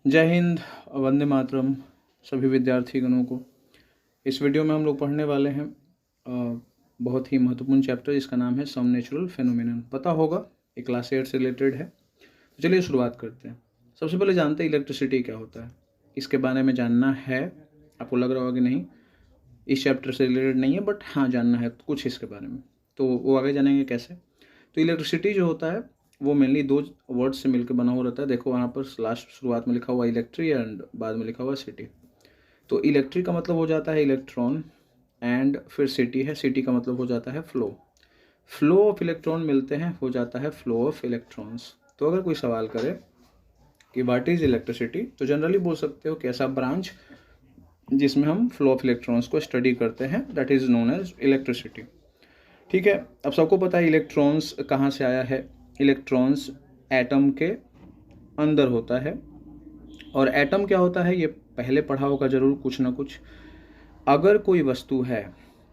जय हिंद, वंदे मातरम सभी विद्यार्थीगणों को। इस वीडियो में हम लोग पढ़ने वाले हैं बहुत ही महत्वपूर्ण चैप्टर जिसका नाम है सम नेचुरल फेनोमेनन। पता होगा ये क्लास 8 से रिलेटेड है। तो चलिए शुरुआत करते हैं। सबसे पहले जानते हैं इलेक्ट्रिसिटी क्या होता है। इसके बारे में जानना है। आपको लग रहा होगा कि नहीं इस चैप्टर से रिलेटेड नहीं है, बट हाँ जानना है कुछ इसके बारे में, तो वो आगे जानेंगे कैसे। तो इलेक्ट्रिसिटी जो होता है वो मेनली दो वर्ड से मिलकर बना हुआ रहता है। देखो वहाँ पर लास्ट शुरुआत में लिखा हुआ इलेक्ट्री एंड बाद में लिखा हुआ सिटी। तो इलेक्ट्री का मतलब हो जाता है इलेक्ट्रॉन एंड फिर सिटी है, सिटी का मतलब हो जाता है फ्लो। फ्लो ऑफ इलेक्ट्रॉन मिलते हैं हो जाता है फ्लो ऑफ इलेक्ट्रॉन्स। तो अगर कोई सवाल करे कि व्हाट इज़ इलेक्ट्रिसिटी, तो जनरली बोल सकते हो कि ऐसा ब्रांच जिसमें हम फ्लो ऑफ इलेक्ट्रॉन्स को स्टडी करते हैं, that is known as electricity. ठीक है, अब सबको पता है इलेक्ट्रॉन्स कहाँ से आया है। इलेक्ट्रॉन्स एटम के अंदर होता है। और एटम क्या होता है ये पहले पढ़ा होगा ज़रूर कुछ ना कुछ। अगर कोई वस्तु है,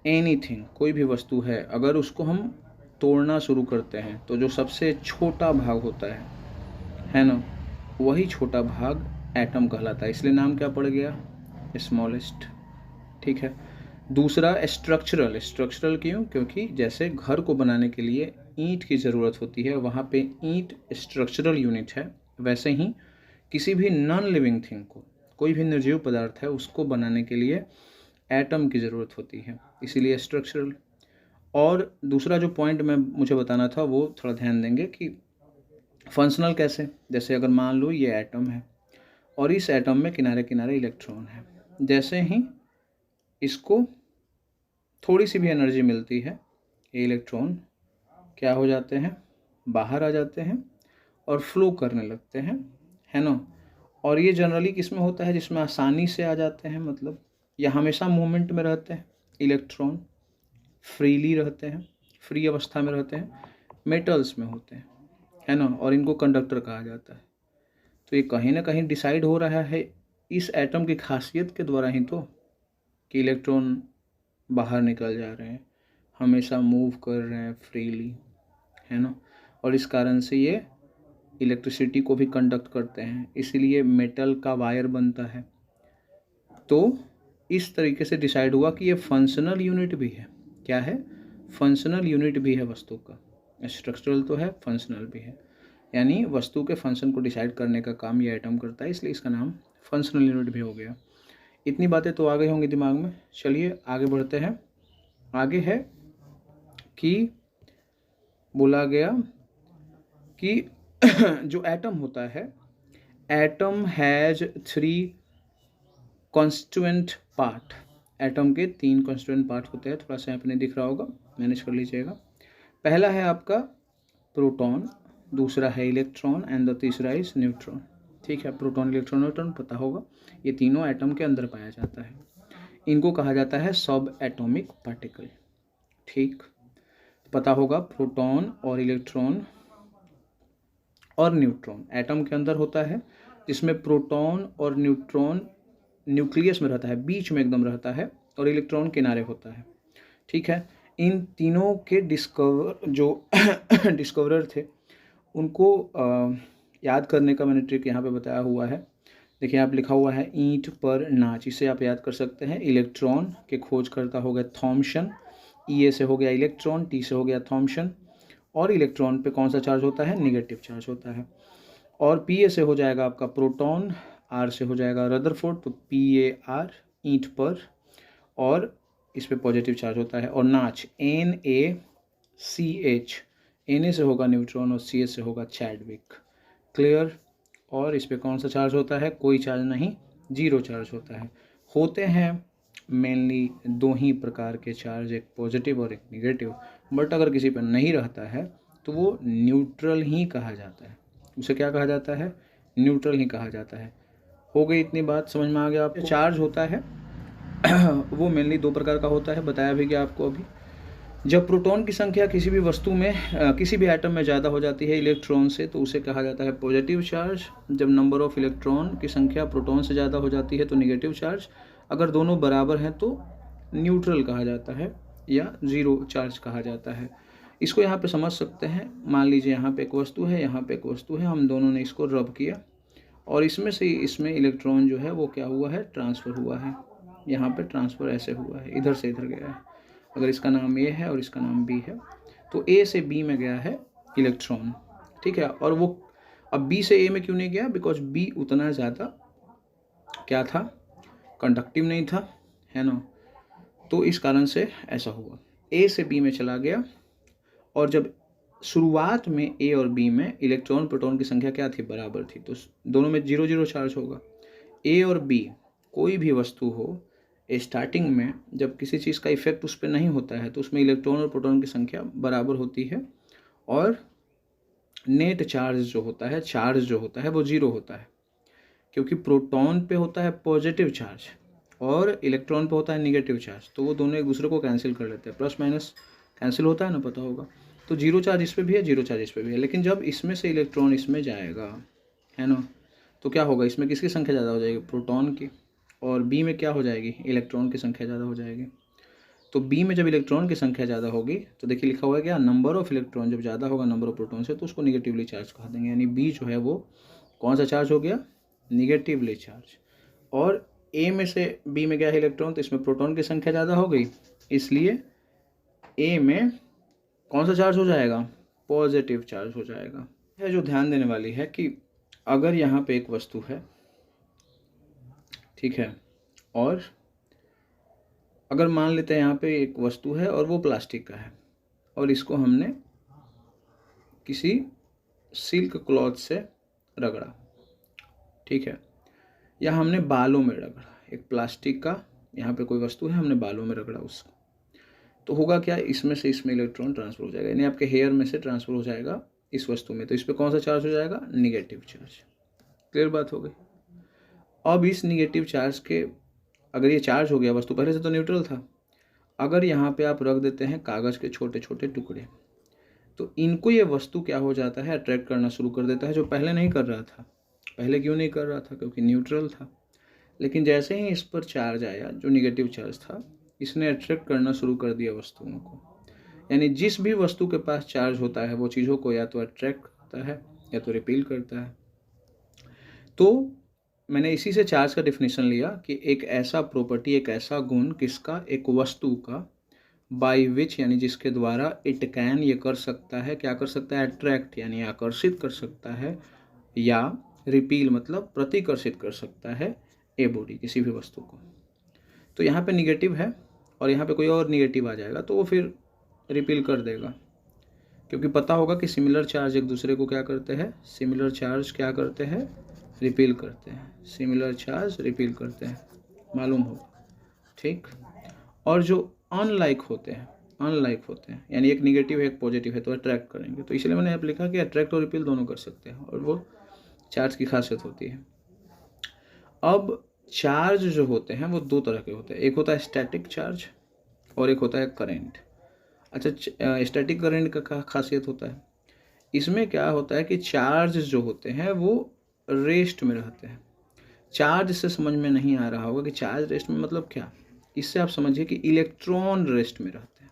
एनीथिंग, कोई भी वस्तु है, अगर उसको हम तोड़ना शुरू करते हैं तो जो सबसे छोटा भाग होता है ना, वही छोटा भाग एटम कहलाता है। इसलिए नाम क्या पड़ गया, स्मॉलेस्ट। ठीक है। दूसरा स्ट्रक्चरल। स्ट्रक्चरल क्यों? क्योंकि जैसे घर को बनाने के लिए ईंट की ज़रूरत होती है, वहाँ पे ईंट स्ट्रक्चरल यूनिट है। वैसे ही किसी भी नॉन लिविंग थिंग को, कोई भी निर्जीव पदार्थ है, उसको बनाने के लिए एटम की ज़रूरत होती है, इसीलिए स्ट्रक्चरल। और दूसरा जो पॉइंट मुझे बताना था वो थोड़ा ध्यान देंगे कि फंक्शनल कैसे। जैसे अगर मान लो ये एटम है और इस एटम में किनारे किनारे इलेक्ट्रॉन है, जैसे ही इसको थोड़ी सी भी एनर्जी मिलती है, ये इलेक्ट्रॉन क्या हो जाते हैं, बाहर आ जाते हैं और फ्लो करने लगते हैं, है ना। और ये जनरली किस में होता है, जिसमें आसानी से आ जाते हैं, मतलब ये हमेशा मूवमेंट में रहते हैं। इलेक्ट्रॉन फ्रीली रहते हैं, फ्री अवस्था में रहते हैं, मेटल्स में होते हैं, है ना। और इनको कंडक्टर कहा जाता है। तो ये कहीं ना कहीं डिसाइड हो रहा है इस एटम की खासियत के द्वारा ही तो, कि इलेक्ट्रॉन बाहर निकल जा रहे हैं, हमेशा मूव कर रहे हैं फ्रीली, है ना। और इस कारण से ये इलेक्ट्रिसिटी को भी कंडक्ट करते हैं, इसीलिए मेटल का वायर बनता है। तो इस तरीके से डिसाइड हुआ कि ये फंक्शनल यूनिट भी है। क्या है? फंक्शनल यूनिट भी है वस्तु का। स्ट्रक्चरल तो है, फंक्शनल भी है, यानी वस्तु के फंक्शन को डिसाइड करने का काम ये एटम करता है, इसलिए इसका नाम फंक्शनल यूनिट भी हो गया। इतनी बातें तो आ गई होंगी दिमाग में। चलिए आगे बढ़ते हैं। आगे है कि बोला गया कि जो एटम होता है, atom has 3 constituent part. Atom के 3 कॉन्स्टिट्यूएंट पार्ट होते हैं। थोड़ा सा यहाँ पे नहीं दिख रहा होगा, मैनेज कर लीजिएगा। पहला है आपका प्रोटॉन, दूसरा है इलेक्ट्रॉन एंड द तीसरा इज न्यूट्रॉन। ठीक है, प्रोटॉन, इलेक्ट्रॉन, न्यूट्रॉन पता होगा। ये तीनों एटम के अंदर पाया जाता है। इनको कहा जाता है सब एटॉमिक पार्टिकल। ठीक, पता होगा प्रोटॉन और इलेक्ट्रॉन और न्यूट्रॉन एटम के अंदर होता है, जिसमें प्रोटॉन और न्यूट्रॉन न्यूक्लियस में रहता है, बीच में एकदम रहता है, और इलेक्ट्रॉन किनारे होता है। ठीक है। इन तीनों के जो डिस्कवरर थे उनको याद करने का मैंने ट्रिक यहाँ पे बताया हुआ है। देखिए आप लिखा हुआ है ईंट पर नाच, इसे आप याद कर सकते हैं। इलेक्ट्रॉन के खोजकर्ता हो गए थॉम्सन, ई से हो गया इलेक्ट्रॉन, टी से हो गया थॉम्सन। और इलेक्ट्रॉन पे कौन सा चार्ज होता है? निगेटिव चार्ज होता है। और पी से हो जाएगा आपका प्रोटॉन, आर से हो जाएगा रदरफोर्ड, तो PAR ईंट पर, और इस पे पॉजिटिव चार्ज होता है। और नाच NaCH, Na से होगा न्यूट्रॉन और CH से होगा चैडविक। क्लियर। और इस पे कौन सा चार्ज होता है? कोई चार्ज नहीं, 0 चार्ज होता है। होते हैं मेनली 2 ही प्रकार के चार्ज, एक पॉजिटिव और एक निगेटिव। बट अगर किसी पर नहीं रहता है तो वो न्यूट्रल ही कहा जाता है। उसे क्या कहा जाता है? न्यूट्रल ही कहा जाता है। हो गई इतनी बात, समझ में आ गया आपको? चार्ज होता है वो मेनली 2 प्रकार का होता है, बताया भी गया आपको अभी। जब प्रोटॉन की संख्या किसी भी वस्तु में किसी भी एटम में ज़्यादा हो जाती है इलेक्ट्रॉन से, तो उसे कहा जाता है पॉजिटिव चार्ज। जब नंबर ऑफ इलेक्ट्रॉन की संख्या प्रोटॉन से ज़्यादा हो जाती है तो निगेटिव चार्ज। अगर दोनों बराबर हैं तो न्यूट्रल कहा जाता है या 0 चार्ज कहा जाता है। इसको यहाँ पे समझ सकते हैं। मान लीजिए यहाँ पे एक वस्तु है, यहाँ पे एक वस्तु है, हम दोनों ने इसको रब किया और इसमें से इसमें इलेक्ट्रॉन जो है वो क्या हुआ है, ट्रांसफ़र हुआ है। यहाँ पे ट्रांसफ़र ऐसे हुआ है, इधर से इधर गया है। अगर इसका नाम ए है और इसका नाम बी है, तो ए से बी में गया है इलेक्ट्रॉन, ठीक है। और वो अब बी से ए में क्यों नहीं गया, बिकॉज बी उतना ज़्यादा क्या था, कंडक्टिव नहीं था, है ना। तो इस कारण से ऐसा हुआ, ए से बी में चला गया। और जब शुरुआत में ए और बी में इलेक्ट्रॉन प्रोटॉन की संख्या क्या थी, बराबर थी, तो दोनों में 0-0 चार्ज होगा। ए और बी कोई भी वस्तु हो, स्टार्टिंग में जब किसी चीज़ का इफेक्ट उस पर नहीं होता है तो उसमें इलेक्ट्रॉन और प्रोटॉन की संख्या बराबर होती है, और नेट चार्ज जो होता है, चार्ज जो होता है वो 0 होता है, क्योंकि प्रोटॉन पे होता है पॉजिटिव चार्ज और इलेक्ट्रॉन पे होता है निगेटिव चार्ज। तो वो दोनों एक दूसरे को कैंसिल कर लेते हैं, प्लस माइनस कैंसिल होता है ना, पता होगा। तो 0 चार्ज इस पर भी है, 0 चार्ज इस पर भी है। लेकिन जब इसमें से इलेक्ट्रॉन इसमें जाएगा, है ना, तो क्या होगा, इसमें किसकी संख्या ज़्यादा हो जाएगी, प्रोटॉन की, और बी में क्या हो जाएगी, इलेक्ट्रॉन की संख्या ज़्यादा हो जाएगी। तो बी में जब इलेक्ट्रॉन की संख्या ज़्यादा होगी तो देखिए लिखा हुआ है क्या, नंबर ऑफ इलेक्ट्रॉन जब ज़्यादा होगा नंबर ऑफ प्रोटॉन से, तो उसको निगेटिवली चार्ज कहा देंगे। यानी बी जो है वो कौन सा चार्ज हो गया, निगेटिवली चार्ज। और ए में से बी में गया है इलेक्ट्रॉन, तो इसमें प्रोटॉन की संख्या ज़्यादा हो गई, इसलिए ए में कौन सा चार्ज हो जाएगा, पॉजिटिव चार्ज हो जाएगा। है जो ध्यान देने वाली है कि अगर यहाँ पे एक वस्तु है, ठीक है, और अगर मान लेते हैं यहाँ पे एक वस्तु है और वो प्लास्टिक का है, और इसको हमने किसी सिल्क क्लॉथ से रगड़ा, ठीक है, या हमने बालों में रगड़ा, एक प्लास्टिक का यहाँ पे कोई वस्तु है, हमने बालों में रगड़ा उसको, तो होगा क्या, इसमें से इसमें इलेक्ट्रॉन ट्रांसफर हो जाएगा, यानी आपके हेयर में से ट्रांसफर हो जाएगा इस वस्तु में। तो इस पर कौन सा चार्ज हो जाएगा, निगेटिव चार्ज। क्लियर बात हो गई। अब इस निगेटिव चार्ज के, अगर ये चार्ज हो गया, वस्तु पहले से तो न्यूट्रल था, अगर यहाँ पे आप रख देते हैं कागज़ के छोटे छोटे टुकड़े, तो इनको ये वस्तु क्या हो जाता है, अट्रैक्ट करना शुरू कर देता है, जो पहले नहीं कर रहा था। पहले क्यों नहीं कर रहा था, क्योंकि न्यूट्रल था। लेकिन जैसे ही इस पर चार्ज आया, जो निगेटिव चार्ज था, इसने अट्रैक्ट करना शुरू कर दिया वस्तुओं को। यानी जिस भी वस्तु के पास चार्ज होता है वो चीज़ों को या तो अट्रैक्ट करता है या तो रिपील करता है। तो मैंने इसी से चार्ज का डिफिनीशन लिया कि एक ऐसा प्रॉपर्टी, एक ऐसा गुण किसका, एक वस्तु का, बाई विच यानी जिसके द्वारा इट कैन, ये कर सकता है, क्या कर सकता है, अट्रैक्ट यानी आकर्षित कर सकता है, या रिपील मतलब प्रतिकर्षित कर सकता है ए बॉडी, किसी भी वस्तु को। तो यहाँ पे निगेटिव है और यहाँ पे कोई और निगेटिव आ जाएगा तो वो फिर रिपील कर देगा, क्योंकि पता होगा कि सिमिलर चार्ज एक दूसरे को क्या करते हैं, सिमिलर चार्ज क्या करते हैं, रिपील करते हैं, सिमिलर चार्ज रिपील करते हैं, मालूम होगा, ठीक। और जो अनलाइक होते हैं यानी एक निगेटिव है एक पॉजिटिव है, तो अट्रैक्ट करेंगे। तो इसलिए मैंने यहाँ लिखा कि अट्रैक्ट और रिपील दोनों कर सकते हैं, और वो चार्ज की खासियत होती है। अब चार्ज जो होते हैं वो दो तरह के होते हैं, एक होता है स्टैटिक चार्ज और एक होता है करंट। अच्छा, स्टैटिक करंट का खासियत होता है, इसमें क्या होता है कि चार्ज जो होते हैं वो रेस्ट में रहते हैं। चार्ज से समझ में नहीं आ रहा होगा कि चार्ज रेस्ट में मतलब क्या, इससे आप समझिए कि इलेक्ट्रॉन रेस्ट में रहते हैं।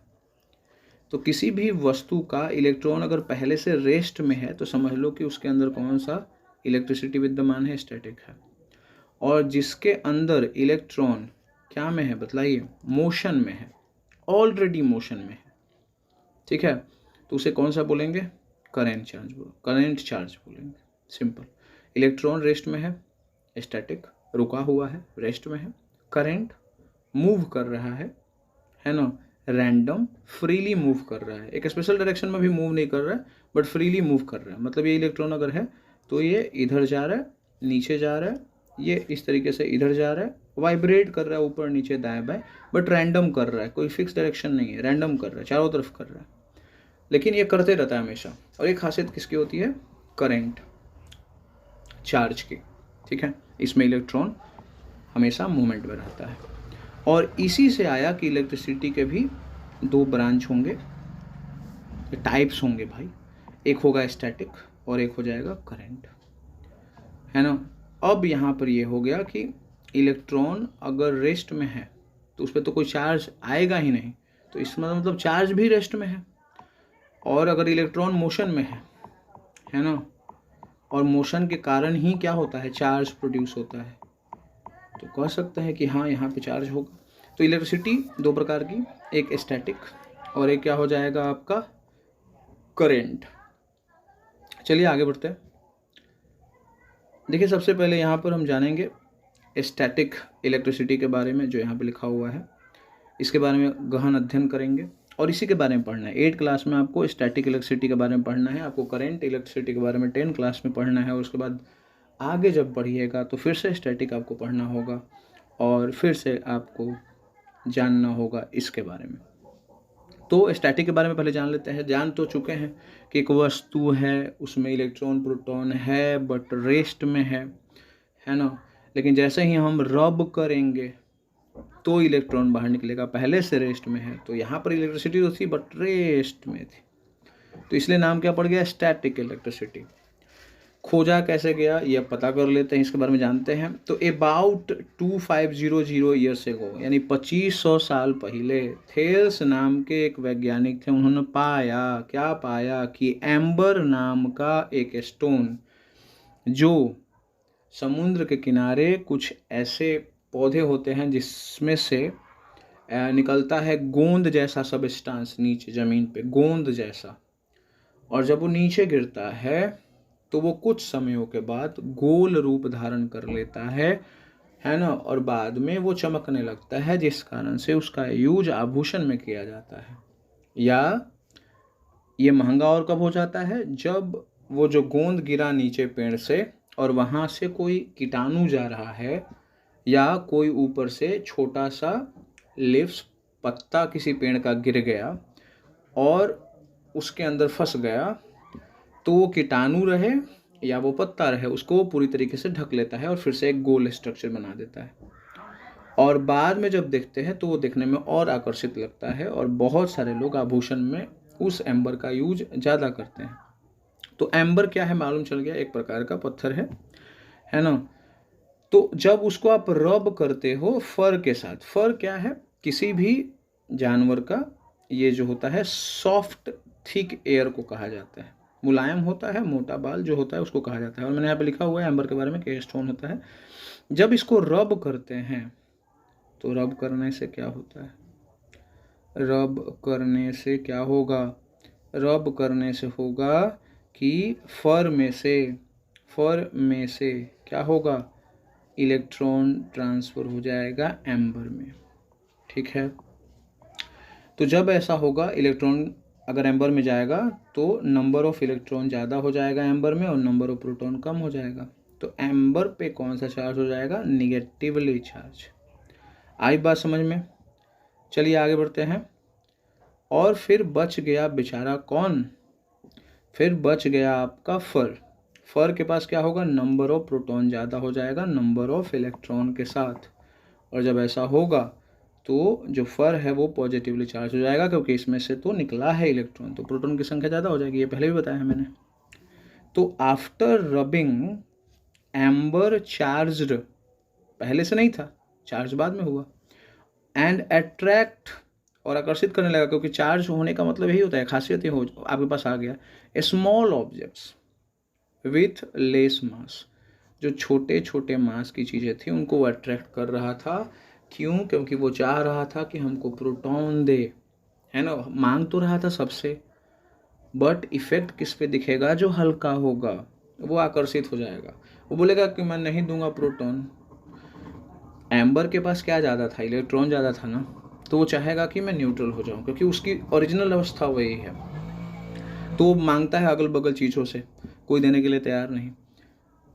तो किसी भी वस्तु का इलेक्ट्रॉन अगर पहले से रेस्ट में है तो समझ लो कि उसके अंदर कौन सा इलेक्ट्रिसिटी विद्यमान है, स्टैटिक है। और जिसके अंदर इलेक्ट्रॉन क्या में है बताइए, मोशन में है, ऑलरेडी मोशन में है, ठीक है, तो उसे कौन सा बोलेंगे, करंट चार्ज बोलेंगे, सिंपल। इलेक्ट्रॉन रेस्ट में है, स्टैटिक रुका हुआ है, रेस्ट में है। करंट मूव कर रहा है ना, रैंडम फ्रीली मूव कर रहा है, एक स्पेशल डायरेक्शन में भी मूव नहीं कर रहा है, बट फ्रीली मूव कर रहा है। मतलब ये इलेक्ट्रॉन अगर है तो ये इधर जा रहा है, नीचे जा रहा है, ये इस तरीके से इधर जा रहा है, वाइब्रेट कर रहा है ऊपर नीचे दाएं बाएं, बट रैंडम कर रहा है, कोई फिक्स डायरेक्शन नहीं है, रैंडम कर रहा है, चारों तरफ कर रहा है, लेकिन ये करते रहता है हमेशा। और एक खासियत किसकी होती है, करंट चार्ज की, ठीक है। इसमें इलेक्ट्रॉन हमेशा मूवमेंट में रहता है। और इसी से आया कि इलेक्ट्रिसिटी के भी दो ब्रांच होंगे, टाइप्स होंगे भाई, एक होगा स्टैटिक और एक हो जाएगा करंट, है ना। अब यहाँ पर ये हो गया कि इलेक्ट्रॉन अगर रेस्ट में है तो उस पर तो कोई चार्ज आएगा ही नहीं, तो इसमें मतलब चार्ज भी रेस्ट में है। और अगर इलेक्ट्रॉन मोशन में है ना, और मोशन के कारण ही क्या होता है, चार्ज प्रोड्यूस होता है। तो कह सकते हैं कि हाँ यहाँ पे चार्ज होगा। तो इलेक्ट्रिसिटी दो प्रकार की, एक स्टैटिक और एक क्या हो जाएगा आपका करेंट। चलिए आगे बढ़ते हैं। देखिए सबसे पहले यहाँ पर हम जानेंगे स्टैटिक इलेक्ट्रिसिटी के बारे में, जो यहाँ पे लिखा हुआ है इसके बारे में गहन अध्ययन करेंगे और इसी के बारे में पढ़ना है। 8 क्लास में आपको स्टैटिक इलेक्ट्रिसिटी के बारे में पढ़ना है, आपको करंट इलेक्ट्रिसिटी के बारे में 10 क्लास में पढ़ना है, और उसके बाद आगे जब पढ़िएगा तो फिर से स्टैटिक आपको पढ़ना होगा और फिर से आपको जानना होगा इसके बारे में। तो स्टैटिक के बारे में पहले जान लेते हैं। जान तो चुके हैं कि एक वस्तु है, उसमें इलेक्ट्रॉन प्रोटॉन है बट रेस्ट में है ना। लेकिन जैसे ही हम रब करेंगे तो इलेक्ट्रॉन बाहर निकलेगा, पहले से रेस्ट में है। तो यहाँ पर इलेक्ट्रिसिटी तो थी बट रेस्ट में थी, तो इसलिए नाम क्या पड़ गया, स्टैटिक इलेक्ट्रिसिटी। खोजा कैसे गया ये पता कर लेते हैं, इसके बारे में जानते हैं। तो अबाउट 2500 ईयर्स एगो, यानी 2500 साल पहले थेल्स नाम के एक वैज्ञानिक थे। उन्होंने क्या पाया कि एम्बर नाम का एक स्टोन, जो समुद्र के किनारे कुछ ऐसे पौधे होते हैं जिसमें से निकलता है गोंद जैसा सबस्टांस नीचे ज़मीन पे, गोंद जैसा, और जब वो नीचे गिरता है तो वो कुछ समयों के बाद गोल रूप धारण कर लेता है ना, और बाद में वो चमकने लगता है, जिस कारण से उसका यूज आभूषण में किया जाता है। या ये महंगा और कब हो जाता है, जब वो जो गोंद गिरा नीचे पेड़ से और वहाँ से कोई कीटाणु जा रहा है, या कोई ऊपर से छोटा सा लीव्स पत्ता किसी पेड़ का गिर गया और उसके अंदर फंस गया, तो वो कीटाणु रहे या वो पत्ता रहे, उसको वो पूरी तरीके से ढक लेता है और फिर से एक गोल स्ट्रक्चर बना देता है। और बाद में जब देखते हैं तो वो देखने में और आकर्षित लगता है, और बहुत सारे लोग आभूषण में उस एम्बर का यूज ज़्यादा करते हैं। तो एम्बर क्या है मालूम चल गया, एक प्रकार का पत्थर है ना। तो जब उसको आप रब करते हो फर के साथ, फर क्या है, किसी भी जानवर का ये जो होता है सॉफ्ट थिक एयर को कहा जाता है, मुलायम होता है, मोटा बाल जो होता है उसको कहा जाता है। और मैंने यहाँ पे लिखा हुआ है एम्बर के बारे में कि स्टोन होता है। जब इसको रब करते हैं तो रब करने से क्या होता है, रब करने से क्या होगा, रब करने से होगा कि फर में से क्या होगा, इलेक्ट्रॉन ट्रांसफ़र हो जाएगा एम्बर में। ठीक है, तो जब ऐसा होगा, इलेक्ट्रॉन अगर एम्बर में जाएगा तो नंबर ऑफ इलेक्ट्रॉन ज़्यादा हो जाएगा एम्बर में और नंबर ऑफ प्रोटॉन कम हो जाएगा। तो एम्बर पे कौन सा चार्ज हो जाएगा, निगेटिवली चार्ज। आई बात समझ में। चलिए आगे बढ़ते हैं। और फिर बच गया बेचारा कौन, फिर बच गया आपका फर के पास क्या होगा, नंबर ऑफ प्रोटॉन ज़्यादा हो जाएगा नंबर ऑफ इलेक्ट्रॉन के साथ। और जब ऐसा होगा तो जो फर है वो पॉजिटिवली चार्ज हो जाएगा, क्योंकि इसमें से तो निकला है इलेक्ट्रॉन, तो प्रोटॉन की संख्या ज़्यादा हो जाएगी, ये पहले भी बताया है मैंने। तो आफ्टर रबिंग एम्बर चार्ज्ड, पहले से नहीं था, चार्ज बाद में हुआ, एंड अट्रैक्ट, और आकर्षित करने लगा, क्योंकि चार्ज होने का मतलब यही होता है, खासियत ये हो आपके पास आ गया, स्मॉल ऑब्जेक्ट्स विथ लेस मास, जो छोटे छोटे मास की चीज़ें थी उनको वो अट्रैक्ट कर रहा था। क्यों, क्योंकि वो चाह रहा था कि हमको प्रोटॉन दे, है ना, मांग तो रहा था सबसे, बट इफेक्ट किस पे दिखेगा, जो हल्का होगा वो आकर्षित हो जाएगा, वो बोलेगा कि मैं नहीं दूंगा प्रोटॉन। एम्बर के पास क्या ज़्यादा था, इलेक्ट्रॉन ज़्यादा था ना, तो वो चाहेगा कि मैं न्यूट्रल हो जाऊं, क्योंकि उसकी ओरिजिनल अवस्था वही है। तो वो मांगता है अगल बगल चीज़ों से, कोई देने के लिए तैयार नहीं।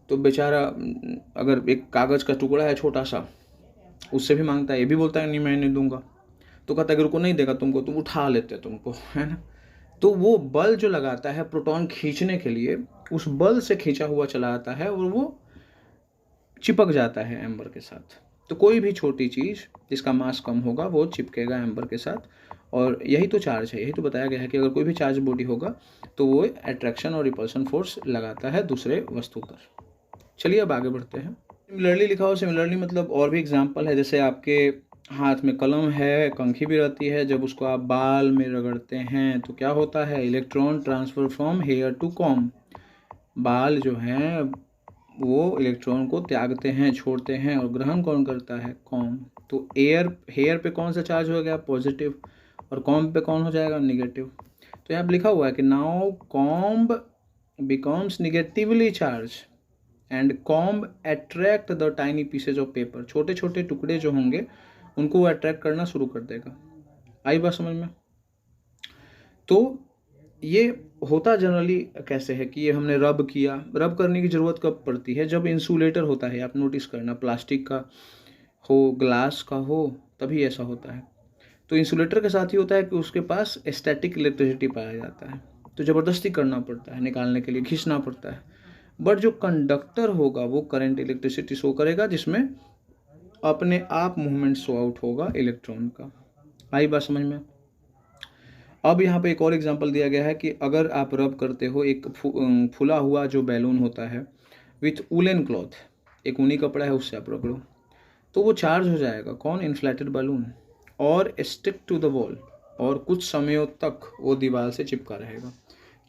तो बेचारा अगर एक कागज़ का टुकड़ा है छोटा सा, उससे भी मांगता है, ये भी बोलता है नहीं मैं नहीं दूंगा। तो कहता है अगर को नहीं देगा तुमको, तुम उठा लेते तुमको, है ना। तो वो बल जो लगाता है प्रोटॉन खींचने के लिए, उस बल से खींचा हुआ चला आता है और वो चिपक जाता है एम्बर के साथ। तो कोई भी छोटी चीज़ जिसका मास कम होगा वो चिपकेगा एम्बर के साथ, और यही तो चार्ज है, यही तो बताया गया है कि अगर कोई भी चार्ज बॉडी होगा तो वो अट्रैक्शन और रिपल्सन फोर्स लगाता है दूसरे वस्तु पर। चलिए अब आगे बढ़ते हैं। सिमिलरली लिखा हो, सिमिलरली मतलब और भी एग्जांपल है, जैसे आपके हाथ में कलम है, कंघी भी रहती है, जब उसको आप बाल में रगड़ते हैं तो क्या होता है, electron transfer from here to comb, बाल जो हैं वो इलेक्ट्रॉन को त्यागते हैं, छोड़ते हैं, और ग्रहण कौन करता है? कॉम्ब। तो हेयर पे कौन सा चार्ज हो गया? पॉजिटिव, और कॉम्ब पे कौन हो जाएगा? निगेटिव। तो यहाँ पे लिखा हुआ है कि now comb becomes negatively charge and comb attract the tiny pieces of paper. छोटे छोटे टुकड़े जो होंगे उनको वो अट्रैक्ट करना शुरू कर देगा। आई बात समझ में? तो ये होता जनरली कैसे है कि ये हमने रब किया। रब करने की ज़रूरत कब पड़ती है? जब इंसुलेटर होता है, आप नोटिस करना, प्लास्टिक का हो, ग्लास का हो, तभी ऐसा होता है। तो इंसुलेटर के साथ ही होता है कि उसके पास स्टैटिक इलेक्ट्रिसिटी पाया जाता है, तो ज़बरदस्ती करना पड़ता है, निकालने के लिए खींचना पड़ता है। बट जो कंडक्टर होगा वो करंट इलेक्ट्रिसिटी शो करेगा, जिसमें अपने आप मूवमेंट शो आउट होगा इलेक्ट्रॉन का। आई बात समझ में? अब यहाँ पे एक और एग्जांपल दिया गया है कि अगर आप रब करते हो एक फुला हुआ जो बैलून होता है विथ वुलन क्लॉथ, एक ऊनी कपड़ा है उससे आप रगड़ो, तो वो चार्ज हो जाएगा। कौन? इन्फ्लेटेड बैलून, और स्टिक टू द वॉल, और कुछ समयों तक वो दीवार से चिपका रहेगा।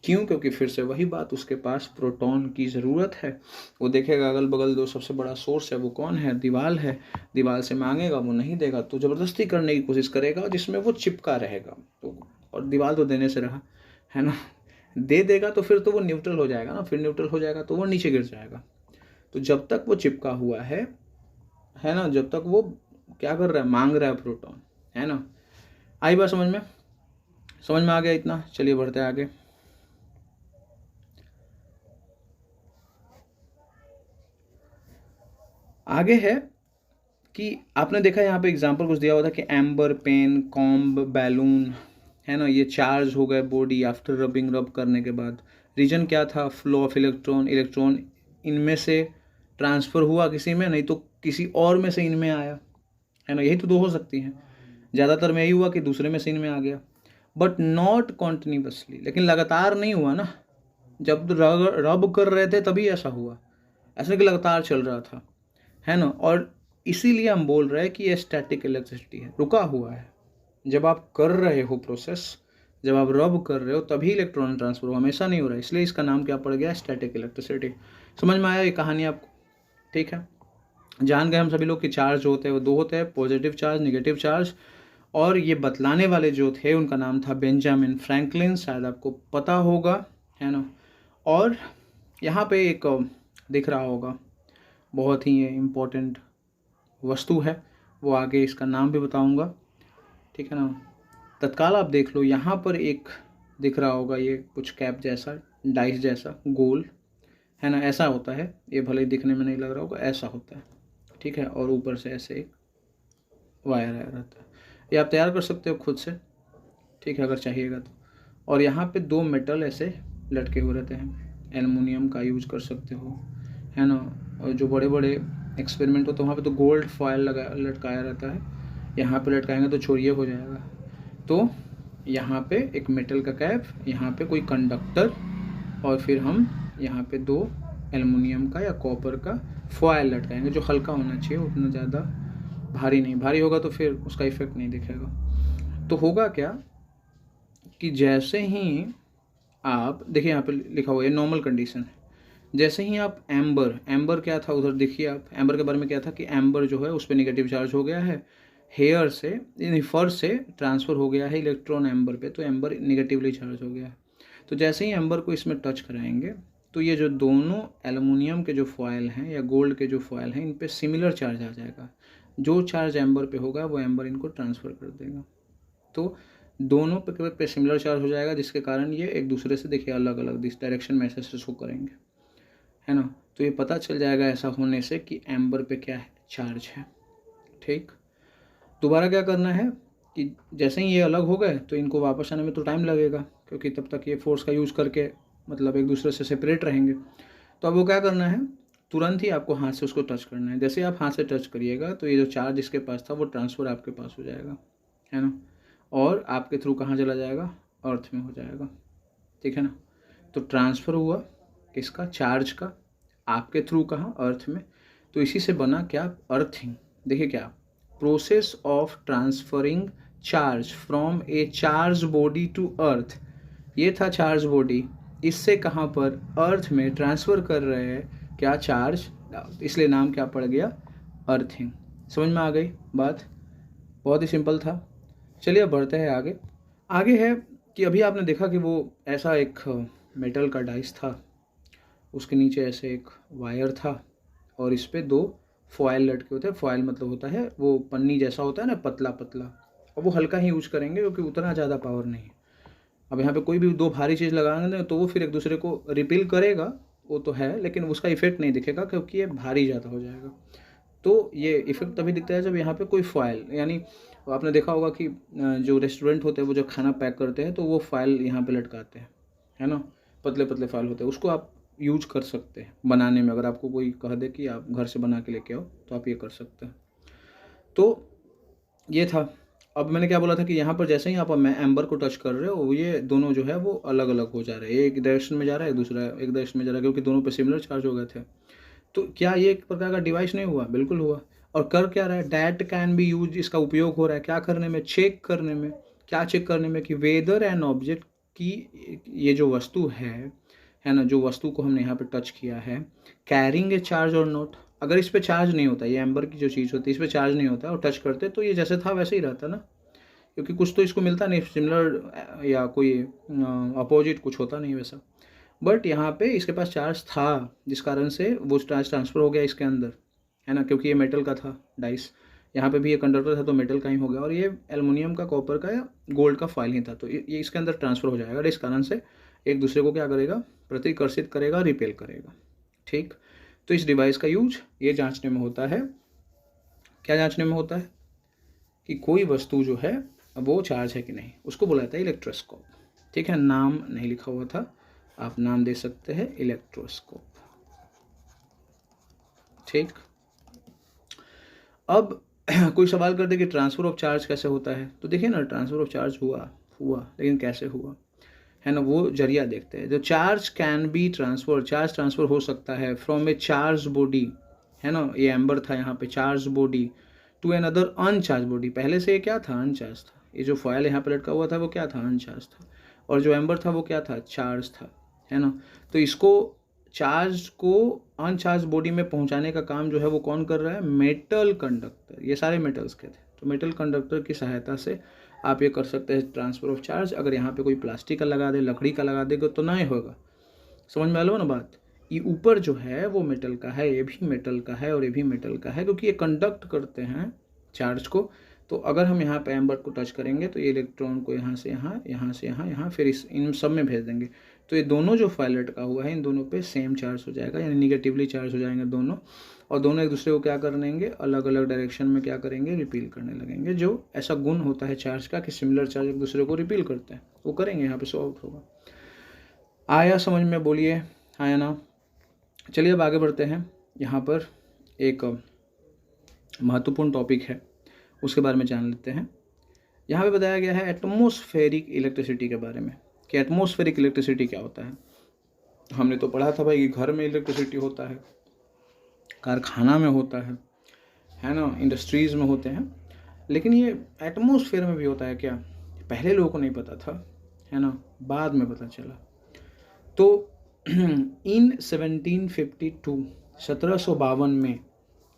क्यों? क्योंकि फिर से वही बात, उसके पास प्रोटॉन की ज़रूरत है। वो देखेगा अगल बगल जो सबसे बड़ा सोर्स है वो कौन है? दीवार है। दीवार से मांगेगा, वो नहीं देगा, तो ज़बरदस्ती करने की कोशिश करेगा जिसमें वो चिपका रहेगा। तो और दीवार तो देने से रहा है ना, दे देगा तो फिर तो वो न्यूट्रल हो जाएगा ना, फिर न्यूट्रल हो जाएगा तो वो नीचे गिर जाएगा। तो जब तक वो चिपका हुआ है ना, जब तक वो क्या कर रहा है? मांग रहा है प्रोटॉन, है ना। आई बात समझ में? समझ में आ गया इतना? चलिए बढ़ते आगे। आगे है कि आपने देखा यहाँ पे एग्जांपल कुछ दिया हुआ था कि एम्बर, पेन, कॉम्ब, बैलून, है ना, ये चार्ज हो गए बॉडी आफ्टर रबिंग। रब करने के बाद रीजन क्या था? Flow of electron. इलेक्ट्रॉन इनमें से ट्रांसफ़र हुआ किसी में, नहीं तो किसी और में से इनमें आया, है ना। यही तो दो हो सकती हैं। ज़्यादातर में यही हुआ कि दूसरे में से इनमें आ गया, बट नॉट कॉन्टिन्यूसली। लेकिन लगातार नहीं हुआ ना, जब रब कर रहे थे तभी ऐसा हुआ, ऐसा कि लगातार चल रहा था, है ना। और इसीलिए हम बोल रहे हैं कि ये स्टैटिक इलेक्ट्रिसिटी है, रुका हुआ है। जब आप कर रहे हो प्रोसेस, जब आप रब कर रहे हो तभी इलेक्ट्रॉन ट्रांसफर हो, हमेशा नहीं हो रहा है। इसलिए इसका नाम क्या पड़ गया? Static electricity. समझ में आया ये कहानी आपको? ठीक है, जान गए हम सभी लोग कि चार्ज होते हैं वो दो होते हैं, पॉजिटिव चार्ज, नेगेटिव चार्ज। और ये बतलाने वाले जो थे उनका नाम था बेंजामिन फ्रैंकलिन, शायद आपको पता होगा, है ना। और यहाँ पे एक दिख रहा होगा, बहुत ही इम्पोर्टेंट वस्तु है, वो आगे इसका नाम भी बताऊंगा, ठीक है ना। तत्काल आप देख लो, यहाँ पर एक दिख रहा होगा, ये कुछ कैप जैसा, डाइस जैसा, गोल, है ना, ऐसा होता है। ये भले ही दिखने में नहीं लग रहा होगा, ऐसा होता है, ठीक है। और ऊपर से ऐसे एक वायर आया रहता है। ये आप तैयार कर सकते हो खुद से, ठीक है, अगर चाहिएगा तो। और यहाँ पे दो मेटल ऐसे लटके हुए रहते हैं, एल्युमिनियम का यूज कर सकते हो, है ना। और जो बड़े बड़े एक्सपेरिमेंट होते हैं वहाँ पे तो गोल्ड फॉयल लटकाया रहता है, यहाँ पे लटकाएंगे तो चोरिया हो जाएगा। तो यहाँ पे एक मेटल का कैप, यहाँ पे कोई कंडक्टर, और फिर हम यहाँ पे दो एल्युमिनियम का या कॉपर का फॉयल लटकाएंगे, जो हल्का होना चाहिए, उतना ज़्यादा भारी नहीं। भारी होगा तो फिर उसका इफेक्ट नहीं दिखेगा। तो होगा क्या कि जैसे ही आप देखिए, यहाँ पे लिखा हुआ है नॉर्मल कंडीशन है, जैसे ही आप एम्बर क्या था उधर देखिए, आप एम्बर के बारे में क्या था कि एम्बर जो है उस पर निगेटिव चार्ज हो गया है, हेयर से यानी फर से ट्रांसफ़र हो गया है इलेक्ट्रॉन एम्बर पे, तो एम्बर निगेटिवली चार्ज हो गया है। तो जैसे ही एम्बर को इसमें टच कराएंगे तो ये जो दोनों एल्युमिनियम के जो फॉयल हैं या गोल्ड के जो फॉयल हैं, इन पे सिमिलर चार्ज आ जाएगा। जो चार्ज एम्बर पे होगा वो एम्बर इनको ट्रांसफ़र कर देगा। तो दोनों पे सिमिलर चार्ज हो जाएगा, जिसके कारण ये एक दूसरे से देखिए अलग अलग दिस डायरेक्शन में ऐसे शो करेंगे, है ना। तो ये पता चल जाएगा ऐसा होने से कि एम्बर पे क्या है? चार्ज है, ठीक। दोबारा क्या करना है कि जैसे ही ये अलग हो गए तो इनको वापस आने में तो टाइम लगेगा, क्योंकि तब तक ये फोर्स का यूज़ करके मतलब एक दूसरे से सेपरेट रहेंगे। तो अब वो क्या करना है, तुरंत ही आपको हाथ से उसको टच करना है। जैसे आप हाथ से टच करिएगा तो ये जो चार्ज इसके पास था वो ट्रांसफ़र आपके पास हो जाएगा, है ना, और आपके थ्रू कहाँ चला जाएगा? अर्थ में हो जाएगा, ठीक है ना। तो ट्रांसफ़र हुआ किसका? चार्ज का, आपके थ्रू कहाँ? अर्थ में। तो इसी से बना क्या? अर्थिंग। देखिए क्या, process of transferring charge from a charge body to earth. ये था चार्ज बॉडी, इससे कहाँ पर, अर्थ में ट्रांसफ़र कर रहे हैं क्या, चार्ज, इसलिए नाम क्या पड़ गया, अर्थिंग। समझ में आ गई बात, बहुत ही सिंपल था। चलिए अब बढ़ते हैं आगे। आगे है कि अभी आपने देखा कि वो ऐसा एक मेटल का डाइस था, उसके नीचे ऐसे एक वायर था और इस पर 2 फॉयल लटके होते हैं। फॉयल मतलब होता है वो पन्नी जैसा होता है ना, पतला पतला, और वो हल्का ही यूज करेंगे क्योंकि उतना ज़्यादा पावर नहीं है। अब यहाँ पे कोई भी 2 भारी चीज़ लगाएंगे तो वो फिर एक दूसरे को रिपेल करेगा, वो तो है, लेकिन उसका इफेक्ट नहीं दिखेगा क्योंकि ये भारी ज़्यादा हो जाएगा। तो ये इफेक्ट तभी दिखता है जब यहाँ पे कोई फॉयल, यानी आपने देखा होगा कि जो रेस्टोरेंट होते हैं वो जो खाना पैक करते हैं तो वो फाइल यहाँ पे लटकाते हैं, है ना, पतले पतले फाइल होते हैं, उसको आप यूज कर सकते हैं बनाने में। अगर आपको कोई कह दे कि आप घर से बना के लेके आओ तो आप ये कर सकते हैं। तो ये था। अब मैंने क्या बोला था कि यहाँ पर जैसे ही आप एम्बर को टच कर रहे हो, ये दोनों जो है वो अलग अलग हो जा रहे हैं, एक डायरेक्शन में जा रहा है, दूसरा एक डायरेक्शन में जा रहा है, क्योंकि दोनों पे सिमिलर चार्ज हो गए थे। तो क्या ये एक प्रकार का डिवाइस नहीं हुआ? बिल्कुल हुआ। और कर क्या रहा है, डैट कैन बी यूज, इसका उपयोग हो रहा है क्या करने में, चेक करने में। क्या चेक करने में कि वेदर एन ऑब्जेक्ट की, ये जो वस्तु है ना, जो वस्तु को हमने यहाँ पे टच किया है, कैरिंग ए चार्ज और नोट। अगर इस पे चार्ज नहीं होता, ये एम्बर की जो चीज़ होती है इस पे चार्ज नहीं होता और टच करते तो ये जैसे था वैसे ही रहता ना, क्योंकि कुछ तो इसको मिलता नहीं, सिमिलर या कोई अपोजिट कुछ होता नहीं वैसा। बट यहाँ पे इसके पास चार्ज था, जिस कारण से वो चार्ज ट्रांसफ़र हो गया इसके अंदर, है ना, क्योंकि ये मेटल का था डाइस। यहाँ पे भी ये कंडक्टर था तो मेटल का ही हो गया, और ये एल्युमिनियम का, कॉपर का या गोल्ड का फॉइल ही था, तो ये इसके अंदर ट्रांसफ़र हो जाएगा और इस कारण से एक दूसरे को क्या करेगा, प्रतिकर्षित करेगा, रिपेल करेगा। ठीक, तो इस डिवाइस का यूज ये जांचने में होता है, क्या जांचने में होता है कि कोई वस्तु जो है वो चार्ज है कि नहीं, उसको बोला जाता है इलेक्ट्रोस्कोप। ठीक है, नाम नहीं लिखा हुआ था, आप नाम दे सकते हैं इलेक्ट्रोस्कोप। ठीक, अब कोई सवाल कर दे कि ट्रांसफ़र ऑफ चार्ज कैसे होता है, तो देखिए ना, ट्रांसफ़र ऑफ चार्ज हुआ लेकिन कैसे हुआ, है ना, वो जरिया देखते हैं। जो charge can be transfer, charge transfer हो सकता है फ्रॉम ए चार्ज बॉडी, है ना, ये एम्बर था यहाँ पे, charge body to another uncharge body. पहले से ये क्या था, अनचार्ज था। ये जो फॉयल यहाँ पर लटका हुआ था वो क्या था, अनचार्ज था, और जो एम्बर था वो क्या था, चार्ज था, है ना। तो इसको, चार्ज को अनचार्ज बॉडी में पहुंचाने का काम जो है वो कौन कर रहा है, मेटल कंडक्टर। ये सारे मेटल्स के थे, तो मेटल कंडक्टर की सहायता से आप ये कर सकते हैं ट्रांसफ़र ऑफ चार्ज। अगर यहाँ पे कोई प्लास्टिक का लगा दे, लकड़ी का लगा देगा तो नहीं होगा। समझ में आ लो ना बात। ये ऊपर जो है वो मेटल का है, ये भी मेटल का है और ये भी मेटल का है, क्योंकि ये कंडक्ट करते हैं चार्ज को। तो अगर हम यहाँ पे एम्बर को टच करेंगे तो ये इलेक्ट्रॉन को यहाँ से यहाँ, यहाँ से यहाँ, यहाँ, फिर इन सब में भेज देंगे। तो ये दोनों जो फाइल लटका हुआ है इन दोनों पे सेम चार्ज हो जाएगा, यानी निगेटिवली चार्ज हो जाएंगे दोनों, और दोनों एक दूसरे को क्या कर देंगे, अलग अलग डायरेक्शन में क्या करेंगे, रिपील करने लगेंगे। जो ऐसा गुण होता है चार्ज का कि सिमिलर चार्ज एक दूसरे को रिपील करते हैं, वो करेंगे, यहाँ पे सो आउट होगा। आया समझ में, बोलिए आया ना। चलिए अब आगे बढ़ते हैं। यहाँ पर एक महत्वपूर्ण टॉपिक है, उसके बारे में जान लेते हैं। यहाँ पे बताया गया है एटमॉस्फेरिक इलेक्ट्रिसिटी के बारे में, कि एटमॉस्फेरिक इलेक्ट्रिसिटी क्या होता है। हमने तो पढ़ा था भाई कि घर में इलेक्ट्रिसिटी होता है, कारखाना में होता है ना, इंडस्ट्रीज़ में होते हैं, लेकिन ये एटमॉस्फेयर में भी होता है क्या, पहले लोगों को नहीं पता था, है ना, बाद में पता चला। तो इन 1752 में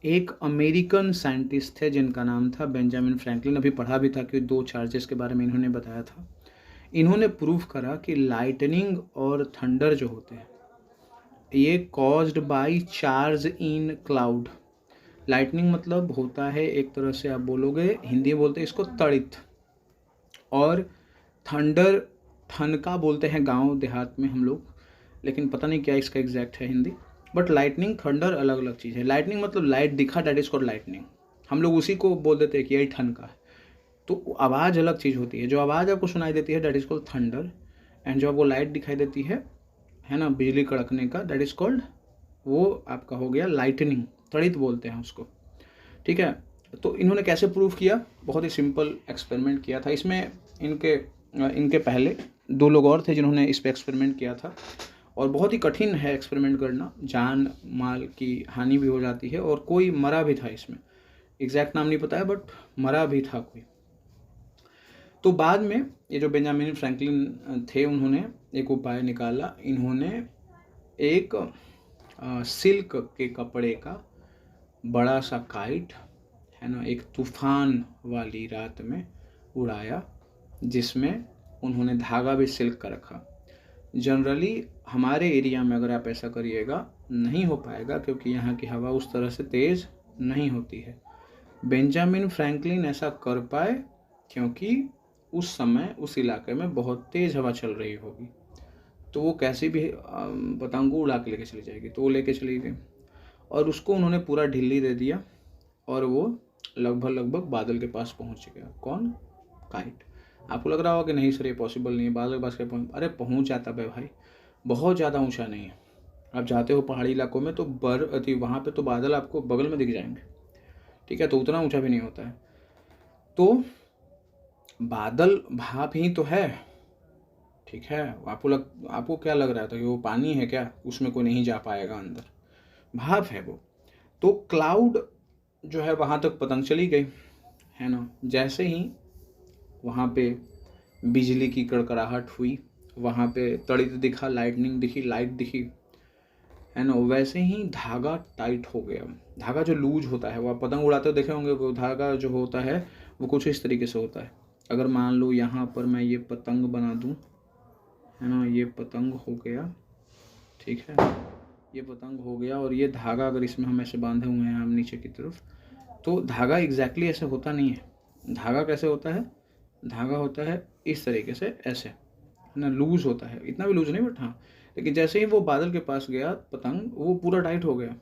एक अमेरिकन साइंटिस्ट थे जिनका नाम था बेंजामिन फ्रैंकलिन। अभी पढ़ा भी था कि 2 चार्जेस के बारे में इन्होंने बताया था। इन्होंने प्रूव करा कि लाइटनिंग और थंडर जो होते हैं ये caused by charge in cloud. Lightning मतलब होता है एक तरह से आप बोलोगे, हिंदी में बोलते हैं इसको तड़ित, और थंडर ठनका बोलते हैं गांव देहात में हम लोग, लेकिन पता नहीं क्या इसका एग्जैक्ट है हिंदी। बट लाइटनिंग थंडर अलग अलग चीज़ है। लाइटनिंग मतलब लाइट दिखा, डैट इज कॉल्ड लाइटनिंग। हम लोग उसी को बोल देते हैं कि यही ठनका है। तो आवाज़ अलग चीज़ होती है, जो आवाज़ आपको सुनाई देती है that is called thunder, and जो आपको लाइट दिखाई देती है ना, बिजली कड़कने का, डैट इज कॉल्ड, वो आपका हो गया लाइटनिंग, तड़ित बोलते हैं उसको। ठीक है, तो इन्होंने कैसे प्रूव किया, बहुत ही सिंपल एक्सपेरिमेंट किया था। इसमें इनके पहले 2 लोग और थे जिन्होंने इस पर एक्सपेरिमेंट किया था, और बहुत ही कठिन है एक्सपेरिमेंट करना, जान माल की हानि भी हो जाती है, और कोई मरा भी था इसमें, एग्जैक्ट नाम नहीं पता है बट मरा भी था कोई। तो बाद में ये जो बेंजामिन फ्रैंकलिन थे, उन्होंने एक उपाय निकाला। इन्होंने एक सिल्क के कपड़े का बड़ा सा काइट, है ना, एक तूफान वाली रात में उड़ाया, जिसमें उन्होंने धागा भी सिल्क का रखा। जनरली हमारे एरिया में अगर आप ऐसा करिएगा नहीं हो पाएगा, क्योंकि यहाँ की हवा उस तरह से तेज़ नहीं होती है। बेंजामिन फ्रैंकलिन ऐसा कर पाए क्योंकि उस समय उस इलाके में बहुत तेज़ हवा चल रही होगी, तो वो कैसे भी पतंग को उड़ा के लेके चली जाएगी, तो वो लेके चली गई और उसको उन्होंने पूरा ढीली दे दिया और वो लगभग बादल के पास पहुंच गया। कौन? काइट। आपको लग रहा होगा कि नहीं सर ये पॉसिबल नहीं है, बादल के पास क्या पहुंच, अरे पहुंच जाता है भाई, बहुत ज़्यादा ऊंचा नहीं है। आप जाते हो पहाड़ी इलाकों में तो वहाँ पे तो बादल आपको बगल में दिख जाएंगे, ठीक है, तो उतना ऊंचा भी नहीं होता है। तो बादल भाप ही तो है, ठीक है। आपको क्या लग रहा था कि वो पानी है क्या, उसमें कोई नहीं जा पाएगा अंदर, भाप है वो। तो क्लाउड जो है वहाँ तक पतंग चली गई, है ना। जैसे ही वहाँ पे बिजली की कड़कड़ाहट हुई, वहाँ पे तड़ित दिखा, लाइटनिंग दिखी, लाइट दिखी, है ना, वैसे ही धागा टाइट हो गया। धागा जो लूज होता है, वो आप पतंग उड़ाते हो देखे होंगे, वो धागा जो होता है वो कुछ इस तरीके से होता है। अगर मान लो यहाँ पर मैं ये पतंग बना दूँ, है ना, ये पतंग हो गया, ठीक है, ये पतंग हो गया, और ये धागा अगर इसमें हम ऐसे बांधे हुए हैं हम नीचे की तरफ, तो धागा एग्जैक्टली ऐसे होता नहीं है। धागा कैसे होता है? धागा होता है इस तरीके से, ऐसे, है ना, लूज होता है, इतना भी लूज नहीं बट हाँ। लेकिन जैसे ही वो बादल के पास गया पतंग, वो पूरा टाइट हो गया,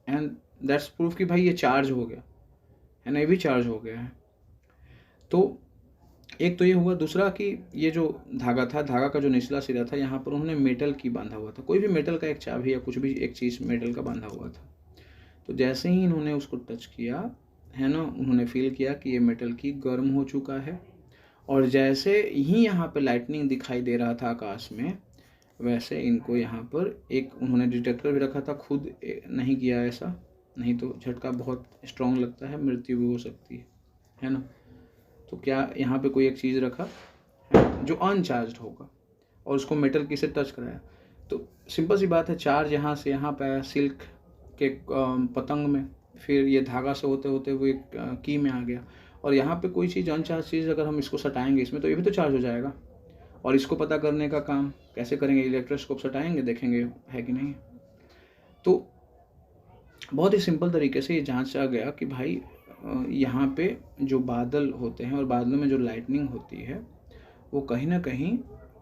एंड दैट्स प्रूफ कि भाई ये चार्ज हो गया, है ना, ये भी चार्ज हो गया है। तो एक तो ये हुआ। दूसरा कि ये जो धागा था, धागा का जो निचला सिरा था, यहाँ पर उन्होंने मेटल की बांधा हुआ था, कोई भी मेटल का एक चाबी या कुछ भी एक चीज़ मेटल का बांधा हुआ था। तो जैसे ही इन्होंने उसको टच किया, है ना, उन्होंने फील किया कि ये मेटल की गर्म हो चुका है, और जैसे ही यहाँ पे लाइटनिंग दिखाई दे रहा था आकाश में, वैसे इनको यहाँ पर एक उन्होंने डिटेक्टर भी रखा था। खुद नहीं किया ऐसा, नहीं तो झटका बहुत स्ट्रॉन्ग लगता है, मृत्यु भी हो सकती है ना। तो क्या यहाँ पे कोई एक चीज़ रखा जो अनचार्ज होगा और उसको मेटल की से टच कराया, तो सिंपल सी बात है, चार्ज यहाँ से यहाँ पे आया सिल्क के पतंग में, फिर ये धागा से होते होते वो एक की में आ गया, और यहाँ पे कोई चीज़ अनचार्ज चीज़ अगर हम इसको सटाएंगे इसमें, तो ये भी तो चार्ज हो जाएगा। और इसको पता करने का काम कैसे करेंगे? इलेक्ट्रोस्कोप सटाएंगे, देखेंगे है कि नहीं। तो बहुत ही सिंपल तरीके से ये जांचा गया कि भाई यहाँ पे जो बादल होते हैं और बादलों में जो लाइटनिंग होती है, वो कहीं ना कहीं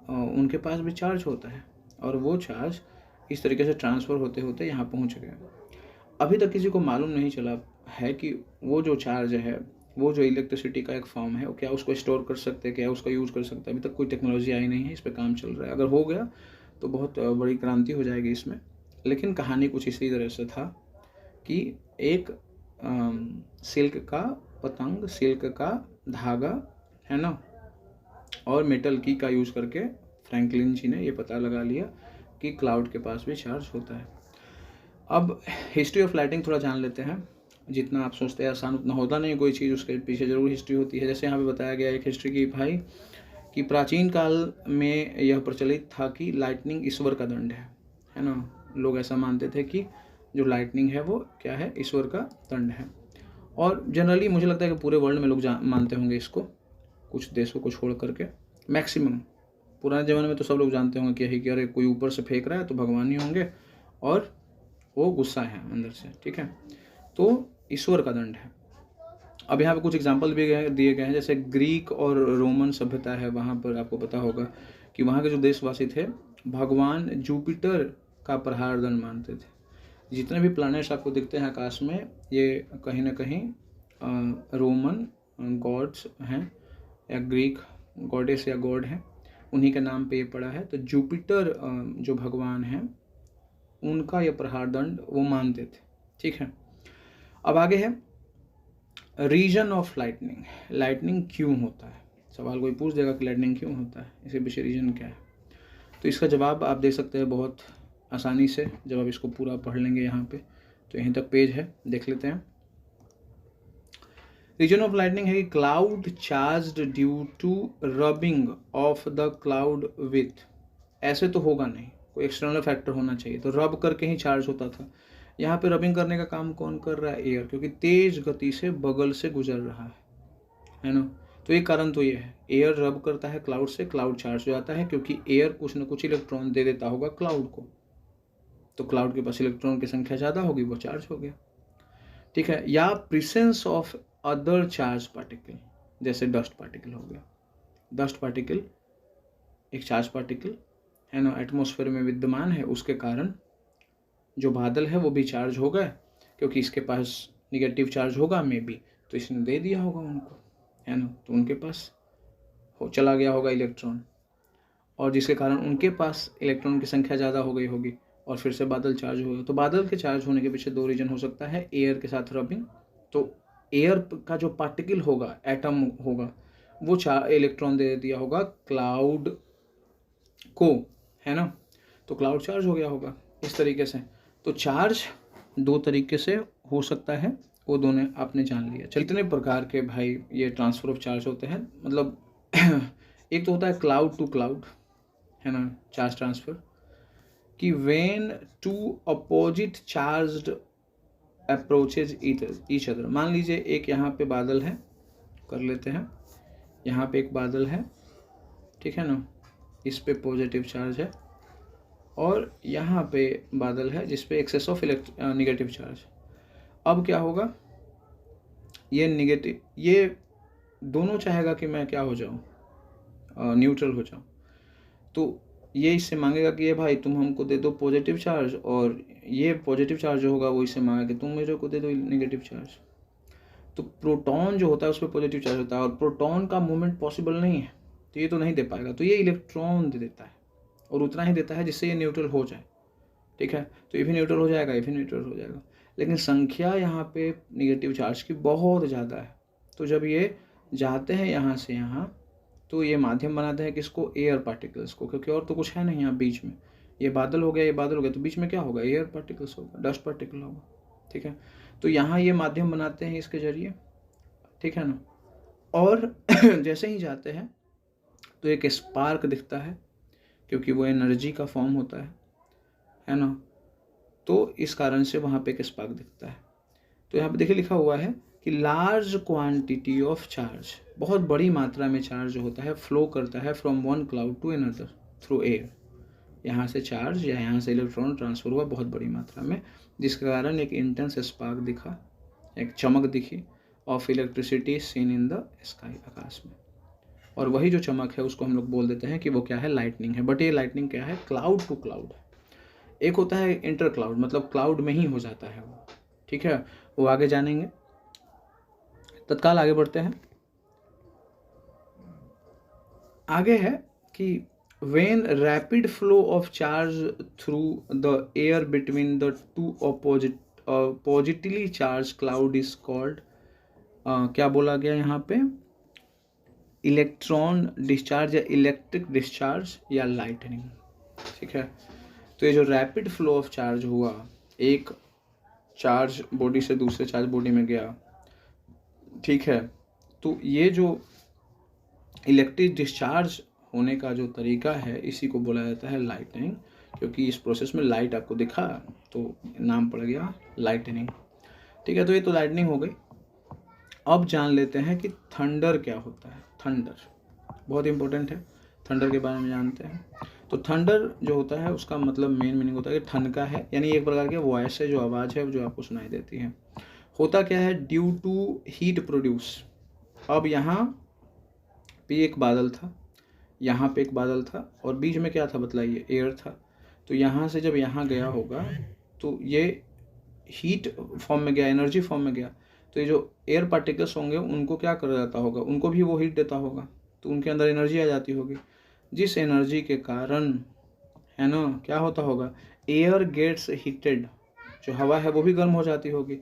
उनके पास भी चार्ज होता है, और वो चार्ज इस तरीके से ट्रांसफ़र होते होते यहाँ पहुँच गया। अभी तक किसी को मालूम नहीं चला है कि वो जो चार्ज है, वो जो इलेक्ट्रिसिटी का एक फॉर्म है, वो क्या उसको स्टोर कर सकते हैं, क्या उसका यूज़ कर सकते हैं। अभी तक कोई टेक्नोलॉजी आई नहीं है, इस पर काम चल रहा है। अगर हो गया तो बहुत बड़ी क्रांति हो जाएगी इसमें। लेकिन कहानी कुछ इसी तरह से था कि एक सिल्क का पतंग, सिल्क का धागा, है ना, और मेटल की का यूज़ करके फ्रैंकलिन जी ने ये पता लगा लिया कि क्लाउड के पास भी चार्ज होता है। अब हिस्ट्री ऑफ लाइटिंग थोड़ा जान लेते हैं। जितना आप सोचते हैं आसान उतना होता नहीं, कोई चीज़ उसके पीछे ज़रूर हिस्ट्री होती है। जैसे यहाँ पे बताया गया एक हिस्ट्री की भाई कि प्राचीन काल में यह प्रचलित था कि लाइटनिंग ईश्वर का दंड है ना। लोग ऐसा मानते थे कि जो लाइटनिंग है वो क्या है, ईश्वर का दंड है। और जनरली मुझे लगता है कि पूरे वर्ल्ड में लोग मानते होंगे इसको, कुछ देशों को छोड़ करके मैक्सिमम। पुराने ज़माने में तो सब लोग जानते होंगे कि अरे कोई ऊपर से फेंक रहा है तो भगवान ही होंगे, और वो गुस्सा है अंदर से, ठीक है, तो ईश्वर का दंड है। अब यहाँ पे कुछ एग्जाम्पल भी दिए गए हैं। जैसे ग्रीक और रोमन सभ्यता है, वहाँ पर आपको पता होगा कि वहाँ के जो देशवासी थे भगवान जुपिटर का प्रहार दंड मानते थे। जितने भी प्लैनेट्स आपको दिखते हैं आकाश में, ये कहीं ना कहीं रोमन गॉड्स हैं या ग्रीक गॉडेस या गॉड हैं, उन्हीं के नाम पे ये पड़ा है। तो जुपिटर जो भगवान हैं उनका ये प्रहार दंड वो मानते थे, ठीक है। अब आगे है रीजन ऑफ लाइटनिंग। लाइटनिंग क्यों होता है? सवाल कोई पूछ देगा कि लाइटनिंग क्यों होता है, इसके पीछे रीजन क्या है। तो इसका जवाब आप दे सकते हैं बहुत आसानी से, जब आप इसको पूरा पढ़ लेंगे यहाँ पे। तो यहीं तक पेज है, देख लेते हैं। रीजन ऑफ लाइटनिंग है कि cloud charged due to rubbing of the cloud with, ऐसे तो होगा नहीं, कोई एक्सटर्नल फैक्टर होना चाहिए, तो रब करके ही चार्ज होता था। यहाँ पे रबिंग करने का काम कौन कर रहा है? एयर, क्योंकि तेज गति से बगल से गुजर रहा है ना। तो एक कारण तो ये है, एयर रब करता है क्लाउड से, क्लाउड चार्ज हो जाता है, क्योंकि एयर कुछ न कुछ इलेक्ट्रॉन दे देता होगा क्लाउड को, तो क्लाउड के पास इलेक्ट्रॉन की संख्या ज़्यादा होगी, वो चार्ज हो गया, ठीक है। या presence of other charge particle, जैसे डस्ट पार्टिकल हो गया, डस्ट पार्टिकल एक चार्ज पार्टिकल है ना, एटमॉस्फेयर में विद्यमान है, उसके कारण जो बादल है वो भी चार्ज हो गए, क्योंकि इसके पास निगेटिव चार्ज होगा मे बी, तो इसने दे दिया होगा उनको, है ना, तो उनके पास चला गया होगा इलेक्ट्रॉन, और जिसके कारण उनके पास इलेक्ट्रॉन की संख्या ज़्यादा हो गई होगी, और फिर से बादल चार्ज हो गया। तो बादल के चार्ज होने के पीछे दो रीजन हो सकता है, एयर के साथ रबिंग, तो एयर का जो पार्टिकल होगा, एटम होगा, वो इलेक्ट्रॉन दे दिया होगा क्लाउड को, है ना, तो क्लाउड चार्ज हो गया होगा इस तरीके से। तो चार्ज दो तरीके से हो सकता है, वो दोनों आपने जान लिया। चल, इतने प्रकार के भाई ये ट्रांसफर ऑफ चार्ज होते हैं, मतलब एक तो होता है क्लाउड टू क्लाउड, है ना, चार्ज ट्रांसफर, कि when two opposite charged approaches each other. मान लीजिए एक यहाँ पे बादल है, कर लेते हैं, यहाँ पे एक बादल है, ठीक है ना, इस पे पॉजिटिव चार्ज है, और यहाँ पे बादल है जिस पे एक्सेस ऑफ निगेटिव चार्ज। अब क्या होगा, ये निगेटिव, ये दोनों चाहेगा कि मैं क्या हो जाऊँ, न्यूट्रल हो जाऊँ, तो ये इससे मांगेगा कि ये भाई तुम हमको दे दो पॉजिटिव चार्ज, और ये पॉजिटिव चार्ज जो होगा वो इससे मांगेगा कि तुम मेरे को दे दो नेगेटिव चार्ज। तो प्रोटॉन जो होता है उस पर पॉजिटिव चार्ज होता है, और प्रोटॉन का मूवमेंट पॉसिबल नहीं है, तो ये तो नहीं दे पाएगा, तो ये इलेक्ट्रॉन दे देता है, और उतना ही देता है जिससे ये न्यूट्रल हो जाए, ठीक है। तो ये भी न्यूट्रल हो जाएगा, ये भी न्यूट्रल हो जाएगा, लेकिन संख्या यहाँ पे निगेटिव चार्ज की बहुत ज़्यादा है, तो जब ये जाते हैं यहाँ से यहाँ, तो ये माध्यम बनाते हैं किसको, एयर पार्टिकल्स को, क्योंकि और तो कुछ है नहीं यहाँ बीच में, ये बादल हो गया, ये बादल हो गया, तो बीच में क्या होगा, एयर पार्टिकल्स होगा, डस्ट पार्टिकल होगा, ठीक है। तो यहाँ ये माध्यम बनाते हैं इसके जरिए, ठीक है ना, और जैसे ही जाते हैं तो एक स्पार्क दिखता है, क्योंकि वो एनर्जी का फॉर्म होता है ना, तो इस कारण से वहाँ पे एक स्पार्क दिखता है। तो यहाँ पे देखिए लिखा हुआ है कि लार्ज क्वांटिटी ऑफ चार्ज, बहुत बड़ी मात्रा में चार्ज जो होता है फ्लो करता है from one cloud to another through air. यहाँ से चार्ज या यहाँ से इलेक्ट्रॉन ट्रांसफर हुआ बहुत बड़ी मात्रा में, जिसके कारण एक इंटेंस स्पार्क दिखा, एक चमक दिखी of electricity seen in the sky, आकाश में। और वही जो चमक है उसको हम लोग बोल देते हैं कि वो क्या है, लाइटनिंग है। बट ये लाइटनिंग क्या है, क्लाउड टू क्लाउड है। एक होता है इंटर क्लाउड, मतलब क्लाउड में ही हो जाता है वो, ठीक है, वो आगे जानेंगे। तत्काल आगे बढ़ते हैं। आगे है कि when rapid flow of charge through the air between the two positively charged cloud is called क्या बोला गया यहाँ पे, इलेक्ट्रॉन डिस्चार्ज या इलेक्ट्रिक डिस्चार्ज या लाइटनिंग, ठीक है। तो ये जो रैपिड फ्लो ऑफ चार्ज हुआ, एक चार्ज बॉडी से दूसरे चार्ज बॉडी में गया, ठीक है, तो ये जो इलेक्ट्रिक डिस्चार्ज होने का जो तरीका है इसी को बोला जाता है लाइटनिंग, क्योंकि इस प्रोसेस में लाइट आपको दिखा तो नाम पड़ गया लाइटनिंग, ठीक है। तो ये तो लाइटनिंग हो गई। अब जान लेते हैं कि थंडर क्या होता है। थंडर बहुत इंपॉर्टेंट है, थंडर के बारे में जानते हैं। तो थंडर जो होता है उसका मतलब मेन मीनिंग होता है कि ठनका है, यानी एक प्रकार की वॉइस है, जो आवाज़ है जो आपको सुनाई देती है। होता क्या है, ड्यू टू हीट प्रोड्यूस। अब यहाँ पे एक बादल था, यहाँ पे एक बादल था, और बीच में क्या था बतलाइए, एयर था। तो यहाँ से जब यहाँ गया होगा तो ये हीट फॉर्म में गया, एनर्जी फॉर्म में गया, तो ये जो एयर पार्टिकल्स होंगे उनको क्या कर जाता होगा, उनको भी वो हीट देता होगा, तो उनके अंदर एनर्जी आ जाती होगी, जिस एनर्जी के कारण, है ना, क्या होता होगा, एयर गेट्स हीटेड, जो हवा है वो भी गर्म हो जाती होगी,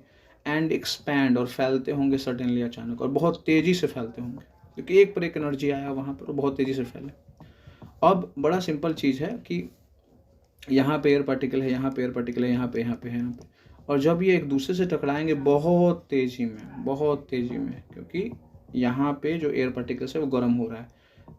एंड एक्सपैंड, और फैलते होंगे सडनली, अचानक, और बहुत तेज़ी से फैलते होंगे, क्योंकि एक पर एक एनर्जी आया वहाँ पर, बहुत तेज़ी से फैले। अब बड़ा सिंपल चीज़ है कि यहाँ पे एयर पार्टिकल है, यहाँ पे एयर पार्टिकल है, यहाँ पे है, यहाँ पे, और जब ये एक दूसरे से टकराएंगे बहुत तेज़ी में, क्योंकि यहाँ पे जो एयर पार्टिकल्स है वो गर्म हो रहा है,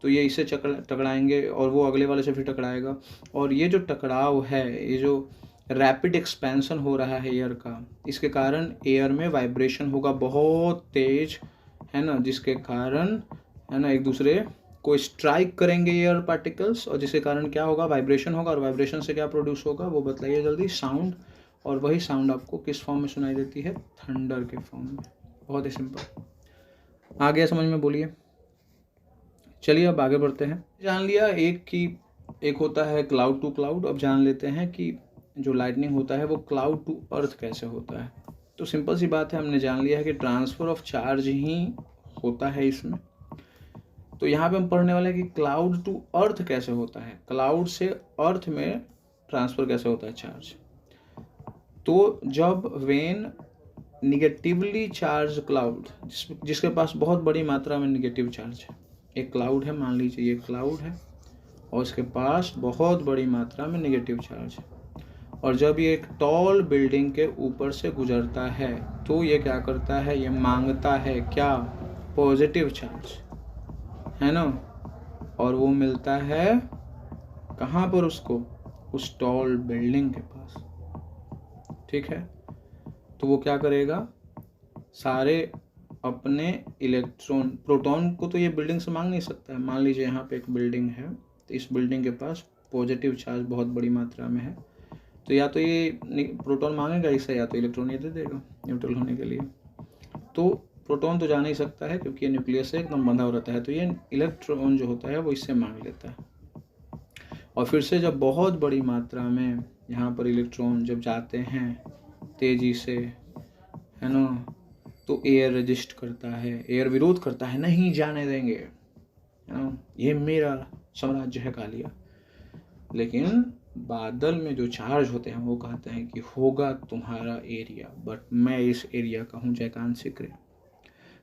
तो ये इससे टकराएंगे और वो अगले वाले से फिर टकराएगा। और ये जो टकराव है, ये जो रैपिड एक्सपेंशन हो रहा है एयर का, इसके कारण एयर में वाइब्रेशन होगा बहुत तेज, है ना, जिसके कारण, है ना, एक दूसरे को स्ट्राइक करेंगे एयर पार्टिकल्स, और जिसके कारण क्या होगा, वाइब्रेशन होगा। और वाइब्रेशन से क्या प्रोड्यूस होगा वो बताइए जल्दी, साउंड। और वही साउंड आपको किस फॉर्म में सुनाई देती है, थंडर के फॉर्म में। बहुत ही सिंपल, आ गया समझ में, बोलिए। चलिए अब आगे बढ़ते हैं। जान लिया एक होता है क्लाउड टू क्लाउड। अब जान लेते हैं कि जो लाइटनिंग होता है वो क्लाउड टू अर्थ कैसे होता है। तो सिंपल सी बात है, हमने जान लिया है कि ट्रांसफ़र ऑफ चार्ज ही होता है इसमें। तो यहाँ पे हम पढ़ने वाले हैं कि क्लाउड टू अर्थ कैसे होता है, क्लाउड से अर्थ में ट्रांसफ़र कैसे होता है चार्ज। तो जब वेन निगेटिवली चार्ज क्लाउड, जिसके पास बहुत बड़ी मात्रा में निगेटिव चार्ज है, एक क्लाउड है, मान लीजिए ये क्लाउड है और इसके पास बहुत बड़ी मात्रा में निगेटिव चार्ज है, और जब ये एक टॉल बिल्डिंग के ऊपर से गुजरता है तो ये क्या करता है, ये मांगता है क्या, पॉजिटिव चार्ज, है ना, और वो मिलता है कहाँ पर उसको, उस टॉल बिल्डिंग के पास। ठीक है, तो वो क्या करेगा, सारे अपने इलेक्ट्रॉन, प्रोटॉन को तो ये बिल्डिंग से मांग नहीं सकता है। मान लीजिए यहाँ पे एक बिल्डिंग है, तो इस बिल्डिंग के पास पॉजिटिव चार्ज बहुत बड़ी मात्रा में है, तो या तो ये प्रोटॉन मांगेगा इससे, या तो इलेक्ट्रॉन ये दे देगा न्यूट्रल होने के लिए। तो प्रोटॉन तो जा नहीं सकता है क्योंकि ये न्यूक्लियस से एकदम बंधा हो रहता है, तो ये इलेक्ट्रॉन जो होता है वो इससे मांग लेता है। और फिर से जब बहुत बड़ी मात्रा में यहाँ पर इलेक्ट्रॉन जब जाते हैं तेज़ी से, है ना, तो एयर रेजिस्ट करता है, एयर विरोध करता है, नहीं जाने देंगे, है ना, ये मेरा साम्राज्य है कालिया। लेकिन बादल में जो चार्ज होते हैं वो कहते हैं कि होगा तुम्हारा एरिया, बट मैं इस एरिया का हूँ, जयकांत सिकरे।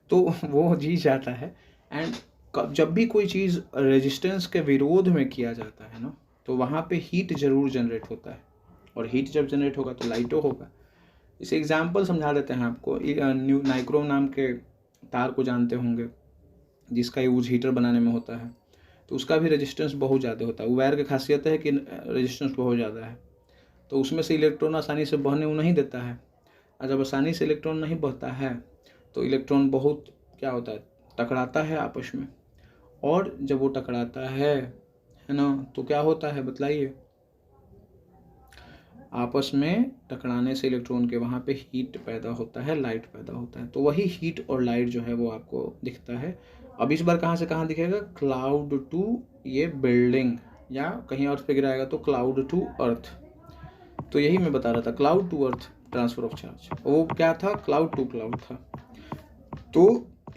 तो वो जी जाता है। एंड जब भी कोई चीज़ रेजिस्टेंस के विरोध में किया जाता है ना, तो वहाँ पे हीट जरूर जनरेट होता है, और हीट जब जनरेट होगा तो लाइटो होगा। इसे एग्जाम्पल समझा देते हैं आपको। नाइक्रोम नाम के तार को जानते होंगे, जिसका यूज हीटर बनाने में होता है, तो उसका भी रेजिस्टेंस बहुत ज़्यादा होता है। वो वायर की खासियत है कि रेजिस्टेंस बहुत ज़्यादा है, तो उसमें से इलेक्ट्रॉन आसानी से बहने वो नहीं देता है। और जब आसानी से इलेक्ट्रॉन नहीं बहता है तो इलेक्ट्रॉन बहुत क्या होता है, टकराता है आपस में। और जब वो टकराता है ना, तो क्या होता है बतलाइए, आपस में टकराने से इलेक्ट्रॉन के वहाँ पे हीट पैदा होता है, लाइट पैदा होता है। तो वही हीट और लाइट जो है वो आपको दिखता है। अब इस बार कहाँ से कहाँ दिखेगा, क्लाउड टू ये बिल्डिंग, या कहीं अर्थ पे गिराएगा तो क्लाउड टू अर्थ। तो यही मैं बता रहा था, cloud to earth transfer of charge, वो क्या था, क्लाउड टू क्लाउड था। तो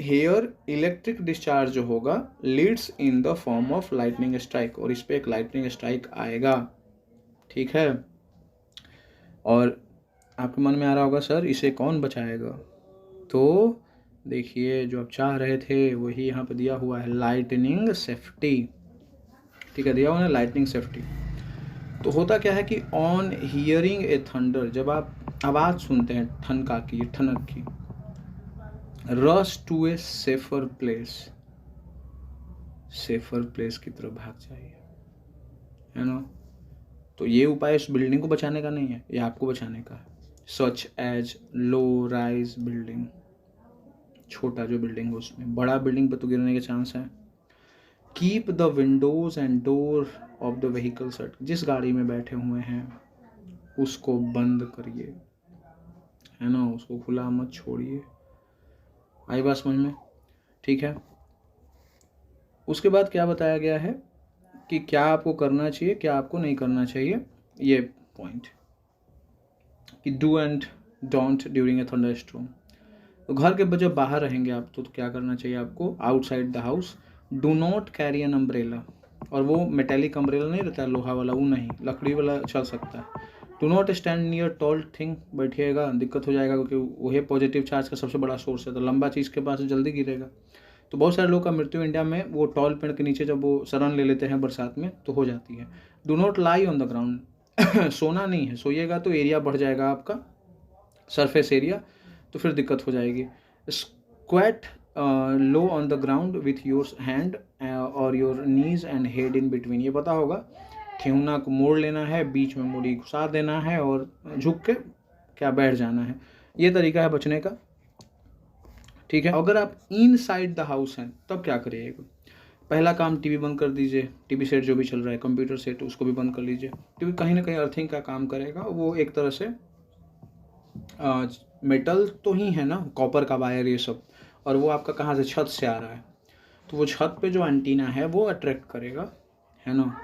हेयर इलेक्ट्रिक डिस्चार्ज जो होगा leads in the form of lightning strike, और इस पे एक लाइटनिंग स्ट्राइक आएगा। ठीक है, और आपके मन में आ रहा होगा सर इसे कौन बचाएगा। तो देखिए, जो आप चाह रहे थे वही यहाँ पे दिया हुआ है, लाइटनिंग सेफ्टी। ठीक है, दिया हुआ है लाइटनिंग सेफ्टी। तो होता क्या है कि ऑन हियरिंग ए थंडर, जब आप आवाज़ सुनते हैं ठनका की, ठनक की, rush to a safer place, safer place की तरफ भाग जाइए, है ना। तो ये उपाय इस बिल्डिंग को बचाने का नहीं है, ये आपको बचाने का है। Such as low rise building, छोटा जो बिल्डिंग है उसमें, बड़ा बिल्डिंग पर तो गिरने के चांस है। Keep the Windows and door of the vehicle shut, जिस गाड़ी में बैठे हुए हैं उसको बंद करिए, है ना, उसको खुला मत छोड़िए। आई बात समझ में। ठीक है, उसके बाद क्या बताया गया है कि क्या आपको करना चाहिए, क्या आपको नहीं करना चाहिए। ये पॉइंट कि do and don't during a thunder storm. तो घर के जब बाहर रहेंगे आप तो क्या करना चाहिए आपको, outside the house do not carry an umbrella, और वो मेटेलिक अम्ब्रेला नहीं रहता है, लोहा वाला, वो नहीं, लकड़ी वाला चल सकता है। Do not stand near tall thing, बैठिएगा दिक्कत हो जाएगा क्योंकि वही पॉजिटिव चार्ज का सबसे बड़ा सोर्स है, तो लंबा चीज़ के पास जल्दी गिरेगा। तो बहुत सारे लोग का मृत्यु इंडिया में वो टॉल पेड़ के नीचे जब वो शरण ले लेते हैं बरसात में तो हो जाती है। Do not lie on the ground, सोना नहीं है, सोइएगा तो एरिया बढ़ जाएगा आपका, सरफेस एरिया, तो फिर दिक्कत हो जाएगी। Squat low on the ground with your hand और your knees and head in between. ये पता होगा, ठेहुना को मोड़ लेना है, बीच में मुड़ी घुसा देना है और झुक के क्या बैठ जाना है। ये तरीका है बचने का, ठीक है। अगर आप इन साइड द हाउस हैं तब क्या करिएगा? पहला काम, टीवी बंद कर दीजिए। टीवी सेट जो भी चल रहा है, कंप्यूटर सेट, उसको भी बंद कर लीजिए। टीवी कहीं ना कहीं अर्थिंग का काम करेगा। वो एक तरह से मेटल तो ही है ना, कॉपर का वायर ये सब, और वो आपका कहाँ से, छत से आ रहा है, तो वो छत पे जो एंटीना है वो अट्रैक्ट करेगा, है ना,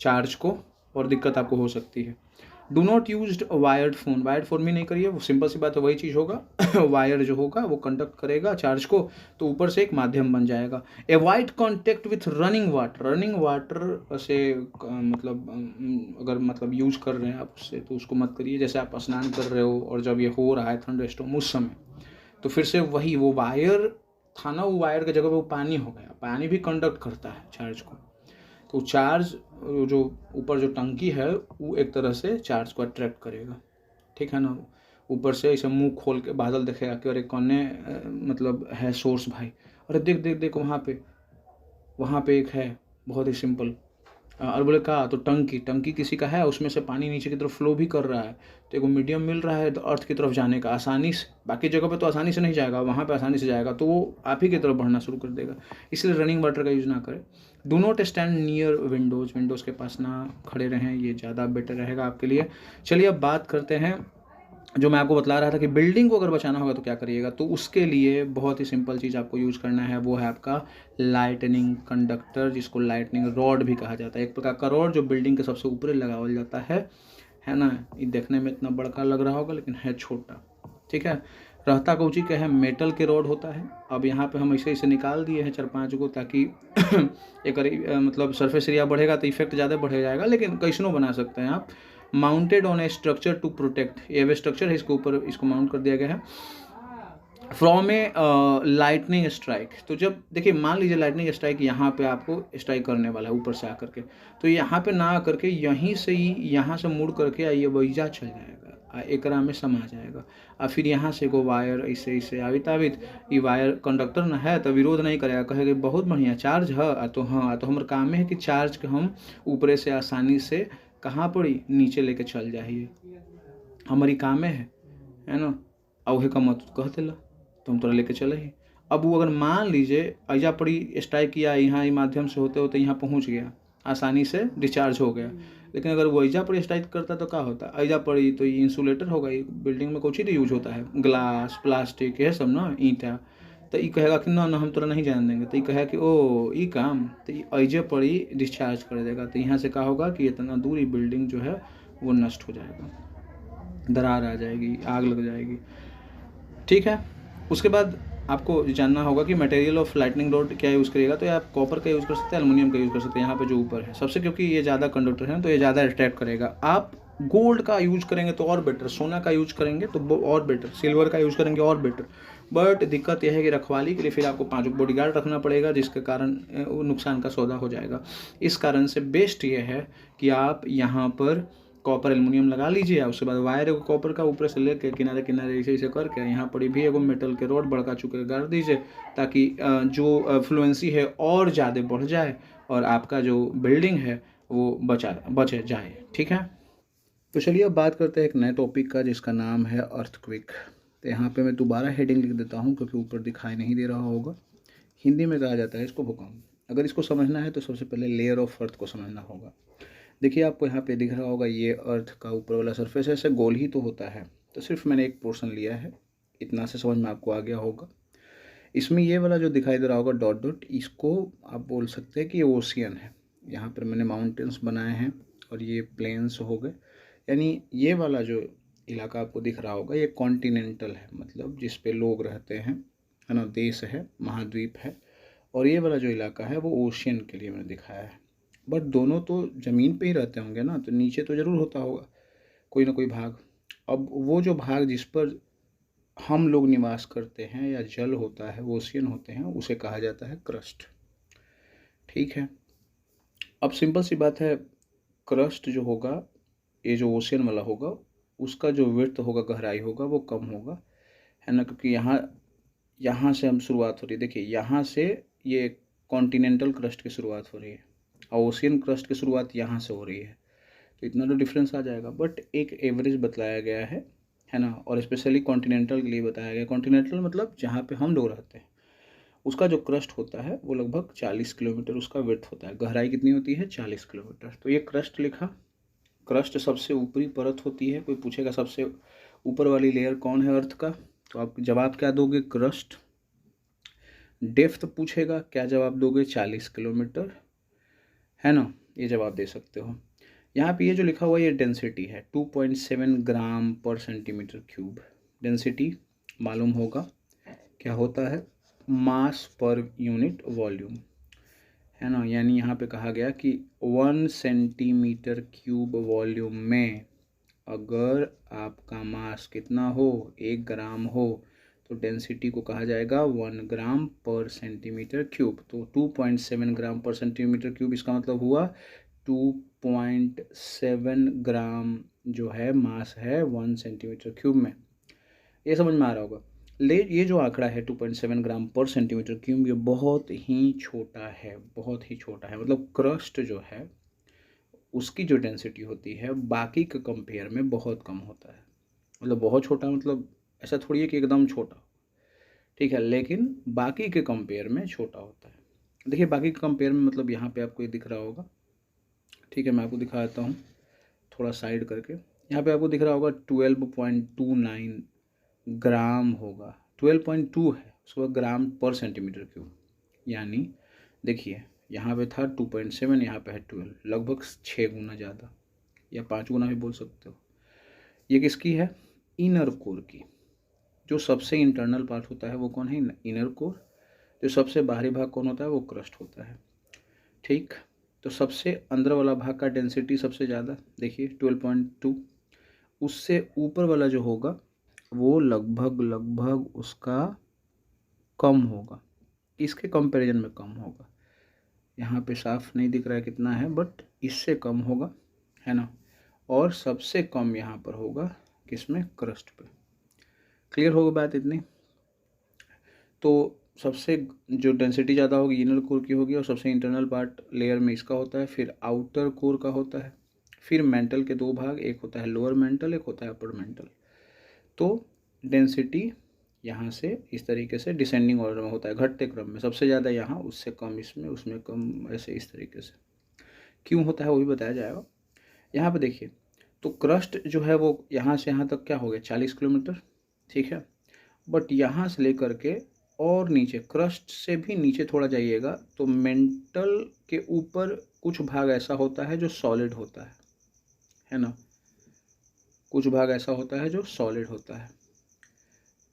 चार्ज को, और दिक्कत आपको हो सकती है। Do not use wired phone. Wired phone भी नहीं करिए, वो सिंपल सी बात है, वही चीज़ होगा वायर जो होगा वो कंडक्ट करेगा चार्ज को, तो ऊपर से एक माध्यम बन जाएगा। Avoid contact with running water. Running water से मतलब अगर मतलब यूज कर रहे हैं आप उससे, तो उसको मत करिए। जैसे आप स्नान कर रहे हो और जब ये हो रहा है थंडरस्टॉर्म उस समय, तो फिर से वही वो वायर था ना, वो वायर की जगह पे वो पानी हो गया। पानी भी कंडक्ट करता है चार्ज को, तो चार्ज जो ऊपर जो टंकी है वो एक तरह से चार्ज को अट्रैक्ट करेगा, ठीक है ना। ऊपर से ऐसे मुंह खोल के बादल दिखेगा कि अरे कौने मतलब है सोर्स भाई, अरे देख देख देख वहाँ पे एक है, बहुत ही सिंपल। और बोले कहा तो टंकी किसी का है, उसमें से पानी नीचे की तरफ फ्लो भी कर रहा है, तो एक मीडियम मिल रहा है तो अर्थ की तरफ जाने का आसानी से। बाकी जगह पे तो आसानी से नहीं जाएगा, वहाँ पे आसानी से जाएगा, तो वो आप ही की तरफ बढ़ना शुरू कर देगा। इसलिए रनिंग वाटर का यूज़ ना करें। Do not stand near Windows के पास ना खड़े रहें, ये ज़्यादा बेटर रहेगा आपके लिए। चलिए अब बात करते हैं, जो मैं आपको बतला रहा था कि बिल्डिंग को अगर बचाना होगा तो क्या करिएगा। तो उसके लिए बहुत ही सिंपल चीज़ आपको यूज़ करना है, वो है आपका लाइटनिंग कंडक्टर, जिसको लाइटनिंग रॉड भी कहा जाता है। एक प्रकार का रॉड जो बिल्डिंग के सबसे ऊपर लगाया जाता है ना। ये देखने में इतना बड़का लग रहा होगा लेकिन है छोटा, ठीक है। रहता कौची का है, मेटल के रॉड होता है। अब यहाँ पे हम ऐसे निकाल दिए हैं 4-5 को, ताकि एक मतलब सरफेस एरिया बढ़ेगा तो इफेक्ट ज़्यादा बढ़ जाएगा, लेकिन कैसनो बना सकते हैं आप। Mounted on a structure to protect, ये स्ट्रक्चर है, इसके ऊपर इसको माउंट कर दिया गया है। फ्रॉम ए लाइटनिंग स्ट्राइक, तो जब देखिए मान लीजिए लाइटनिंग स्ट्राइक यहाँ पे आपको स्ट्राइक करने वाला है ऊपर से आकर के, तो यहाँ पे ना आकर के यहीं से ही, यहाँ से मुड़ करके ये वैजा चल जाएगा, एकरा में समा जाएगा। और फिर यहाँ से को वायर ऐसे ऐसे आवित ये वायर कंडक्टर ना है तो विरोध नहीं करेगा, कहेगा बहुत बढ़िया चार्ज है, तो हाँ, तो हमारे काम में है कि चार्ज के हम ऊपरे से आसानी से कहाँ पड़ी, नीचे लेके चल जाइए, हमारी काम में है ना। अवहे का मत कह दिला तो हम तोरा लेके चले ही। अब वो अगर मान लीजिए ऐजा पड़ी स्ट्राइक किया, यहाँ माध्यम से होते होते यहाँ पहुँच गया, आसानी से डिस्चार्ज हो गया, लेकिन अगर वो ऐजा पड़ी स्ट्राइक करता तो क्या होता, ऐजा पड़ी तो ये इंसुलेटर होगा। ये बिल्डिंग में कुछ ही यूज होता है, ग्लास प्लास्टिक ये सब ना, ईंटा, तो ये कहेगा कि ना ना हम तोरा नहीं जान देंगे, तो ये कहेगा कि ओ ये काम, तो ये ऐजे पड़ी डिस्चार्ज कर देगा। तो यहाँ से क्या होगा कि इतना दूर बिल्डिंग जो है वो नष्ट हो जाएगा, दरार आ जाएगी, आग लग जाएगी, ठीक है। उसके बाद आपको जानना होगा कि मटेरियल ऑफ लाइटनिंग रॉड क्या यूज़ करिएगा। तो आप कॉपर का यूज़ कर सकते हैं, एल्युमिनियम का यूज़ कर सकते हैं। यहाँ पे जो ऊपर है सबसे, क्योंकि ये ज़्यादा कंडक्टर है तो ये ज़्यादा अट्रैक्ट करेगा। आप गोल्ड का यूज करेंगे तो और बेटर, सोना का यूज करेंगे तो और बेटर, सिल्वर का यूज़ करेंगे और बेटर। बट दिक्कत यह है कि रखवाली के लिए फिर आपको 5 बॉडीगार्ड रखना पड़ेगा, जिसके कारण नुकसान का सौदा हो जाएगा। इस कारण से बेस्ट ये है कि आप यहाँ पर कॉपर एल्युमिनियम लगा लीजिए, उसके बाद वायर एगो कॉपर का ऊपर से लेके किनारे किनारे ऐसे ऐसे करके यहाँ पर भी एगो मेटल के रॉड बड़का चुके गाड़ दीजिए, ताकि जो फ्लुएंसी है और ज़्यादा बढ़ जाए और आपका जो बिल्डिंग है वो बच जाए, ठीक है। तो चलिए अब बात करते हैं एक नए टॉपिक का, जिसका नाम है अर्थक्वेक। तो यहाँ पे मैं दोबारा हेडिंग लिख देता हूँ क्योंकि ऊपर दिखाई नहीं दे रहा होगा। हिंदी में कहा जाता है इसको भूकंप। अगर इसको समझना है तो सबसे पहले लेयर ऑफ अर्थ को समझना होगा। देखिए आपको यहाँ पे दिख रहा होगा, ये अर्थ का ऊपर वाला सरफेस ऐसे गोल ही तो होता है, तो सिर्फ मैंने एक पोर्शन लिया है, इतना से समझ में आपको आ गया होगा। इसमें ये वाला जो दिखाई दे रहा होगा डॉट डॉट, इसको आप बोल सकते हैं कि ये ओशियन है। यहाँ पर मैंने माउंटेन्स बनाए हैं और ये प्लेन्स हो गए, यानी ये वाला जो इलाका आपको दिख रहा होगा ये कॉन्टिनेंटल है, मतलब जिस पे लोग रहते हैं, है ना, देश है, महाद्वीप है। और ये वाला जो इलाका है वो ओशियन के लिए मैंने दिखाया है। बट दोनों तो ज़मीन पे ही रहते होंगे ना, तो नीचे तो ज़रूर होता होगा कोई ना कोई भाग। अब वो जो भाग जिस पर हम लोग निवास करते हैं या जल होता है, ओशियन होते हैं, उसे कहा जाता है क्रस्ट, ठीक है। अब सिंपल सी बात है, क्रस्ट जो होगा, ये जो ओशियन वाला होगा, उसका जो विड्थ होगा, गहराई होगा, वो कम होगा, है ना, क्योंकि यहाँ से हम शुरुआत हो रही है। देखिए यहाँ से ये कॉन्टिनेंटल क्रस्ट की शुरुआत हो रही है और ओशियन क्रस्ट की शुरुआत यहाँ से हो रही है, तो इतना तो डिफरेंस आ जाएगा, बट एक एवरेज बताया गया है ना। और स्पेशली कॉन्टिनेंटल के लिए बताया गया। कॉन्टिनेंटल मतलब जहाँ पे हम लोग रहते हैं, उसका जो क्रस्ट होता है वो लगभग 40 किलोमीटर उसका विड्थ होता है। गहराई कितनी होती है? 40 किलोमीटर। तो ये क्रस्ट लिखा। क्रस्ट सबसे ऊपरी परत होती है। कोई पूछेगा सबसे ऊपर वाली लेयर कौन है अर्थ का, तो आप जवाब क्या दोगे? क्रस्ट। डेप्थ पूछेगा, क्या जवाब दोगे? 40 किलोमीटर, है ना, ये जवाब दे सकते हो। यहाँ पे ये जो लिखा हुआ है ये डेंसिटी है, 2.7 ग्राम पर सेंटीमीटर क्यूब। डेंसिटी मालूम होगा क्या होता है? मास पर यूनिट वॉल्यूम, है ना। यानी यहाँ पे कहा गया कि 1 सेंटीमीटर क्यूब वॉल्यूम में अगर आपका मास कितना हो, 1 ग्राम हो, तो डेंसिटी को कहा जाएगा 1 ग्राम पर सेंटीमीटर क्यूब। तो 2.7 ग्राम पर सेंटीमीटर क्यूब, इसका मतलब हुआ 2.7 ग्राम जो है मास है 1 सेंटीमीटर क्यूब में। ये समझ में आ रहा होगा। ये जो आंकड़ा है 2.7 ग्राम पर सेंटीमीटर क्यूब, ये बहुत ही छोटा है, बहुत ही छोटा है। मतलब क्रस्ट जो है उसकी जो डेंसिटी होती है बाकी के कंपेयर में बहुत कम होता है। मतलब बहुत छोटा, मतलब ऐसा थोड़ी है कि एकदम छोटा, ठीक है, लेकिन बाकी के कंपेयर में छोटा होता है। देखिए बाकी के कंपेयर में मतलब यहाँ पे आपको ये दिख रहा होगा, ठीक है, मैं आपको दिखा देता हूँ थोड़ा साइड करके। यहाँ पे आपको दिख रहा होगा 12.29 ग्राम होगा, 12.2 है, उसके बाद ग्राम पर सेंटीमीटर क्यूब। यानी देखिए यहाँ पे था 2.7, यहाँ पे है 12, लगभग 6 गुना ज़्यादा या 5 गुना भी बोल सकते हो। ये किसकी है? इनर कोर की। जो सबसे इंटरनल पार्ट होता है वो कौन है? Inner core. जो सबसे बाहरी भाग कौन होता है? वो क्रस्ट होता है, ठीक। तो सबसे अंदर वाला भाग का डेंसिटी सबसे ज़्यादा, देखिए 12.2। उससे ऊपर वाला जो होगा वो लगभग उसका कम होगा, इसके कंपैरिजन में कम होगा। यहाँ पे साफ नहीं दिख रहा है कितना है, बट इससे कम होगा, है ना। और सबसे कम यहाँ पर होगा किसमें? क्रस्ट पे। क्लियर होगा बात इतनी? तो सबसे जो डेंसिटी ज़्यादा होगी इनर कोर की होगी, और सबसे इंटरनल पार्ट लेयर में इसका होता है, फिर आउटर कोर का होता है, फिर मेंटल के 2 भाग, एक होता है लोअर मेंटल, एक होता है अपर मेंटल। तो डेंसिटी यहाँ से इस तरीके से डिसेंडिंग ऑर्डर में होता है, घटते क्रम में, सबसे ज़्यादा यहाँ, उससे कम इसमें, उसमें कम, ऐसे इस तरीके से। क्यों होता है वो भी बताया जाएगा। यहाँ पे देखिए, तो क्रस्ट जो है वो यहाँ से यहाँ तक क्या हो गया? 40 किलोमीटर, ठीक है। बट यहाँ से लेकर के और नीचे, क्रस्ट से भी नीचे थोड़ा जाइएगा तो मेंटल के ऊपर कुछ भाग ऐसा होता है जो सॉलिड होता है ना। कुछ भाग ऐसा होता है जो सॉलिड होता है,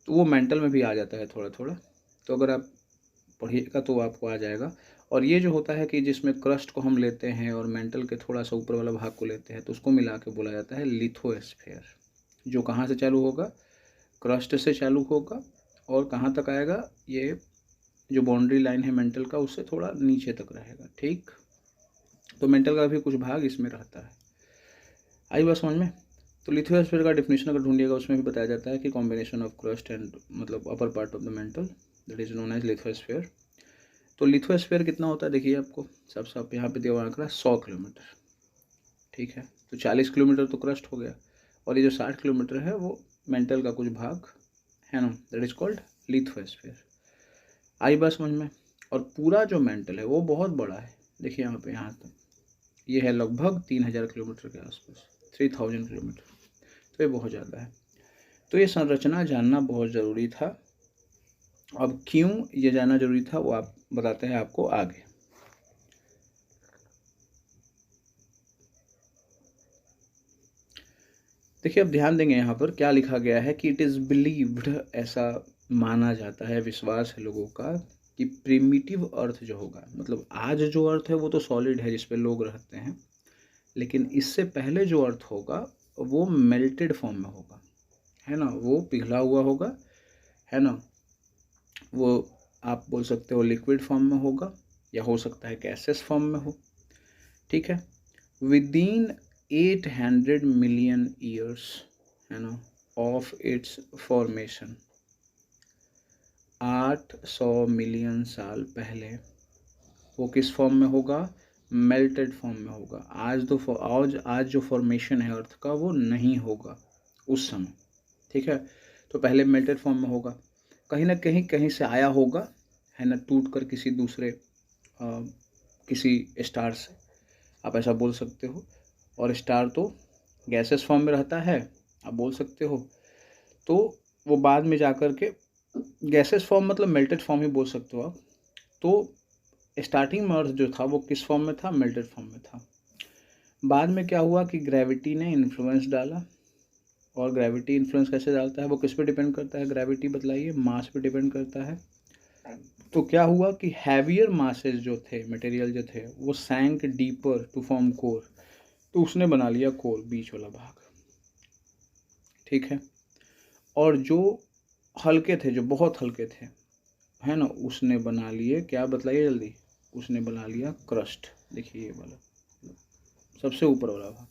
तो वो मेंटल में भी आ जाता है थोड़ा थोड़ा। तो अगर आप पढ़िएगा तो आपको आ जाएगा। और ये जो होता है कि जिसमें क्रस्ट को हम लेते हैं और मेंटल के थोड़ा सा ऊपर वाला भाग को लेते हैं, तो उसको मिला के बोला जाता है लिथोस्फीयर। जो कहाँ से चालू होगा? क्रस्ट से चालू होगा और कहाँ तक आएगा? ये जो बाउंड्री लाइन है मेंटल का, उससे थोड़ा नीचे तक रहेगा, ठीक। तो मेंटल का भी कुछ भाग इसमें रहता है। आई बात समझ में? तो लिथोस्फीयर का डेफिनेशन अगर ढूंढिएगा उसमें भी बताया जाता है कि कॉम्बिनेशन ऑफ क्रस्ट एंड मतलब upper part of the mantle, that is known as lithosphere. तो लिथोस्फीयर कितना होता है? देखिए आपको सबसे आप यहाँ पे दिया हुआ आंकड़ा 100 किलोमीटर, ठीक है। तो 40 किलोमीटर तो क्रस्ट हो गया, और ये जो 60 किलोमीटर है वो मेंटल का कुछ भाग है ना, दैट इज कॉल्ड लिथोस्फीयर। आई बात समझ में? और पूरा जो मेंटल है वो बहुत बड़ा है। देखिए यहाँ पे, यहाँ तक ये है लगभग 3000 किलोमीटर के आसपास, 3000 किलोमीटर। तो ये बहुत ज़्यादा है। तो ये संरचना जानना बहुत ज़रूरी था। अब क्यों ये जानना ज़रूरी था वो आप बताते हैं आपको आगे। देखिए अब ध्यान देंगे यहाँ पर क्या लिखा गया है कि इट इज़ बिलीव्ड, ऐसा माना जाता है, विश्वास है लोगों का, कि प्रिमिटिव अर्थ जो होगा, मतलब आज जो अर्थ है वो तो सॉलिड है जिस पे लोग रहते हैं, लेकिन इससे पहले जो अर्थ होगा वो मेल्टेड फॉर्म में होगा, है ना, वो पिघला हुआ होगा, है ना। वो आप बोल सकते हो लिक्विड फॉर्म में होगा, या हो सकता है गैसेस फॉर्म में हो, ठीक है। विदिन 800 मिलियन ईयर्स, है ना, ऑफ इट्स फॉर्मेशन 800 मिलियन साल पहले वो किस फॉर्म में होगा, मेल्टेड फॉर्म में होगा। आज जो फॉर्मेशन है अर्थ का वो नहीं होगा उस समय, ठीक है। तो पहले मेल्टेड फॉर्म में होगा, कहीं ना कहीं से आया होगा, है ना, टूट कर किसी दूसरे किसी स्टार से, आप ऐसा बोल सकते हो। और स्टार तो गैसेस फॉर्म में रहता है, आप बोल सकते हो। तो वो बाद में जाकर के गैसेस फॉर्म मतलब मेल्टेड फॉर्म ही बोल सकते हो आप। तो स्टार्टिंग में अर्थ जो था वो किस फॉर्म में था, मेल्टेड फॉर्म में था। बाद में क्या हुआ कि ग्रेविटी ने इन्फ्लुएंस डाला, और ग्रेविटी इन्फ्लुएंस कैसे डालता है, वो किस पे डिपेंड करता है, ग्रेविटी बताइए, मास पे डिपेंड करता है। तो क्या हुआ कि हैवियर मासेस जो थे, मटेरियल जो थे, वो सैंक डीपर टू फॉर्म कोर, तो उसने बना लिया कोर, बीच वाला भाग, ठीक है। और जो हल्के थे, जो बहुत हल्के थे, है ना, उसने बना लिए, क्या बतलाइए जल्दी, उसने बना लिया क्रस्ट, देखिए ये वाला सबसे ऊपर वाला भाग।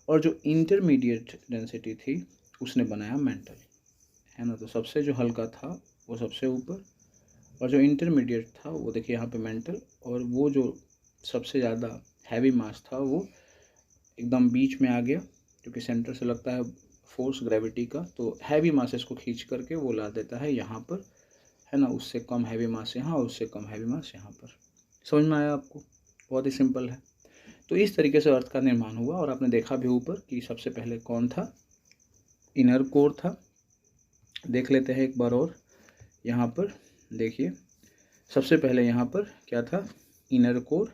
और जो इंटरमीडिएट डेंसिटी थी उसने बनाया मेंटल, है ना। तो सबसे जो हल्का था वो सबसे ऊपर, और जो इंटरमीडिएट था वो देखिए यहाँ पे मेंटल, और वो जो सबसे ज़्यादा हैवी मास था वो एकदम बीच में आ गया, क्योंकि सेंटर से लगता है फोर्स ग्रेविटी का, तो हैवी मासेस को खींच करके वो ला देता है यहाँ पर, है ना। उससे कम हैवी मास यहाँ, और उससे कम हैवी मास यहाँ पर। समझ में आया आपको, बहुत ही सिंपल है। तो इस तरीके से अर्थ का निर्माण हुआ, और आपने देखा भी ऊपर कि सबसे पहले कौन था, इनर कोर था। देख लेते हैं एक बार और, यहाँ पर देखिए, सबसे पहले यहाँ पर क्या था, इनर कोर,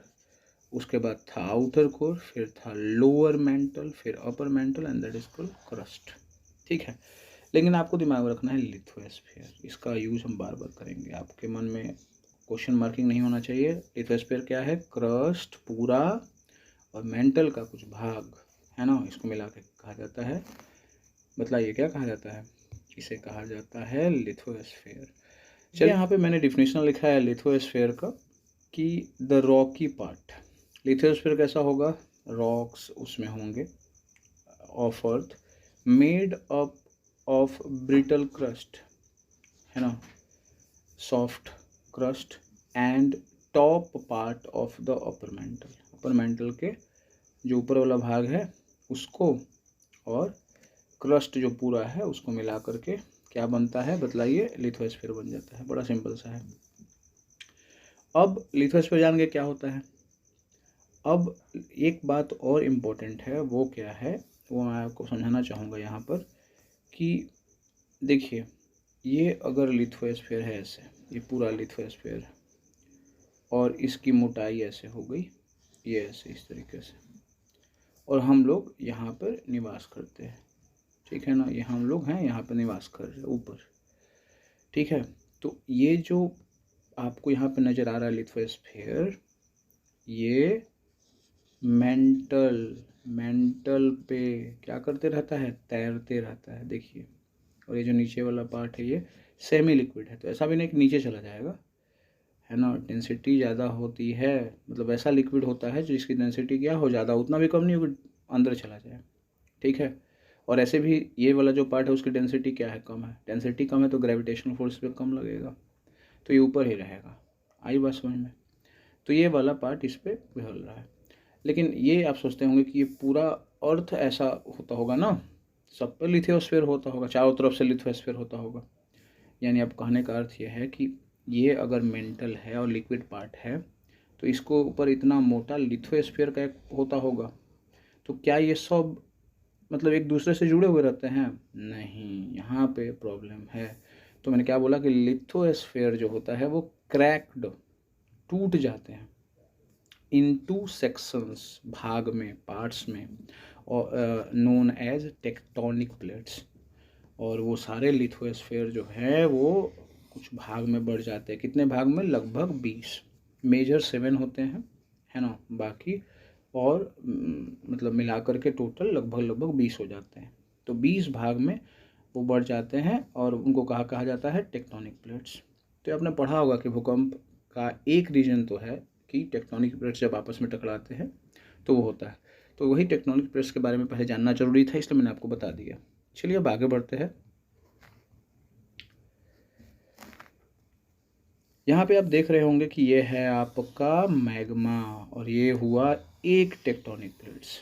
उसके बाद था आउटर कोर, फिर था लोअर मेंटल, फिर upper mantle, and that is called crust, ठीक है। लेकिन आपको दिमाग में रखना है लिथोस्फीयर, इसका यूज हम बार बार करेंगे, आपके मन में क्वेश्चन मार्किंग नहीं होना चाहिए। लिथोस्फीयर क्या है, क्रस्ट पूरा और मेंटल का कुछ भाग, है ना, इसको मिला के कहा जाता है। बताइए क्या कहा जाता है, इसे कहा जाता है लिथोस्फीयर। चलिए यहाँ पे मैंने डिफिनेशन लिखा है लिथोस्फीयर का कि द रॉकी पार्ट, लिथोस्फीयर कैसा होगा, रॉक्स उसमें होंगे of earth, made up of brittle crust, है ना, soft crust, and top part of the upper mantle, upper mantle के जो ऊपर वाला भाग है उसको, और क्रस्ट जो पूरा है उसको मिला करके क्या बनता है, बतलाइए, लिथोस्फीयर बन जाता है। बड़ा सिंपल सा है। अब लिथोस्फीयर जान के क्या होता है। अब एक बात और इम्पोर्टेंट है, वो क्या है, वो मैं आपको समझाना चाहूँगा यहाँ पर कि देखिए, ये अगर लिथोस्फीयर है ऐसे, ये पूरा लिथोस्फीयर, और इसकी मोटाई ऐसे हो गई, ये ऐसे इस तरीके से, और हम लोग यहाँ पर निवास करते हैं, ठीक है ना, ये हम लोग हैं यहाँ पर निवास कर रहे हैं ऊपर, ठीक है। तो ये जो आपको यहाँ पे नज़र आ रहा है लिथोस्फीयर, ये मेंटल पे क्या करते रहता है, तैरते रहता है, देखिए। और ये जो नीचे वाला पार्ट है ये सेमी लिक्विड है, तो ऐसा भी नहीं कि नीचे चला जाएगा, है ना। डेंसिटी ज़्यादा होती है, मतलब ऐसा लिक्विड होता है जिसकी डेंसिटी क्या हो, ज़्यादा, उतना भी कम नहीं होगी अंदर चला जाए, ठीक है। और ऐसे भी ये वाला जो पार्ट है उसकी डेंसिटी क्या है, कम है, डेंसिटी कम है तो ग्रेविटेशनल फोर्स पे कम लगेगा, तो ये ऊपर ही रहेगा। आई बात समझ में। तो ये वाला पार्ट इस पर पिघल रहा है। लेकिन ये आप सोचते होंगे कि ये पूरा अर्थ ऐसा होता होगा ना, सब पर लिथोस्फीयर होता होगा, चारों तरफ से लिथोस्फीयर होता होगा। यानी अब कहने का अर्थ ये है कि ये अगर मेंटल है और लिक्विड पार्ट है, तो इसको ऊपर इतना मोटा लिथोस्फीयर का एक होता होगा। तो क्या ये सब मतलब एक दूसरे से जुड़े हुए रहते हैं, नहीं, यहाँ पे प्रॉब्लम है। तो मैंने क्या बोला कि लिथोस्फीयर जो होता है वो क्रैक्ड, टूट जाते हैं इनटू सेक्शंस, भाग में, पार्ट्स में, और नोन एज टेक्टोनिक प्लेट्स। और वो सारे लिथोस्फीयर जो है वो कुछ भाग में बढ़ जाते हैं, कितने भाग में, लगभग 20, मेजर 7 होते हैं, है ना, बाकी और मतलब मिलाकर के टोटल लगभग 20 हो जाते हैं। तो 20 भाग में वो बढ़ जाते हैं, और उनको कहा जाता है टेक्टोनिक प्लेट्स। तो आपने पढ़ा होगा कि भूकंप का एक रीजन तो है कि टेक्टोनिक प्लेट्स जब आपस में टकराते हैं तो वो होता है। तो वही टेक्टोनिक प्लेट्स के बारे में पहले जानना जरूरी था, इसलिए मैंने आपको बता दिया। चलिए अब आगे बढ़ते हैं। यहाँ पे आप देख रहे होंगे कि ये है आपका मैग्मा और ये हुआ एक टेक्टोनिक प्लेट्स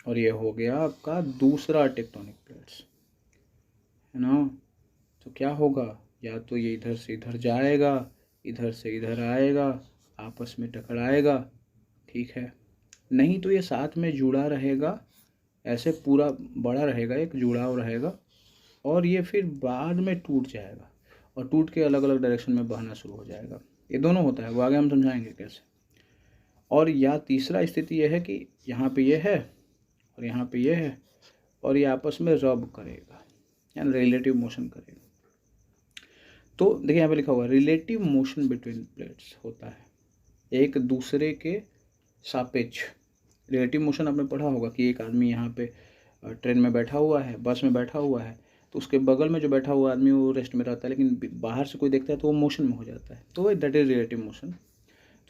और ये हो गया आपका दूसरा टेक्टोनिक प्लेट्स, है ना। तो क्या होगा, या तो ये इधर से इधर जाएगा, इधर से इधर आएगा, आपस में टकराएगा, ठीक है। नहीं तो ये साथ में जुड़ा रहेगा, ऐसे पूरा बड़ा रहेगा, एक जुड़ाव रहेगा और ये फिर बाद में टूट जाएगा और टूट के अलग अलग डायरेक्शन में बहना शुरू हो जाएगा। ये दोनों होता है, वो आगे हम समझाएंगे कैसे। और या तीसरा स्थिति यह है कि यहाँ पे ये है और यहाँ पे ये है और ये आपस में रब करेगा, यानी रिलेटिव मोशन करेगा। तो देखिए यहाँ पे लिखा हुआ रिलेटिव मोशन बिटवीन प्लेट्स होता है, एक दूसरे के सापेक्ष। रिलेटिव मोशन आपने पढ़ा होगा कि एक आदमी यहाँ पे ट्रेन में बैठा हुआ है, बस में बैठा हुआ है, तो उसके बगल में जो बैठा हुआ आदमी वो रेस्ट में रहता है, लेकिन बाहर से कोई देखता है तो वो मोशन में हो जाता है, तो दैट इज रिलेटिव मोशन।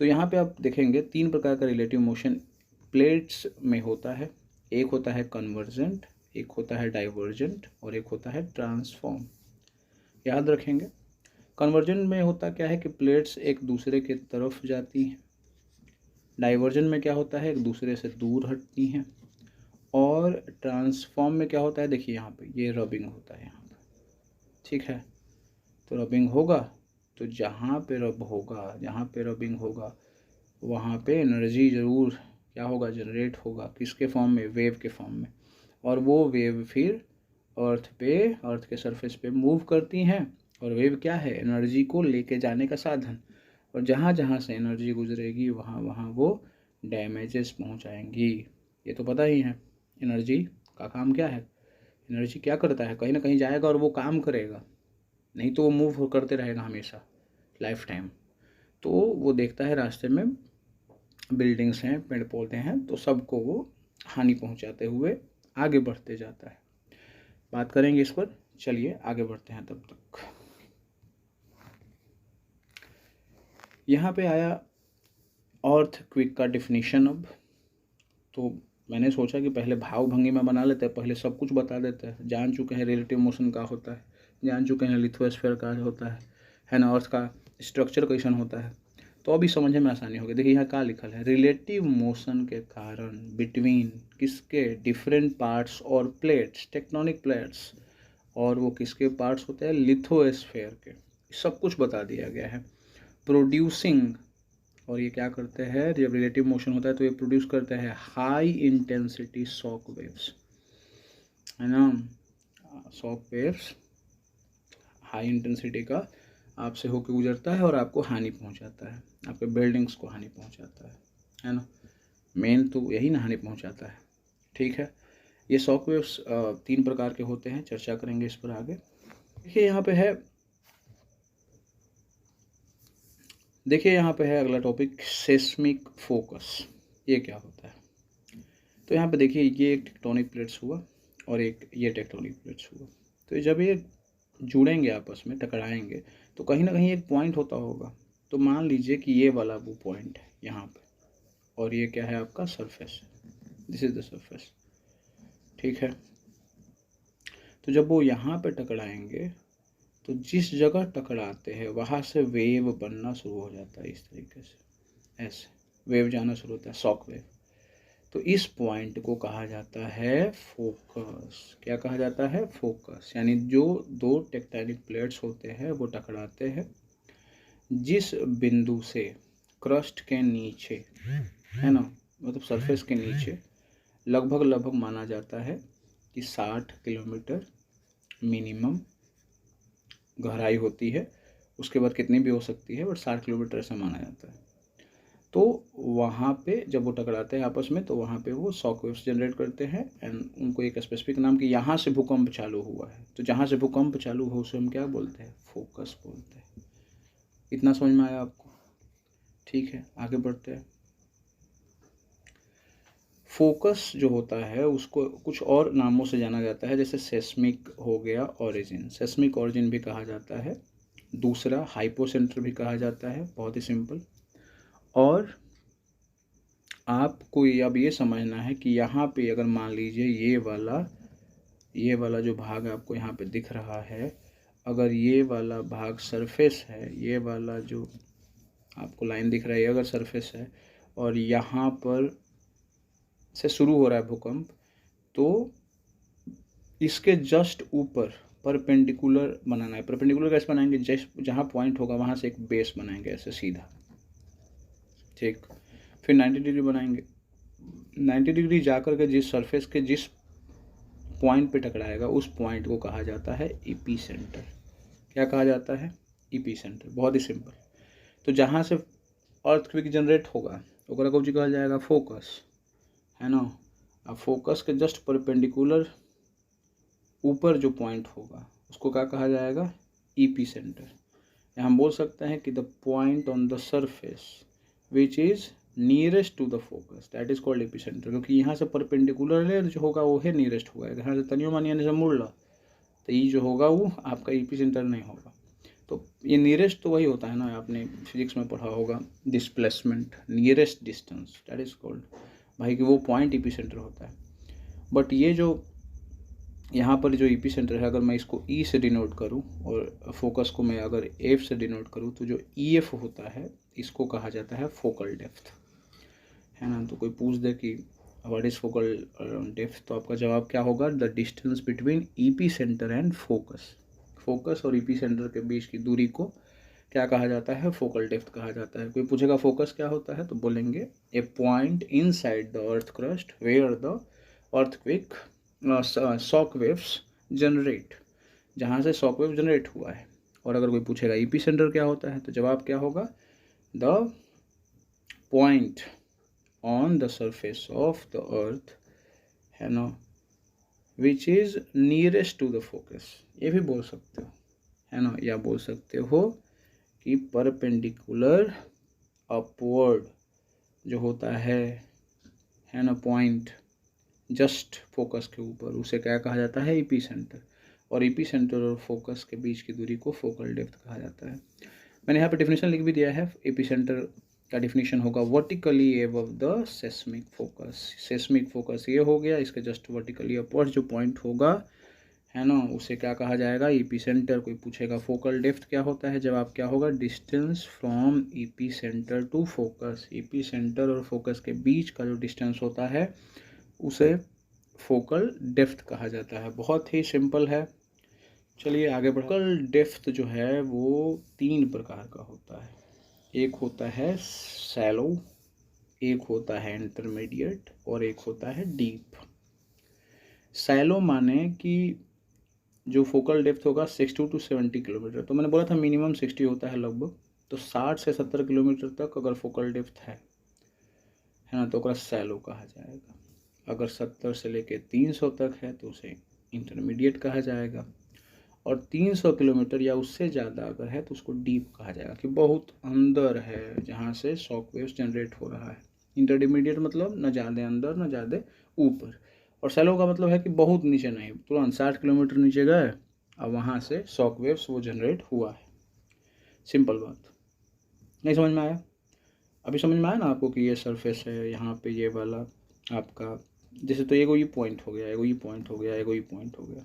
तो यहाँ पे आप देखेंगे 3 प्रकार का रिलेटिव मोशन प्लेट्स में होता है। एक होता है कन्वर्जेंट, एक होता है डाइवर्जेंट और एक होता है ट्रांसफॉर्म। याद रखेंगे, कन्वर्जेंट में होता क्या है कि प्लेट्स एक दूसरे के तरफ जाती हैं, डाइवर्जन में क्या होता है एक दूसरे से दूर हटती हैं, और ट्रांसफॉर्म में क्या होता है, देखिए यहाँ पे ये रबिंग होता है यहाँ पे, ठीक है। तो रबिंग होगा तो जहाँ पे रब होगा, जहाँ पे रबिंग होगा वहाँ पे एनर्जी ज़रूर क्या होगा, जनरेट होगा, किसके फॉर्म में, वेव के फॉर्म में। और वो वेव फिर अर्थ के सरफेस पे मूव करती हैं और वेव क्या है, एनर्जी को लेके जाने का साधन। और जहाँ जहाँ से एनर्जी गुजरेगी वहाँ वहाँ वो डैमेजेस पहुँचाएंगी। ये तो पता ही है एनर्जी का काम क्या है, एनर्जी क्या करता है, कहीं ना कहीं जाएगा और वो काम करेगा, नहीं तो वो मूव करते रहेगा हमेशा लाइफ टाइम। तो वो देखता है रास्ते में बिल्डिंग्स हैं, पेड़ पौधे हैं, तो सबको वो हानि पहुंचाते हुए आगे बढ़ते जाता है। बात करेंगे इस पर, चलिए आगे बढ़ते हैं। तब तक यहाँ पे आया अर्थक्वेक का डिफिनीशन। अब तो मैंने सोचा कि पहले भाव भंगी में बना लेते हैं, पहले सब कुछ बता देते हैं। जान चुके हैं रिलेटिव मोशन का होता है, जान चुके हैं लिथोस्फीयर का होता है ना, अर्थ का स्ट्रक्चर कैसन होता है, तो अभी समझने में आसानी होगी। देखिए यहाँ क्या लिखल है, रिलेटिव मोशन के कारण बिटवीन किसके, डिफरेंट पार्ट्स और प्लेट्स, टेक्टोनिक प्लेट्स, और वो किसके पार्ट्स होते हैं, लिथोस्फीयर के, सब कुछ बता दिया गया है। प्रोड्यूसिंग, और ये क्या करते हैं, जब रिलेटिव मोशन होता है तो ये प्रोड्यूस करते हैं हाई इंटेंसिटी शॉक वेव्स, है ना। शॉक वेव्स हाई इंटेंसिटी का आपसे होकर गुजरता है और आपको हानि पहुंचाता है, आपके बिल्डिंग्स को हानि पहुंचाता है ना। मेन तो यही ना हानि पहुंचाता है, ठीक है। ये शॉक वेव्स 3 प्रकार के होते हैं, चर्चा करेंगे इस पर आगे। देखिए यहाँ पे है, देखिए यहाँ पे है अगला टॉपिक, सेस्मिक फोकस। ये क्या होता है, तो यहाँ पे देखिए ये एक टेक्टोनिक प्लेट्स हुआ और एक ये टेक्टोनिक प्लेट्स हुआ, तो जब ये जुड़ेंगे आपस में, टकराएंगे, तो कहीं ना कहीं एक पॉइंट होता होगा। तो मान लीजिए कि ये वाला वो पॉइंट है यहाँ पे, और ये क्या है आपका surface, this is the surface, ठीक है। तो जब वो यहाँ पे टकराएंगे तो जिस जगह टकराते हैं वहाँ से वेव बनना शुरू हो जाता है, इस तरीके से ऐसे वेव जाना शुरू होता है, शॉक वेव। तो इस पॉइंट को कहा जाता है फोकस। क्या कहा जाता है, फोकस। यानी जो 2 टेक्टोनिक प्लेट्स होते हैं वो टकराते हैं, जिस बिंदु से क्रस्ट के नीचे, है ना, मतलब सरफेस के नीचे लगभग माना जाता है कि 60 किलोमीटर मिनिमम गहराई होती है, उसके बाद कितनी भी हो सकती है, बट 60 किलोमीटर ऐसा माना जाता है। तो वहाँ पे जब वो टकराते हैं आपस में, तो वहाँ पे वो शॉक वेव्स जनरेट करते हैं एंड उनको एक स्पेसिफिक नाम कि यहाँ से भूकंप चालू हुआ है, तो जहाँ से भूकंप चालू हो उसे हम क्या बोलते हैं, फोकस बोलते हैं। इतना समझ में आया आपको, ठीक है। आगे बढ़ते हैं। फोकस जो होता है उसको कुछ और नामों से जाना जाता है, जैसे सेस्मिक हो गया, ओरिजिन, सेस्मिक ओरिजिन भी कहा जाता है, दूसरा हाइपोसेंटर भी कहा जाता है, बहुत ही सिंपल। और आपको अब ये समझना है कि यहाँ पे अगर मान लीजिए ये वाला ये वाला जो भाग आपको यहाँ पे दिख रहा है, अगर ये वाला भाग सरफेस है, ये वाला जो आपको लाइन दिख रहा है अगर सरफेस है और यहाँ पर से शुरू हो रहा है भूकंप, तो इसके जस्ट ऊपर परपेंडिकुलर बनाना है। परपेंडिकुलर कैसे बनाएंगे? जस्ट जहाँ पॉइंट होगा वहाँ से एक बेस बनाएंगे ऐसे सीधा, ठीक। फिर 90 डिग्री बनाएंगे। 90 डिग्री जाकर के जिस सरफेस के जिस पॉइंट पे टकराएगा उस पॉइंट को कहा जाता है ईपी सेंटर। क्या कहा जाता है? EP centre. बहुत ही सिंपल। तो जहाँ से अर्थक्वेक जनरेट होगा ओकरा को कहा जाएगा फोकस, है ना। अब फोकस के जस्ट परपेंडिकुलर ऊपर जो पॉइंट होगा उसको क्या कहा जाएगा? Epicentre. या हम बोल सकते हैं कि the point on the surface which is nearest to the focus that is called epicentre, क्योंकि यहाँ से परपेंडिकुलर जो होगा वो है नियरेस्ट होगा। यहाँ से तनियो मानिए से मुड़ ला तो ये जो होगा वो आपका ईपी सेंटर नहीं होगा। तो ये नियरेस्ट तो वही होता है ना, आपने फिजिक्स में पढ़ा होगा displacement, nearest distance that is called, भाई कि वो पॉइंट ईपी सेंटर होता है। बट ये जो यहाँ पर जो ईपी सेंटर है, अगर मैं इसको ई से डिनोट करूँ और फोकस को मैं अगर एफ से डिनोट करूँ, तो जो ई एफ होता है इसको कहा जाता है फोकल डेप्थ, है ना। तो कोई पूछ दे कि व्हाट इज फोकल डेप्थ, तो आपका जवाब क्या होगा? The distance between EP centre and focus. Focus और ईपी सेंटर के बीच की दूरी को क्या कहा जाता है? फोकल डेप्थ कहा जाता है। कोई पूछेगा फोकस क्या होता है, तो बोलेंगे a point inside the earth crust where the earthquake shock waves generate, जहाँ से शॉक वेव जनरेट हुआ है। और अगर कोई पूछेगा ईपी सेंटर क्या होता है, तो जवाब क्या होगा? The point on the surface of the earth, है ना, which is nearest to the focus. ये भी बोल सकते हो, है ना। या बोल सकते हो कि परपेंडिकुलर अपवर्ड जो होता है ना, पॉइंट जस्ट फोकस के ऊपर, उसे क्या कहा जाता है? EP centre. और ईपी सेंटर और फोकस के बीच की दूरी को फोकल डेप्थ कहा जाता है। मैंने यहाँ पे डेफिनेशन लिख भी दिया है। ईपी सेंटर का डेफिनेशन होगा vertically above the seismic focus. Seismic focus ये हो गया, इसके जस्ट वर्टिकली अपवर्ड जो पॉइंट होगा, है ना, उसे क्या कहा जाएगा? EP centre. कोई पूछेगा फोकल डेप्थ क्या होता है, जवाब क्या होगा? Distance from epicentre to focus. Epicentre और फोकस के बीच का जो डिस्टेंस होता है उसे फोकल डेप्थ कहा जाता है। बहुत ही सिंपल है। चलिए आगे बढ़ो। फोकल डेप्थ जो है वो 3 प्रकार का होता है। एक होता है सैलो, एक होता है इंटरमीडिएट और एक होता है डीप। सैलो माने कि जो फोकल डेप्थ होगा 60 to 70 किलोमीटर, तो मैंने बोला था मिनिमम 60 होता है लगभग, तो 60 से 70 किलोमीटर तक अगर फोकल डेप्थ है ना, तो ओकरा सैलो कहा जाएगा। अगर 70 से लेके 300 तक है तो उसे इंटरमीडिएट कहा जाएगा, और 300 किलोमीटर या उससे ज़्यादा अगर है तो उसको डीप कहा जाएगा, कि बहुत अंदर है जहाँ से शॉक वेव्स जनरेट हो रहा है। इंटरमीडिएट मतलब न ज़्यादा अंदर न ज़्यादा ऊपर, और सैलो का मतलब है कि बहुत नीचे नहीं, तुरंत 60 किलोमीटर नीचे गए और वहाँ से शॉक वेव्स वो जनरेट हुआ है। सिंपल बात। नहीं समझ में आया? अभी समझ में आया ना आपको कि ये सरफेस है, यहाँ पे ये वाला आपका, जैसे तो एगो ये पॉइंट हो गया, एगो ये पॉइंट हो गया, एगो ये पॉइंट हो गया,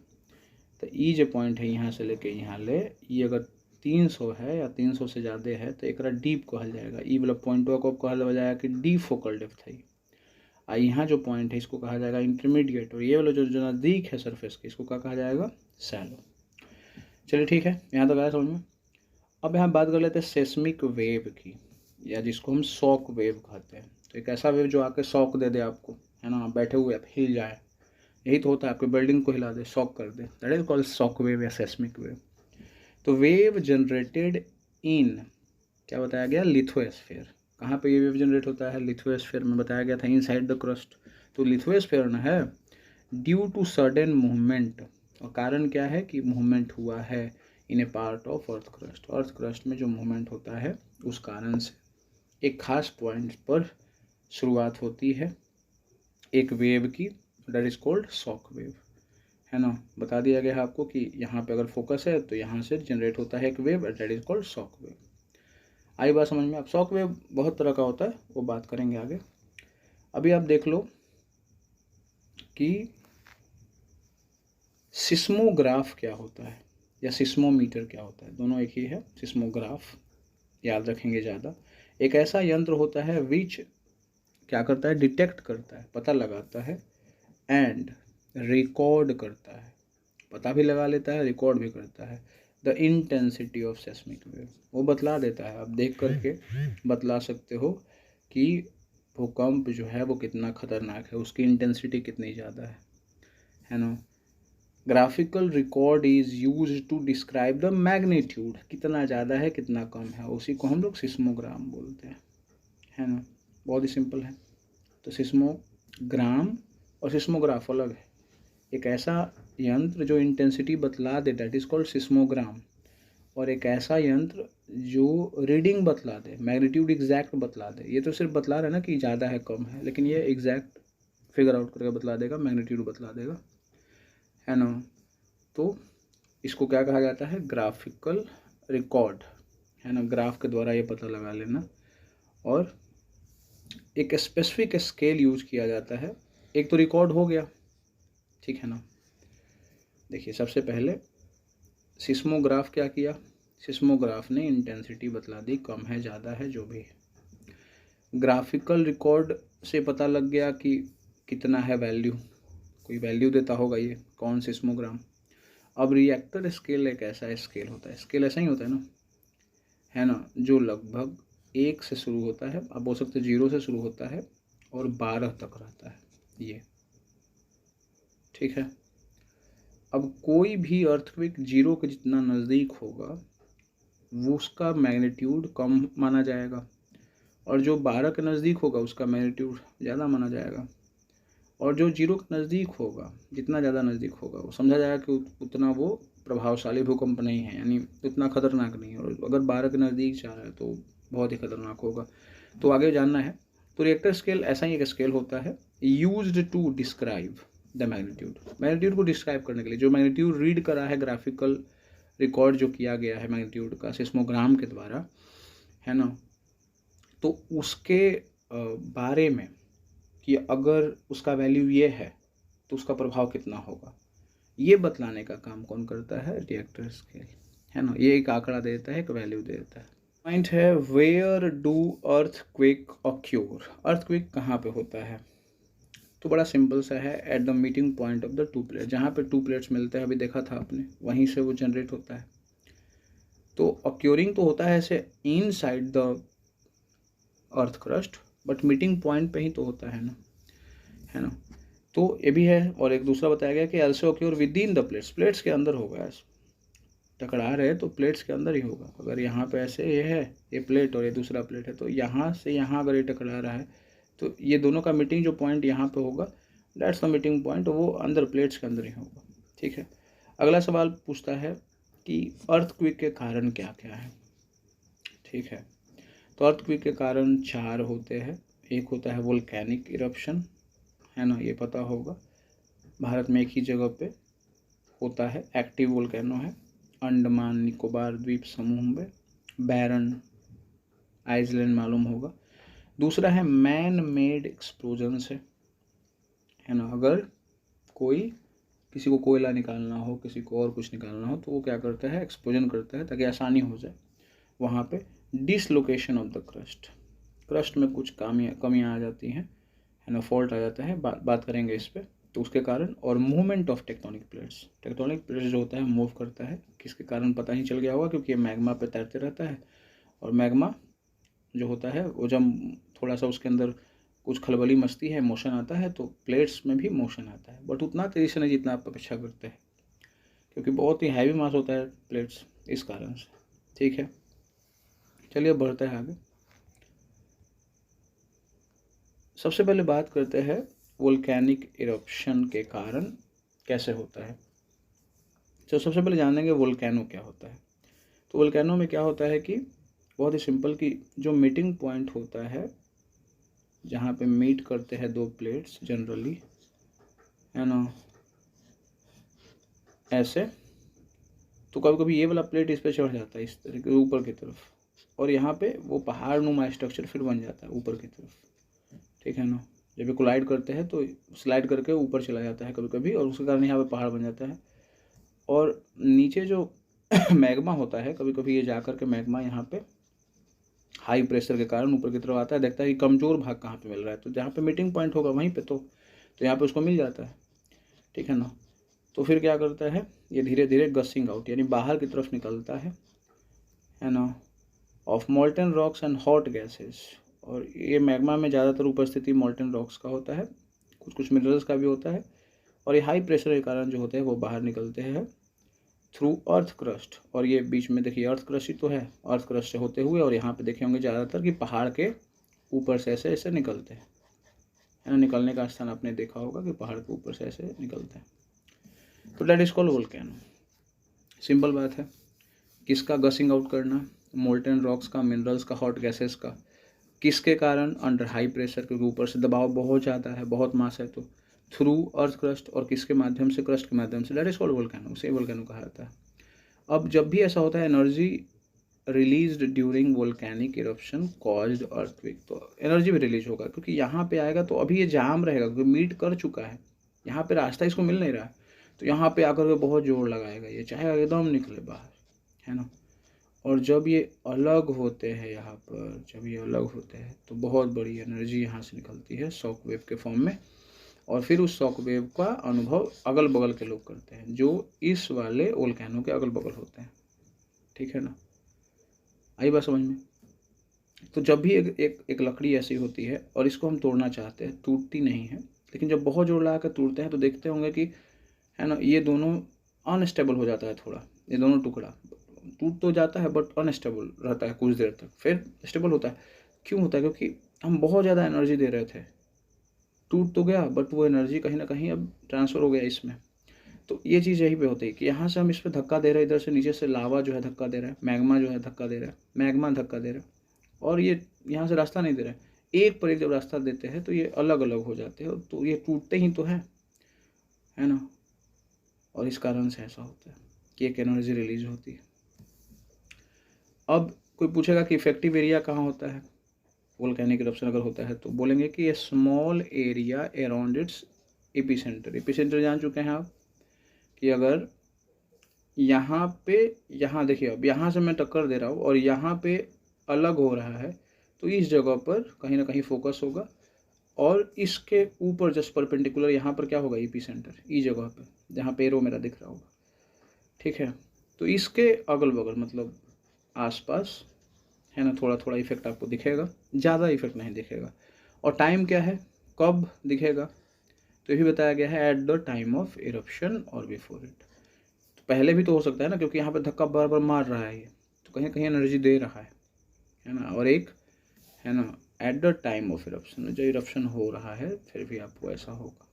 तो ये जो पॉइंट है यहाँ से लेके यहाँ ले, ये अगर 300 है या 300 से ज़्यादा है तो एक डीप कहल जाएगा। ई वाला पॉइंट को कहल जाएगा कि डीप फोकल डेप्थ है। और यहाँ जो पॉइंट है इसको कहा जाएगा इंटरमीडिएट, और ये वाला जो नज़दीक है सरफेस के इसको क्या कहा जाएगा? सैलो। चलिए ठीक है, यहाँ तक आया समझ में। अब यहाँ बात कर लेते हैं सेस्मिक वेव की, या जिसको हम शॉक वेव कहते हैं। तो एक ऐसा वेव जो आके शॉक दे दे आपको, है ना, बैठे हुए आप हिल जाए, यही तो होता है, आपके बिल्डिंग को हिला दे, शॉक कर दे, that is called shock wave या सेस्मिक वेव। तो वेव जनरेटेड इन, क्या बताया गया? लिथोस्फीयर। कहाँ पे ये वेव जनरेट होता है? लिथोस्फीयर में बताया गया था, इनसाइड द क्रस्ट। तो लिथोस्फीयर ना है ड्यू टू सडन मूवमेंट, और कारण क्या है कि मूवमेंट हुआ है in a part of earth crust. Earth crust में जो मूवमेंट होता है उस कारण से एक खास पॉइंट पर शुरुआत होती है एक वेव की, that is called shock wave, है ना। बता दिया गया है आपको कि यहाँ पे अगर फोकस है तो यहाँ से जनरेट होता है एक wave, that is called shock wave. आई बात समझ में? अब शॉक वेव बहुत तरह का होता है, वो बात करेंगे आगे। अभी आप देख लो कि सिस्मोग्राफ क्या होता है या सिस्मोमीटर क्या होता है, दोनों एक ही है। सिस्मोग्राफ याद रखेंगे ज़्यादा। एक ऐसा यंत्र होता है विच क्या करता है, डिटेक्ट करता है, पता लगाता है, एंड रिकॉर्ड करता है, पता भी लगा लेता है, रिकॉर्ड भी करता है, the intensity of seismic wave. वो बतला देता है, आप देख करके बतला सकते हो कि भूकंप जो है वो कितना खतरनाक है, उसकी इंटेंसिटी कितनी ज़्यादा है ना। Graphical record is use to describe the magnitude, कितना ज़्यादा है कितना कम है, उसी को हम लोग सिस्मोग्राम बोलते हैं, है ना। बहुत ही सिंपल है। तो सिस्मोग्राम और सिस्मोग्राफ अलग है। एक ऐसा यंत्र जो इंटेंसिटी बतला दे, दैट इज कॉल्ड सिस्मोग्राम, और एक ऐसा यंत्र जो रीडिंग बतला दे, मैग्नीट्यूड एग्जैक्ट बतला दे। ये तो सिर्फ बतला रहा है ना कि ज़्यादा है कम है, लेकिन ये एग्जैक्ट फिगर आउट करके बतला देगा, मैग्नीट्यूड बतला देगा, है ना। तो इसको क्या कहा जाता है, ग्राफिकल रिकॉर्ड, है ना। ग्राफ के द्वारा ये पता लगा लेना। और एक स्पेसिफिक स्केल यूज किया जाता है। एक तो रिकॉर्ड हो गया, ठीक है ना। देखिए सबसे पहले सिस्मोग्राफ क्या किया, सिस्मोग्राफ ने इंटेंसिटी बतला दी, कम है ज़्यादा है जो भी है। ग्राफिकल रिकॉर्ड से पता लग गया कि कितना है वैल्यू, कोई वैल्यू देता होगा ये कौन सिस्मोग्राम। अब रिएक्टर स्केल एक ऐसा स्केल होता है, स्केल ऐसा ही होता है ना, जो लगभग 1 से शुरू होता है, आप बोल सकते 0 से शुरू होता है और 12 तक रहता है ये, ठीक है। अब कोई भी अर्थक्वेक 0 के जितना नज़दीक होगा वो उसका मैग्नीट्यूड कम माना जाएगा, और जो 12 के नज़दीक होगा उसका मैग्नीट्यूड ज़्यादा माना जाएगा, और जो 0 के नज़दीक होगा, जितना ज़्यादा नज़दीक होगा वो समझा जाएगा कि उतना वो प्रभावशाली भूकंप नहीं है, यानी उतना खतरनाक नहीं है। और अगर 12 के नज़दीक जा रहा है तो बहुत ही खतरनाक होगा। तो आगे जानना है। तो रिएक्टर स्केल ऐसा ही एक स्केल होता है, used to describe the magnitude, magnitude को डिस्क्राइब करने के लिए। जो मैग्नीट्यूड रीड करा है, ग्राफिकल रिकॉर्ड जो किया गया है मैग्नीट्यूड का सिस्मोग्राम के द्वारा, है ना, तो उसके बारे में कि अगर उसका वैल्यू ये है तो उसका प्रभाव कितना होगा, ये बतलाने का काम कौन करता है, रिएक्टर स्केल, है ना। ये एक आंकड़ा दे देता है, एक वैल्यू दे देता है। पॉइंट है, where do earthquake occur, earthquake कहाँ पे होता है। तो बड़ा सिंपल सा है, at the meeting point of the 2 plates, जहाँ पे 2 प्लेट्स मिलते हैं, अभी देखा था आपने, वहीं से वो जनरेट होता है। तो ऑक्योरिंग तो होता है ऐसे inside the earth crust, but meeting point पे ही तो होता है ना। तो ये भी है। और एक दूसरा बताया गया कि also occur with in the plates, plates के अंदर होगा। ऐसे टकरा रहे तो प्लेट्स के अंदर ही होगा। अगर यहाँ पे ऐसे ये है, ये प्लेट और ये दूसरा प्लेट है, तो यहाँ से यहाँ अगर ये टकरा रहा है तो ये दोनों का मीटिंग जो पॉइंट यहाँ पे होगा, दैट्स द मीटिंग पॉइंट, वो अंदर प्लेट्स के अंदर ही होगा, ठीक है। अगला सवाल पूछता है कि अर्थक्वेक के कारण क्या क्या है, ठीक है। तो अर्थक्वेक के कारण 4 होते हैं। एक होता है वोल्केनिक इरप्शन, है ना, ये पता होगा, भारत में एक ही जगह पे होता है, एक्टिव वोल्केनो है, अंडमान निकोबार द्वीप समूह में, बैरन आइसलैंड मालूम होगा। दूसरा है मैन मेड एक्सप्लोजन से, है ना, अगर कोई किसी को कोयला निकालना हो, किसी को और कुछ निकालना हो, तो वो क्या करता है, एक्सप्लोजन करता है ताकि आसानी हो जाए। वहाँ पे dislocation of the crust, crust में कुछ कमियाँ आ जाती हैं, है ना, फॉल्ट आ जाता है, बात करेंगे इस पर। तो उसके कारण, और movement of tectonic plates, tectonic plates जो होता है मूव करता है, किसके कारण पता ही चल गया होगा, क्योंकि ये मैग्मा पे तैरते रहता है, और मैग्मा जो होता है वो जब थोड़ा सा उसके अंदर कुछ खलबली मचती है, मोशन आता है, तो प्लेट्स में भी मोशन आता है, बट उतना तेज़ी से नहीं जितना आप अपेक्षा करते हैं, क्योंकि बहुत ही हैवी मास होता है प्लेट्स, इस कारण से, ठीक है। चलिए बढ़ते हैं आगे। सबसे पहले बात करते हैं वोल्केनिक इरप्शन के कारण कैसे होता है। तो सबसे पहले जानेंगे वोल्केनो क्या होता है। तो वोल्केनो में क्या होता है कि बहुत ही सिंपल, कि जो मीटिंग पॉइंट होता है, जहाँ पे मीट करते हैं 2 प्लेट्स जनरली, है ना, ऐसे, तो कभी कभी ये वाला प्लेट इस पर चढ़ जाता है, इस तरीके ऊपर की तरफ, और यहाँ पे वो पहाड़ नुमा स्ट्रक्चर फिर बन जाता है ऊपर की तरफ, ठीक है ना। जब ये कोलाइड करते हैं तो स्लाइड करके ऊपर चला जाता है कभी कभी, और उसके कारण यहाँ पे पहाड़ बन जाता है। और नीचे जो मैग्मा होता है, कभी कभी ये जा कर के मैग्मा यहाँ पे हाई प्रेशर के कारण ऊपर की तरफ आता है, देखता है कि कमज़ोर भाग कहाँ पे मिल रहा है, तो जहाँ पे मीटिंग पॉइंट होगा वहीं पे तो यहाँ पे उसको मिल जाता है, ठीक है ना। तो फिर क्या करता है, ये धीरे धीरे गसिंग आउट यानी बाहर की तरफ निकलता है ना, of molten rocks and hot gases. और ये मैग्मा में ज़्यादातर उपस्थिति मोल्टन रॉक्स का होता है, कुछ कुछ मिनरल्स का भी होता है, और ये हाई प्रेशर के कारण जो होते हैं वो बाहर निकलते हैं थ्रू अर्थ क्रस्ट। और ये बीच में देखिए अर्थ क्रस्ट ही तो है, अर्थ क्रस्ट से होते हुए, और यहाँ पे देखे होंगे ज़्यादातर कि पहाड़ के ऊपर से ऐसे ऐसे निकलते हैं, है ना। निकलने का स्थान आपने देखा होगा कि पहाड़ के ऊपर से ऐसे निकलते हैं, तो that is called volcano. Simple बात है। किसका गसिंग आउट करना, मोल्टन रॉक्स का, मिनरल्स का, हॉट गैसेस का। किसके कारण, अंडर हाई प्रेशर, क्योंकि ऊपर से दबाव बहुत ज़्यादा है, बहुत मास है, तो थ्रू अर्थ क्रस्ट। और किसके माध्यम से, क्रस्ट के माध्यम से, दैट इज कॉल्ड वोल्केनो, उसे वोल्केनो कहा जाता है। अब जब भी ऐसा होता है, energy released during volcanic eruption caused earthquake, तो एनर्जी भी रिलीज होगा, क्योंकि यहाँ पे आएगा तो अभी ये जाम रहेगा, क्योंकि मीट कर चुका है, यहाँ पे रास्ता इसको मिल नहीं रहा है, तो यहाँ पे आकर के बहुत जोर लगाएगा, ये चाहे एकदम निकले बाहर, है ना। और जब ये अलग होते हैं यहाँ पर, जब ये अलग होते हैं तो बहुत बड़ी एनर्जी यहाँ से निकलती है शॉक वेव के फॉर्म में, और फिर उस शॉक वेव का अनुभव अगल बगल के लोग करते हैं, जो इस वाले वोल्केनो के अगल बगल होते हैं, ठीक है ना। आई बात समझ में। तो जब भी एक लकड़ी ऐसी होती है और इसको हम तोड़ना चाहते हैं, टूटती नहीं है, लेकिन जब बहुत जोर लगा कर तोड़ते हैं तो देखते होंगे कि, है ना, ये दोनों अनस्टेबल हो जाता है थोड़ा, ये दोनों टुकड़ा टूट तो जाता है बट अनस्टेबल रहता है कुछ देर तक, फिर स्टेबल होता है। क्यों होता है, क्योंकि हम बहुत ज़्यादा एनर्जी दे रहे थे, टूट तो गया बट वो एनर्जी कहीं ना कहीं अब ट्रांसफ़र हो गया इसमें। तो ये चीज़ यहीं पे होती है कि यहाँ से हम इस पर धक्का दे रहे हैं, इधर से नीचे से लावा जो है धक्का दे रहा है, मैग्मा जो है धक्का दे रहा है, मैग्मा धक्का दे रहा है, और ये यहाँ से रास्ता नहीं दे रहा है। एक पर एक जब रास्ता देते हैं तो ये अलग अलग हो जाते हैं, तो ये टूटते ही तो है ना। और इस कारण से ऐसा होता है कि एक एनर्जी रिलीज होती है। अब कोई पूछेगा कि इफेक्टिव एरिया कहाँ होता है, वोल्केनिक इरप्शन अगर होता है, तो बोलेंगे कि a small area around its epicentre. Epicentre जान चुके हैं आप, कि अगर यहाँ पे, यहाँ देखिए, अब यहाँ से मैं टक्कर दे रहा हूँ और यहाँ पे अलग हो रहा है, तो इस जगह पर कहीं ना कहीं फोकस होगा, और इसके ऊपर जस्ट परपेंडिकुलर यहाँ पर क्या होगा, एपिसेंटर, इस जगह पर जहाँ पे एरो मेरा दिख रहा होगा, ठीक है। तो इसके अगल बगल मतलब आसपास, है ना, थोड़ा थोड़ा इफेक्ट आपको दिखेगा, ज़्यादा इफेक्ट नहीं दिखेगा। और टाइम क्या है, कब दिखेगा, तो ये भी बताया गया है, at the time of eruption और बिफोर इट। तो पहले भी तो हो सकता है ना, क्योंकि यहाँ पे धक्का बार बार मार रहा है ये, तो कहीं कहीं एनर्जी दे रहा है ना। और एक, है ना, at the time of eruption, जो इरप्शन हो रहा है फिर भी आपको ऐसा होगा।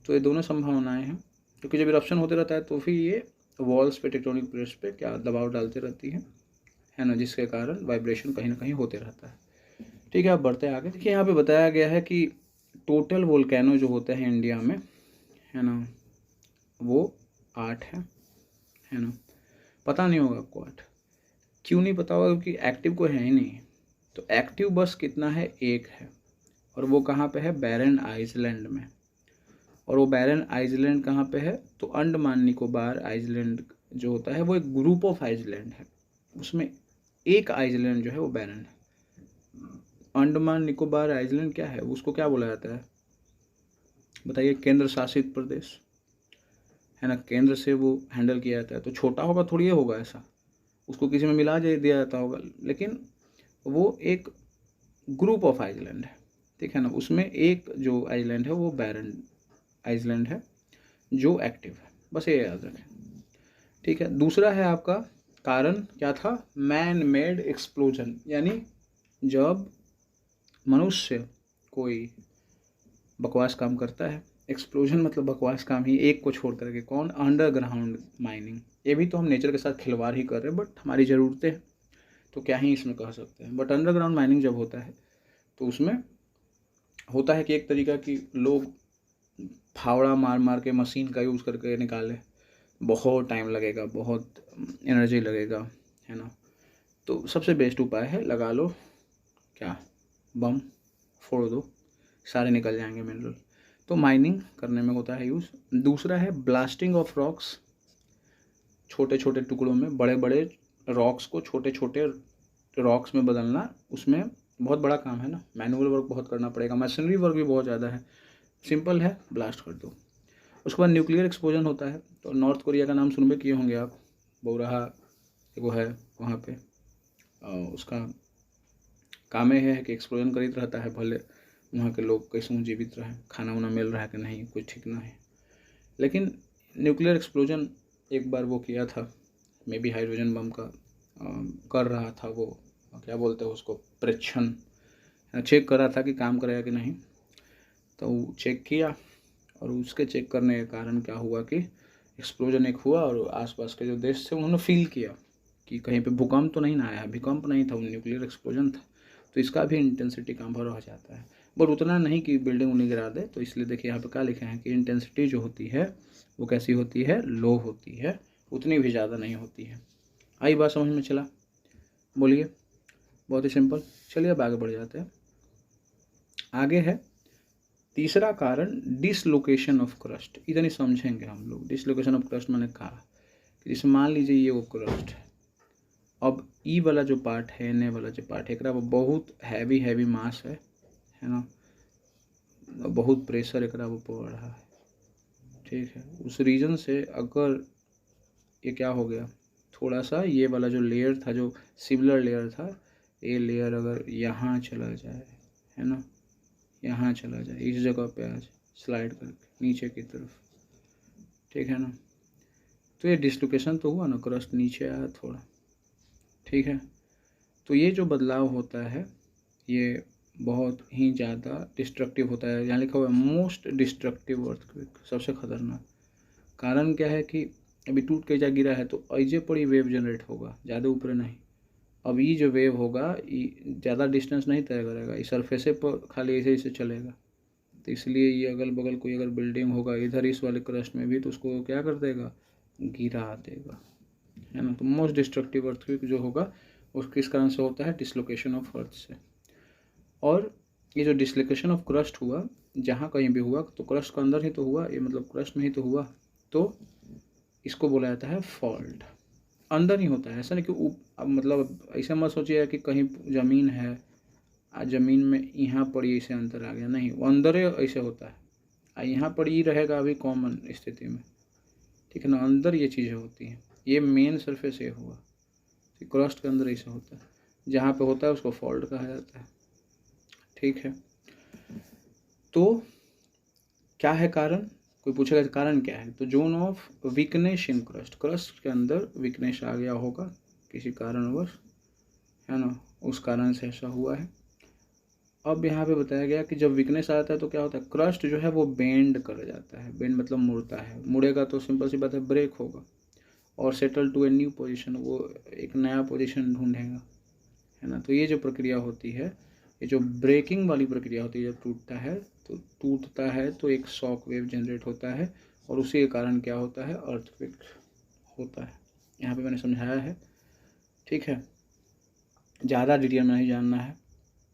तो ये दोनों संभावनाएं हैं, क्योंकि जब इरप्शन होते रहता है तो फिर ये वॉल्स पे, टेक्टोनिक प्लेट्स पे क्या दबाव डालते रहती है ना, जिसके कारण वाइब्रेशन कहीं ना कहीं होते रहता है, ठीक है। अब बढ़ते हैं आगे। देखिए यहाँ पे बताया गया है कि टोटल वोल्केनो जो होते हैं इंडिया में, है ना, वो 8 है ना। पता नहीं होगा आपको 8, क्यों नहीं पता होगा, क्योंकि एक्टिव कोई है ही नहीं। तो एक्टिव बस कितना है, 1 है, और वो कहाँ पे है, बैरन आइसलैंड में। और वो बैरन आइसलैंड कहाँ पे है, तो अंडमान निकोबार आइसलैंड जो होता है वो एक ग्रुप ऑफ आइसलैंड है, उसमें एक आइसलैंड जो है वो बैरन है। अंडमान निकोबार आइसलैंड क्या है, उसको क्या बोला जाता है बताइए, केंद्र शासित प्रदेश, है ना, केंद्र से वो हैंडल किया जाता है, तो छोटा होगा थोड़ी ये होगा ऐसा, उसको किसी में मिला दिया जाता होगा, लेकिन वो एक ग्रुप ऑफ आइसलैंड है, ठीक है ना। उसमें एक जो आइसलैंड है वो बैरन आइसलैंड है जो एक्टिव है, बस ये याद रखें, ठीक है। दूसरा है आपका कारण क्या था, मैन मेड एक्सप्लोजन, यानी जब मनुष्य कोई बकवास काम करता है, एक्सप्लोजन मतलब बकवास काम ही, एक को छोड़ करके, कौन, अंडरग्राउंड माइनिंग। ये भी तो हम नेचर के साथ खिलवाड़ ही कर रहे हैं, बट हमारी ज़रूरतें हैं तो क्या ही इसमें कह सकते हैं। बट अंडरग्राउंड माइनिंग जब होता है तो उसमें होता है कि एक तरीका की लोग फावड़ा मार मार के मशीन का यूज़ करके निकाले, बहुत टाइम लगेगा, बहुत एनर्जी लगेगा, है ना। तो सबसे बेस्ट उपाय है, लगा लो क्या, बम फोड़ दो, सारे निकल जाएंगे मिनरल। तो माइनिंग करने में होता है यूज़। दूसरा है ब्लास्टिंग ऑफ रॉक्स, छोटे छोटे टुकड़ों में बड़े बड़े रॉक्स को छोटे छोटे रॉक्स में बदलना, उसमें बहुत बड़ा काम है ना, मैनुअल वर्क बहुत करना पड़ेगा, मशीनरी वर्क भी बहुत ज़्यादा है। सिंपल है, ब्लास्ट कर दो। उसके बाद न्यूक्लियर एक्सप्लोजन होता है। तो नॉर्थ कोरिया का नाम सुनबे किए होंगे आप, बोरहा एगो है वहाँ पे, उसका काम है कि एक्सप्लोजन करित रहता है, भले वहाँ के लोग कैसे जीवित रहे, खाना वाना मिल रहा है कि नहीं, कुछ ठीक ना है। लेकिन न्यूक्लियर एक्सप्लोजन एक बार वो किया था, मे बी हाइड्रोजन बम का कर रहा था वो, क्या बोलते हैं उसको, परीक्षण, चेक कर रहा था कि काम करेगा कि नहीं। तो चेक किया, और उसके चेक करने के कारण क्या हुआ कि एक्सप्लोजन एक हुआ, और आसपास के जो देश थे उन्होंने फील किया कि कहीं पे भूकंप तो नहीं ना आया, भूकंप नहीं था, वो न्यूक्लियर एक्सप्लोजन था। तो इसका भी इंटेंसिटी कम हो जाता है, बट उतना नहीं कि बिल्डिंग उन्हें गिरा दे। तो इसलिए देखिए यहाँ पे क्या लिखे हैं कि इंटेंसिटी जो होती है वो कैसी होती है, लो होती है, उतनी भी ज़्यादा नहीं होती है। आई बात समझ में चला? बोलिए। बहुत ही सिंपल। चलिए अब आगे बढ़ जाते हैं। आगे है तीसरा कारण, डिसलोकेशन ऑफ क्रस्ट। इधर ही समझेंगे हम लोग। डिसलोकेशन ऑफ क्रस्ट मैंने कहा कि जैसे मान लीजिए ये वो क्रस्ट है, अब ई वाला जो पार्ट है, एन वाला जो पार्ट है, एक वो बहुत हैवी मास है ना, बहुत प्रेशर एक वो पड़ रहा है, ठीक है। उस रीजन से अगर ये क्या हो गया, थोड़ा सा ये वाला जो लेयर था, जो सिमिलर लेयर था, ये लेयर अगर यहाँ चला जाए, है ना, यहाँ चला जाए, इस जगह पे आज स्लाइड करके नीचे की तरफ, ठीक है ना, तो ये डिसलोकेशन तो हुआ ना, क्रस्ट नीचे आया थोड़ा, ठीक है। तो ये जो बदलाव होता है ये बहुत ही ज़्यादा डिस्ट्रक्टिव होता है। यहाँ लिखा हुआ है मोस्ट डिस्ट्रक्टिव अर्थक्वेक, सबसे खतरनाक। कारण क्या है कि अभी टूट के जा गिरा है तो ऐसे पर ही वेव जनरेट होगा, ज़्यादा ऊपर नहीं। अब ये जो वेव होगा ये ज़्यादा डिस्टेंस नहीं तय करेगा, इस सरफेसे पर खाली ऐसे ऐसे चलेगा। तो इसलिए ये अगल बगल कोई अगर बिल्डिंग होगा इधर इस वाले क्रस्ट में भी, तो उसको क्या कर देगा, गिरा देगा, है ना। तो मोस्ट डिस्ट्रक्टिव अर्थक्वेक जो होगा उस किस कारण से होता है, डिसलोकेशन ऑफ अर्थ से। और ये जो डिसलोकेशन ऑफ क्रस्ट हुआ, जहाँ कहीं भी हुआ तो क्रस्ट के अंदर ही तो हुआ, ये मतलब क्रस्ट में ही तो हुआ, तो इसको बोला जाता है फॉल्ट। अंदर ही होता है, ऐसा नहीं कि अब मतलब ऐसा मत सोचिए कि कहीं ज़मीन है, ज़मीन में यहाँ पर ही ऐसे अंतर आ गया, नहीं, वो अंदर ही ऐसे होता है, यहाँ पर ही रहेगा अभी कॉमन स्थिति में, ठीक है ना। अंदर ये चीज़ें होती हैं, ये मेन सरफेस ये हुआ, क्रस्ट के अंदर ऐसा होता है, जहाँ पे होता है उसको फॉल्ट कहा जाता है, ठीक है। तो क्या है कारण, कोई पूछेगा कारण क्या है, तो zone of weakness in crust, crust के अंदर वीकनेस आ गया होगा किसी कारणवश, है ना, उस कारण से ऐसा हुआ है। अब यहाँ पे बताया गया कि जब वीकनेस आता है तो क्या होता है, क्रस्ट जो है वो बेंड कर जाता है, बेंड मतलब मुड़ता है, मुड़ेगा तो सिंपल सी बात है ब्रेक होगा, और settle to a new position, वो एक नया पोजीशन ढूंढेगा, है ना। तो ये जो प्रक्रिया होती है, ये जो ब्रेकिंग वाली प्रक्रिया होती है, जब टूटता है तो एक शॉक वेव जनरेट होता है, और उसी के कारण क्या होता है, अर्थक्वेक होता है। यहाँ पे मैंने समझाया है, ठीक है, ज़्यादा डिटेल में नहीं जानना है।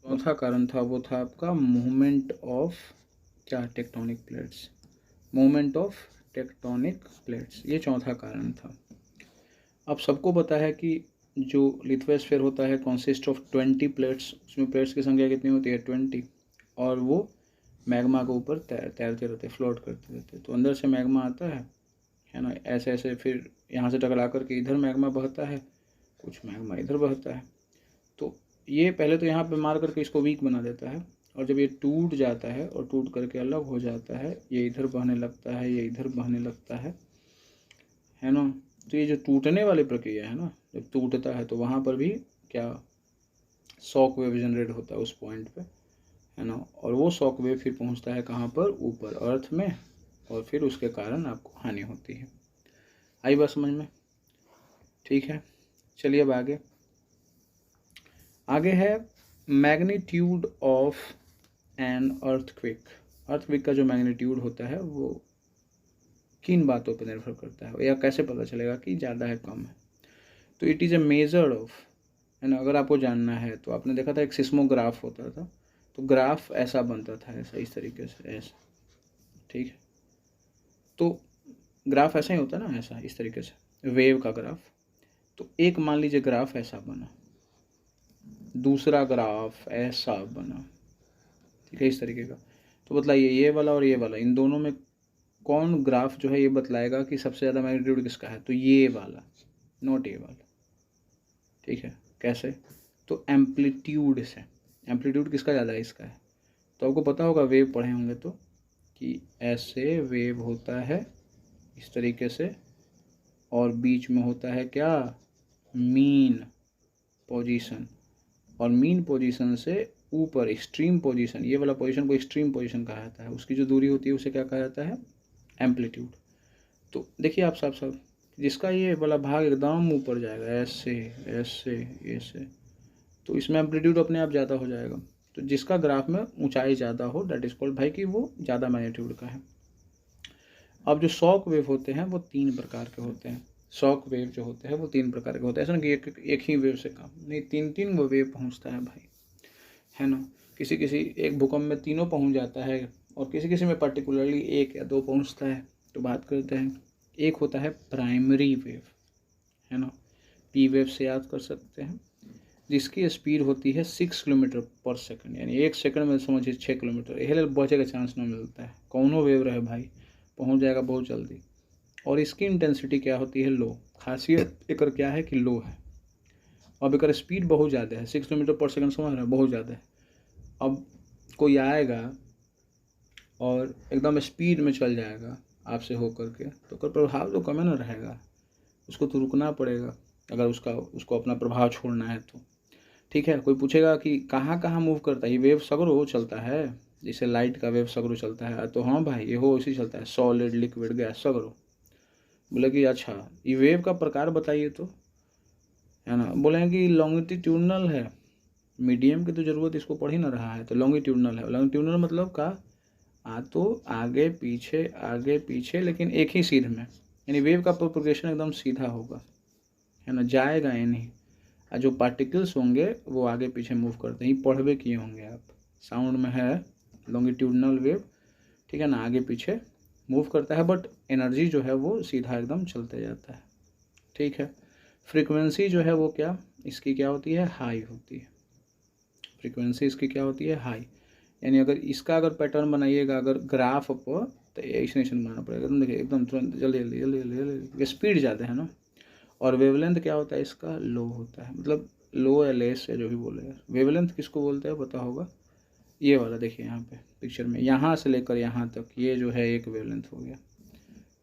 चौथा कारण था वो था आपका मूवमेंट ऑफ क्या, tectonic plates, movement of tectonic plates, ये चौथा कारण था। अब सबको पता है कि जो लिथोस्फीयर होता है कॉन्सिस्ट ऑफ 20 प्लेट्स, उसमें प्लेट्स की संख्या कितनी होती है, 20, और वो मैग्मा के ऊपर तैरते रहते, फ्लोट करते रहते। तो अंदर से मैग्मा आता है ना, ऐसे ऐसे, फिर यहाँ से टकरा करके इधर मैग्मा बहता है, कुछ मैग्मा इधर बहता है। तो ये पहले तो यहाँ पे मार करके इसको वीक बना देता है, और जब ये टूट जाता है और टूट करके अलग हो जाता है, ये इधर बहने लगता है, ये इधर बहने लगता है ना। तो ये जो टूटने वाली प्रक्रिया है ना, जब टूटता है तो वहाँ पर भी क्या, शॉक वेव जनरेट होता है उस पॉइंट पे, है ना, और वो शॉक वेव फिर पहुँचता है कहाँ पर, ऊपर अर्थ में, और फिर उसके कारण आपको हानि होती है। आई बात समझ में? ठीक है, चलिए अब आगे है magnitude of an earthquake. Earthquake का जो मैग्नीट्यूड होता है वो किन बातों पर निर्भर करता है, या कैसे पता चलेगा कि ज़्यादा है कम है, तो it is a measure of, है ना। अगर आपको जानना है तो आपने देखा था एक सिस्मोग्राफ होता था, तो ग्राफ ऐसा बनता था, ऐसा, इस तरीके से, ऐसा, ठीक है। तो ग्राफ ऐसा ही होता है ना, ऐसा, इस तरीके से, वेव का ग्राफ, तो एक मान लीजिए ग्राफ ऐसा बना, दूसरा ग्राफ ऐसा बना, ठीक है, इस तरीके का। तो बतलाइए ये वाला और ये वाला, इन दोनों में कौन ग्राफ जो है ये बतलाएगा कि सबसे ज़्यादा मैग्नीट्यूड किसका है? तो ये वाला, नॉट ये वाला, ठीक है। कैसे? तो एम्पलीट्यूड से, एम्पलीट्यूड किसका ज़्यादा है? इसका है। तो आपको पता होगा, वेव पढ़े होंगे तो, कि ऐसे वेव होता है इस तरीके से, और बीच में होता है क्या? मीन पोजीशन, और मीन पोजीशन से ऊपर एक्सट्रीम पोजीशन, ये वाला पोजीशन को एक्सट्रीम पोजीशन कहा जाता है, उसकी जो दूरी होती है उसे क्या कहा जाता है? एम्पलीट्यूड। तो देखिए आप साफ साफ, जिसका ये वाला भाग एकदम ऊपर जाएगा, ऐसे ऐसे ऐसे, तो इसमें एम्पलीट्यूड अपने आप ज़्यादा हो जाएगा। तो जिसका ग्राफ में ऊंचाई ज़्यादा हो, दैट इज कॉल्ड भाई कि वो ज़्यादा मैग्नीट्यूड का है। अब जो शॉक वेव होते हैं वो 3 प्रकार के होते हैं। शॉक वेव जो होते हैं वो 3 प्रकार के होते हैं, ऐसा नहीं कि एक ही वेव से काम नहीं, 3 वो वेव पहुँचता है भाई, है ना। किसी किसी एक भूकंप में तीनों पहुँच जाता है, और किसी किसी में पर्टिकुलरली 1 या 2 पहुँचता है। तो बात करते हैं, एक होता है प्राइमरी वेव, है ना, पी वेव से याद कर सकते हैं, जिसकी स्पीड होती है 6 किलोमीटर पर सेकंड, यानी 1 सेकंड में समझिए 6 किलोमीटर, यह बचे का चांस ना मिलता है, कौनो वेव रहे भाई पहुंच जाएगा बहुत जल्दी। और इसकी इंटेंसिटी क्या होती है? लो। खासियत एक क्या है कि लो है। अब एक स्पीड बहुत ज़्यादा है, 6 किलोमीटर पर सेकंड, समझ रहे हैं, बहुत ज़्यादा है। अब कोई आएगा और एकदम स्पीड में चल जाएगा आपसे होकर के, तो उसका प्रभाव तो कम ना रहेगा, उसको तो रुकना पड़ेगा अगर उसको अपना प्रभाव छोड़ना है तो, ठीक है। कोई पूछेगा कि कहाँ कहाँ मूव करता है ये वेव? सगरो चलता है, जैसे लाइट का वेव सगरो चलता है। तो हाँ भाई, ये हो इसी चलता है, सॉलिड, लिक्विड, गैस, सगरो। बोले कि अच्छा ये वेव का प्रकार बताइए तो, है ना। बोले कि लॉन्गिट्यूडनल है, मीडियम की तो ज़रूरत इसको पढ़ ही ना रहा है, तो लॉन्गिट्यूडनल है। लॉन्गिट्यूडनल मतलब का तो आगे पीछे लेकिन एक ही सीध में, यानी वेव का प्रोपगेशन एकदम सीधा होगा, है ना, जाएगा ही नहीं। और जो पार्टिकल्स होंगे वो आगे पीछे मूव करते हैं, पढ़वे किए होंगे आप, साउंड में है लॉन्गिट्यूडनल वेव, ठीक है ना, आगे पीछे मूव करता है, बट एनर्जी जो है वो सीधा एकदम चलते जाता है, ठीक है। फ्रीक्वेंसी जो है वो क्या, इसकी क्या होती है? हाई होती है। फ्रीक्वेंसी इसकी क्या होती है? हाई। यानी अगर इसका पैटर्न बनाइएगा अगर ग्राफ पर, तो ऐसे नहीं बनाना पड़ेगा, एकदम देखिए एकदम तुरंत जल्दी जल्दी जल्दी जल्दी जल्दी, स्पीड ज़्यादा है ना। और वेवलेंथ क्या होता है इसका? लो होता है, मतलब लो या लेस या जो भी बोले यार। वेवलेंथ किसको बोलते हैं पता होगा? ये वाला देखिए यहाँ पे पिक्चर में, यहाँ से लेकर यहाँ तक ये जो है एक वेवलेंथ हो गया।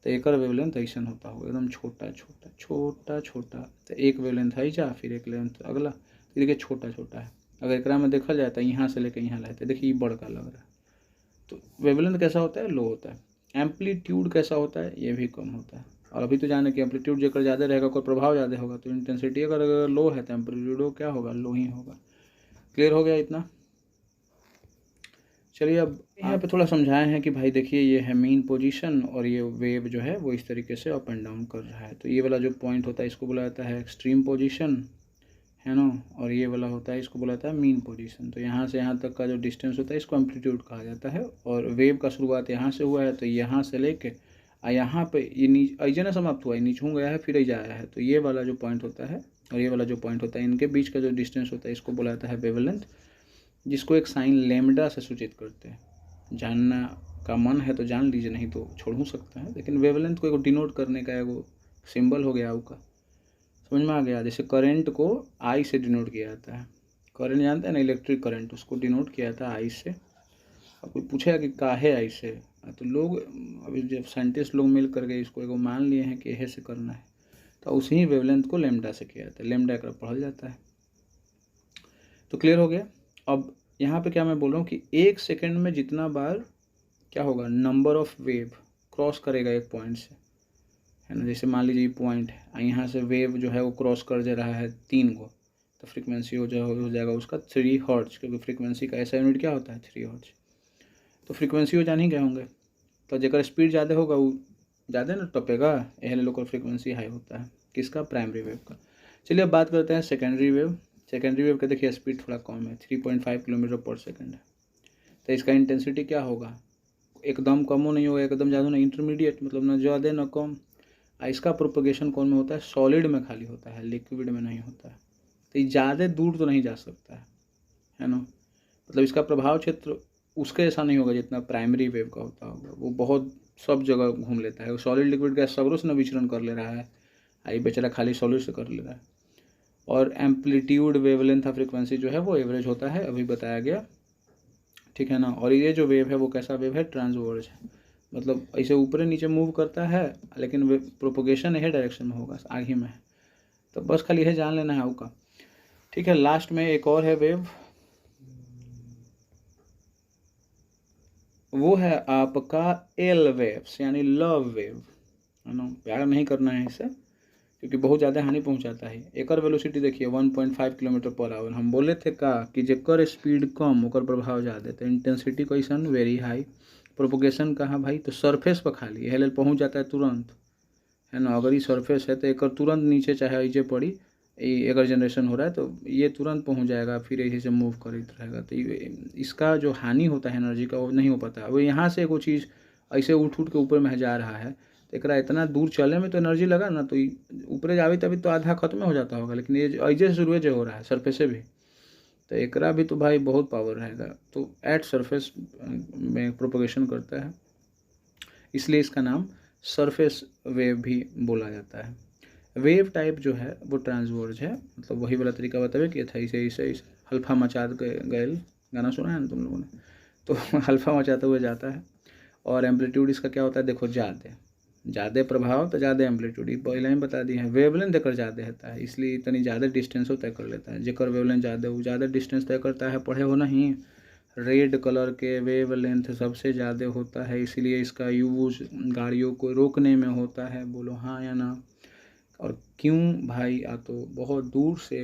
तो एक वेवलेंथ ऐसा होता होगा, एकदम छोटा छोटा छोटा छोटा। तो एक वेवलेंथ है जा, फिर एक लेंथ अगला, तो देखिए छोटा छोटा है। अगर एक में देखा जाए तो यहाँ से लेकर यहाँ रहते, देखिए ये बड़का लग रहा है। तो वेवलेंथ कैसा होता है? लो होता है। एम्पलीट्यूड कैसा होता है? ये भी कम होता है। और अभी तो जाने कि एम्पलीट्यूड जेकर ज़्यादा रहेगा कोई प्रभाव ज़्यादा होगा, तो इंटेंसिटी अगर लो है तो एम्पलीट्यूड क्या होगा? लो ही होगा। क्लियर हो गया इतना? चलिए अब यहाँ पे थोड़ा समझाए हैं कि भाई देखिए ये है मीन पोजीशन, और ये वेव जो है वो इस तरीके से अप एंड डाउन कर रहा है। तो ये वाला जो पॉइंट होता है इसको बोला जाता है एक्सट्रीम पोजीशन, है ना, और ये वाला होता है इसको बोला जाता है मीन पोजीशन। तो यहाँ से यहाँ तक का जो डिस्टेंस होता है इसको एम्पलीट्यूड कहा जाता है। और वेव का शुरुआत यहाँ से हुआ है, तो यहाँ से लेके यहाँ पे ये नीचे ना समाप्त हुआ है, नीचे गया है फिर ऐजा आया है। तो ये वाला जो पॉइंट होता है और ये वाला जो पॉइंट होता है, इनके बीच का जो डिस्टेंस होता है इसको बोला जाता है वेवलेंथ, जिसको एक साइन लैम्डा से सूचित करते हैं। जानना का मन है तो जान लीजिए, नहीं तो छोड़ हो सकता है। लेकिन वेवलेंथ को एक डिनोट करने का एगो सिंबल हो गया उसका, समझ में आ गया। जैसे करंट को आई से डिनोट किया जाता है, करंट जानते हैं ना, इलेक्ट्रिक करंट, उसको डिनोट किया जाता है आई से। अब कोई पूछेगा कि काहे आई से, तो लोग अभी जब साइंटिस्ट लोग मिल करके इसको एगो मान लिए हैं कि यह से करना है, तो उसी वेवलेंथ को लैम्डा से किया जाता है, लैम्डा का पढ़ा जाता है। तो क्लियर हो गया। अब यहाँ पे क्या मैं बोल रहा हूँ कि 1 सेकेंड में जितना बार क्या होगा, नंबर ऑफ वेव क्रॉस करेगा एक पॉइंट से, है ना। जैसे मान लीजिए पॉइंट है, यहाँ से वेव जो है वो क्रॉस कर जा रहा है 3 को, तो फ्रीक्वेंसी हो जाएगा उसका 3 हर्ट्ज, क्योंकि फ्रीक्वेंसी का ऐसा यूनिट क्या होता है 3 हर्ट्ज। तो फ्रीक्वेंसी हो जानी क्या होंगे, तो जेकर स्पीड ज़्यादा होगा वो ज़्यादा ना टपेगा, यह लोकल फ्रीक्वेंसी हाई होता है किसका? प्राइमरी वेव का। चलिए अब बात करते हैं सेकेंडरी वेव। सेकेंडरी वेव का देखिए स्पीड थोड़ा कम है, 3.5 किलोमीटर पर सेकेंड है। तो इसका इंटेंसिटी क्या होगा? एकदम कम नहीं होगा, एकदम ज़्यादा नहीं, इंटरमीडिएट, मतलब ना ज़्यादा ना कम, इसका प्रोपगेशन कौन में होता है, सॉलिड में खाली होता है, लिक्विड में नहीं होता है। तो ये ज़्यादा दूर तो नहीं जा सकता है ना, मतलब इसका प्रभाव क्षेत्र उसके ऐसा नहीं होगा जितना प्राइमरी वेव का होता होगा। वो बहुत सब जगह घूम लेता है, सॉलिड लिक्विड गैस सगरों से न विचरण कर ले रहा है, आई बेचारा खाली सॉलिड से कर ले रहा है। और एम्पलीट्यूड वेवलेंथ ऑफ फ्रिक्वेंसी जो है वो एवरेज होता है, अभी बताया गया, ठीक है ना। और ये जो वेव है वो कैसा वेव है, ट्रांसवर्स है, मतलब ऐसे ऊपर नीचे मूव करता है, लेकिन प्रोपोगेशन यही डायरेक्शन में होगा, आगे में है। तो बस खाली यह जान लेना है आपका, ठीक है। लास्ट में एक और है वेव, वो है आपका एल वेव्स यानी लव वेव, है ना। प्यार नहीं करना है इसे, क्योंकि बहुत ज़्यादा हानि पहुंचाता है। एकर वेलोसिटी देखिए 1.5 किलोमीटर पर आवर। हम बोले थे का कि जेकर स्पीड कम ओकर प्रभाव ज़्यादा, तो इंटेंसिटी कैसन, वेरी हाई। प्रोपोगेशन कहाँ भाई, तो सरफेस पर खाली हेल पहुँच जाता है तुरंत, है ना। अगर ये सरफेस है तो एक तुरंत नीचे चाहे ऐसे पड़ी, अगर जनरेशन हो रहा है तो ये तुरंत पहुंच जाएगा, फिर यही से मूव करते रहेगा। तो इसका जो हानि होता है एनर्जी का वो नहीं हो पाता। वो यहाँ से कोई चीज़ ऐसे उठ के ऊपर में जा रहा है, तो एक इतना दूर चले में तो एनर्जी लगा ना, तो ऊपर जावे तभी तो आधा खत्म हो जाता होगा। लेकिन ये ऐसे से शुरू जो हो रहा है सरफेस से भी, तो एकरा भी तो भाई बहुत पावर रहेगा, तो एट सरफेस में प्रोपोगेशन करता है, इसलिए इसका नाम सरफेस वेव भी बोला जाता है। वेव टाइप जो है वो ट्रांसवर्स है, मतलब वही वाला तरीका बतावे कि था ऐसे ऐसे हल्फा मचा गए, गाना सुना है ना तुम लोगों ने, तो हल्फा मचाते हुए जाता है। और एम्पलीट्यूड इसका क्या होता है, देखो ज़्यादा प्रभाव तो ज़्यादा एम्पलीट्यूड, पहले ही बता दी है। वेवलेंथ देकर ज़्यादा होता है, इसलिए इतनी ज़्यादा डिस्टेंस हो तय कर लेता है। जेकर वेवलेंथ ज़्यादा वो ज़्यादा डिस्टेंस तय करता है, पढ़े हो नहीं, रेड कलर के वेवलेंथ सबसे ज़्यादा होता है, इसीलिए इसका यूज गाड़ियों को रोकने में होता है। बोलो हाँ या ना। और क्यों भाई, तो बहुत दूर से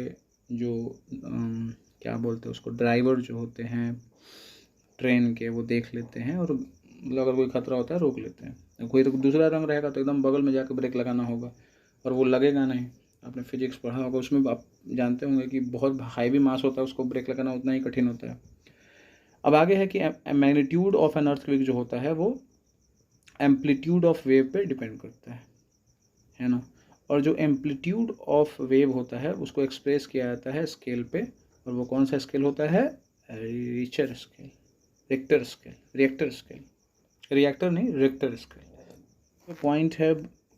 जो क्या बोलते हैं उसको, ड्राइवर जो होते हैं ट्रेन के, वो देख लेते हैं, और अगर कोई खतरा होता है रोक लेते हैं। कोई दूसरा रंग रहेगा तो एकदम बगल में जाकर ब्रेक लगाना होगा, और वो लगेगा नहीं। आपने फिजिक्स पढ़ा होगा, उसमें आप जानते होंगे कि बहुत हाई भी मास होता है, उसको ब्रेक लगाना उतना ही कठिन होता है। अब आगे है कि मैग्नीट्यूड ऑफ एन अर्थक्वेक जो होता है वो एम्पलीट्यूड ऑफ वेव पे डिपेंड करता है ना। और जो एम्पलीट्यूड ऑफ वेव होता है उसको एक्सप्रेस किया जाता है स्केल पे, और वो कौन सा स्केल होता है, रिक्टर स्केल, रिएक्टर नहीं, रिक्टर स्केल। पॉइंट है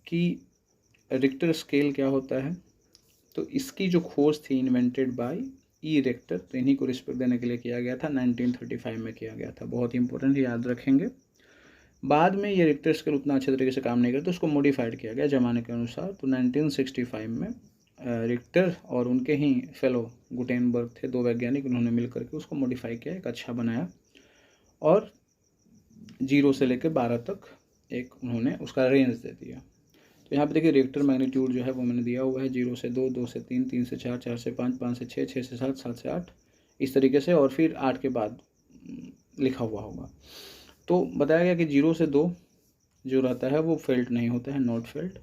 कि रिक्टर स्केल क्या होता है, तो इसकी जो खोज थी इन्वेंटेड बाय ई रिक्टर, तो इन्हीं को रिस्पेक्ट देने के लिए किया गया था, 1935 में किया गया था। बहुत इंपॉर्टेंट, याद रखेंगे। बाद में ये रिक्टर स्केल उतना अच्छे तरीके से काम नहीं करता, तो उसको मॉडिफाइड किया गया ज़माने के अनुसार। तो 1965 में रिक्टर और उनके ही फेलो गुटेनबर्ग थे, दो वैज्ञानिक, उन्होंने मिल करके उसको मॉडिफाई किया, एक अच्छा बनाया, और 0 से लेकर 12 तक एक उन्होंने उसका रेंज दे दिया। तो यहाँ पे देखिए रिक्टर मैग्नीट्यूड जो है वो मैंने दिया हुआ है, 0 से 2, 2 से 3, 3 से 4, 4 से 5, 5 से 6, 6 से 7, 7 से 8, इस तरीके से, और फिर 8 के बाद लिखा हुआ होगा। तो बताया गया कि 0 से 2 जो रहता है वो फेल्ट नहीं होता है, नॉट फेल्ट।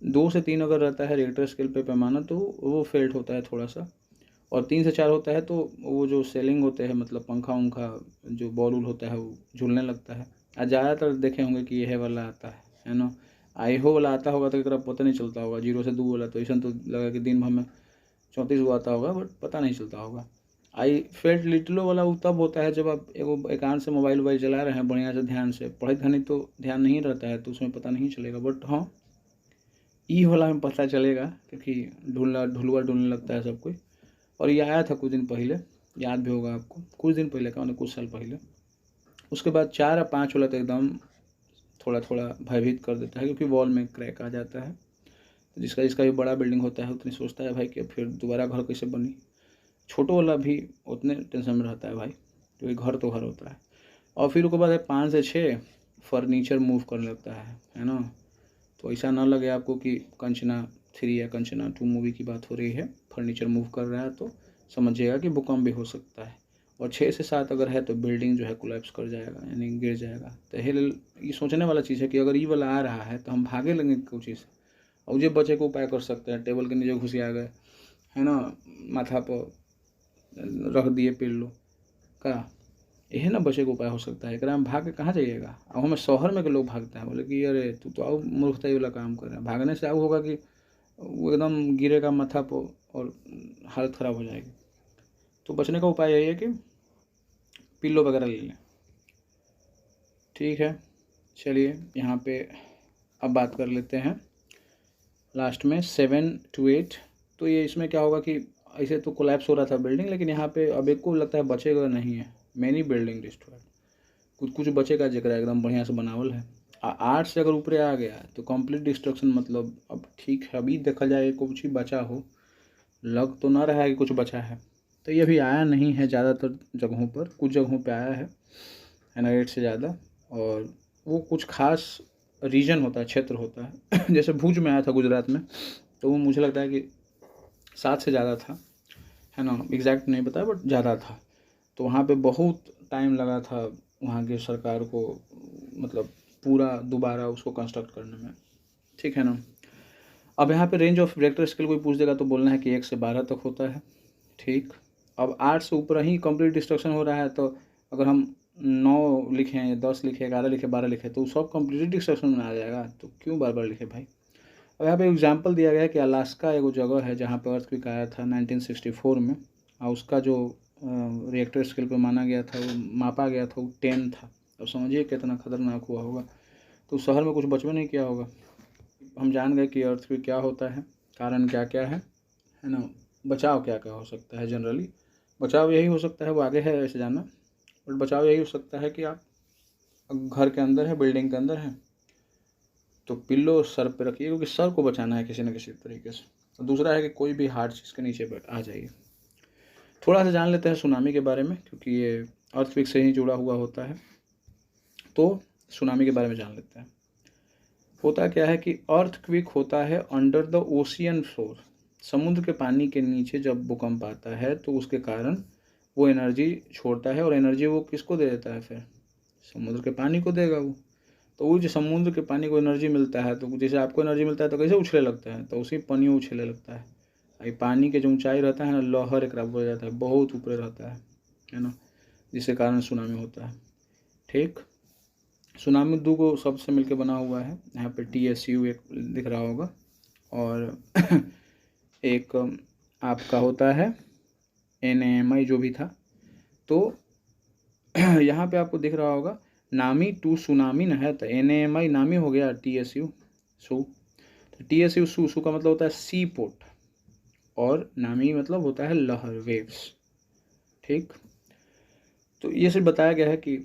2 से 3 अगर रहता है रिक्टर स्केल पे पैमाना, तो वो फेल्ट होता है थोड़ा सा। और 3 से 4 होता है तो वो जो सेलिंग होते हैं, मतलब पंखा उंखा जो बॉल उल होता है वो झूलने लगता है। और ज़्यादातर देखे होंगे कि यह वाला आता है ना। आई हो वाला आता होगा तो एक तरफ पता नहीं चलता होगा, 0 से 2 वाला तो ऐसा तो लगा कि दिन भर में 34 गो आता होगा, बट पता नहीं चलता होगा। आई फेल्ट लिटलो वाला वो तब होता है जब आप एकांत से मोबाइल चला रहे हैं बढ़िया से, ध्यान से पढ़े धनी तो ध्यान नहीं रहता है, तो उसमें पता नहीं चलेगा। बट हाँ, ई वाला में पता चलेगा, क्योंकि ढूलवा ढूलने लगता है सब कोई। और ये आया था कुछ दिन पहले, याद भी होगा आपको, कुछ दिन पहले का, कुछ साल पहले। उसके बाद 4 या 5 वाला तो एकदम थोड़ा थोड़ा भयभीत कर देता है, क्योंकि वॉल में क्रैक आ जाता है। तो जिसका भी बड़ा बिल्डिंग होता है उतनी सोचता है भाई कि फिर दोबारा घर कैसे बनी। छोटो वाला भी उतने टेंशन में रहता है भाई, क्योंकि घर तो घर होता है। और फिर उसके बाद 5 से 6 फर्नीचर मूव करने लगता है ना। तो ऐसा ना लगे आपको कि कंचना 3 या कंचना 2 मूवी की बात हो रही है, फर्नीचर मूव कर रहा है, तो समझिएगा कि भूकंप भी हो सकता है। और 6 से 7 अगर है तो बिल्डिंग जो है कोलैप्स कर जाएगा, यानी गिर जाएगा। तो ये सोचने वाला चीज़ है कि अगर ये वाला आ रहा है तो हम भागे लेंगे कुछ चीज़, और जो बचे को उपाय कर सकते हैं, टेबल के नीचे घुसिया गए, है ना, माथा पर रख दिए पिल्लो का, यही ना बचे का उपाय हो सकता है। एकरा में भाग के कहाँ जाइएगा। अब हमें शहर में के लोग भागते हैं, बोले कि अरे तू तो आओ मूर्खताई वाला काम कर रहा है। भागने से आओ होगा कि वो एकदम गिरेगा माथा पर और हालत ख़राब हो जाएगी। तो बचने का उपाय यही है कि पिल्लो वगैरह ले लें। ठीक है, चलिए यहाँ पे अब बात कर लेते हैं लास्ट में 7 to 8। तो ये इसमें क्या होगा कि ऐसे तो कोलैप्स हो रहा था बिल्डिंग, लेकिन यहाँ पे अब एक को लगता है बचेगा नहीं है। मैनी बिल्डिंग डिस्ट्रॉयड, कुछ कुछ बचेगा जगह एकदम बढ़िया से बनावल है। 8 से अगर ऊपर आ गया तो कंप्लीट डिस्ट्रक्शन, मतलब अब ठीक है अभी देखा जाए कुछ ही बचा हो, लग तो ना रहा है कि कुछ बचा है। तो ये अभी आया नहीं है ज़्यादातर जगहों पर, कुछ जगहों पे आया है ना 8 से ज़्यादा। और वो कुछ खास रीजन होता है, क्षेत्र होता है जैसे भुज में आया था गुजरात में, तो वो मुझे लगता है कि 7 से ज़्यादा था, है ना, एग्जैक्ट नहीं पता बट ज़्यादा था। तो वहाँ पे बहुत टाइम लगा था वहाँ की सरकार को, मतलब पूरा दोबारा उसको कंस्ट्रक्ट करने में। ठीक है ना। अब यहाँ पे रेंज ऑफ रिएक्टर स्केल कोई पूछ देगा तो बोलना है कि 1 से 12 तक होता है। ठीक, अब 8 से ऊपर ही कंप्लीट डिस्ट्रक्शन हो रहा है, तो अगर हम 9 लिखें, 10 लिखें, 11 लिखें, 12 लिखें तो सब कंप्लीट डिस्ट्रक्शन में आ जाएगा। तो क्यों बार बार लिखे भाई। अब यहाँ पे एग्जांपल दिया गया है कि अलास्का एगो जगह है जहाँ पे अर्थक्वेक आया था 1964 में, और उसका जो रिएक्टर स्केल पे माना गया था, वो मापा गया था, वो 10 था। अब समझिए कितना खतरनाक हुआ होगा। तो शहर में कुछ बचवे नहीं किया होगा। हम जान गए कि अर्थक्वेक क्या होता है, कारण क्या क्या है ना, बचाव क्या क्या हो सकता है। जनरली बचाव यही हो सकता है, वो आगे है ऐसे जाना, बट बचाव यही हो सकता है कि आप घर के अंदर है, बिल्डिंग के अंदर है, तो पिल्लो सर पे रखिए, क्योंकि सर को बचाना है किसी न किसी तरीके से। और दूसरा है कि कोई भी हार्ड चीज़ के नीचे आ जाइए। थोड़ा सा जान लेते हैं सुनामी के बारे में, क्योंकि ये अर्थक्वेक से ही जुड़ा हुआ होता है। तो सुनामी के बारे में जान लेते हैं। होता क्या है कि अर्थक्वेक होता है अंडर द ओशियन फ्लोर। समुद्र के पानी के नीचे जब भूकंप आता है तो उसके कारण वो एनर्जी छोड़ता है, और एनर्जी वो किसको दे देता है, फिर समुद्र के पानी को देगा वो। तो वो जो समुद्र के पानी को एनर्जी मिलता है, तो जैसे आपको एनर्जी मिलता है तो कैसे उछले लगता है, तो उसी पानी उछले लगता है। ये पानी के जो ऊंचाई रहता है ना, लहर एक बोला जाता है, बहुत ऊपर रहता है ना, जिसके कारण सुनामी होता है। ठीक, सुनामी दो को शब्द से मिलकर बना हुआ है। यहाँ पे TSU एक दिख रहा होगा, और एक आपका होता है NAMI जो भी था। तो यहाँ पे आपको दिख रहा होगा नामी टू सुनामी न है, तो NAMI नामी हो गया, TSU सू। तो TSU सू का मतलब होता है सी पोर्ट, और नामी मतलब होता है लहर, वेव्स। ठीक, तो ये सिर्फ बताया गया है कि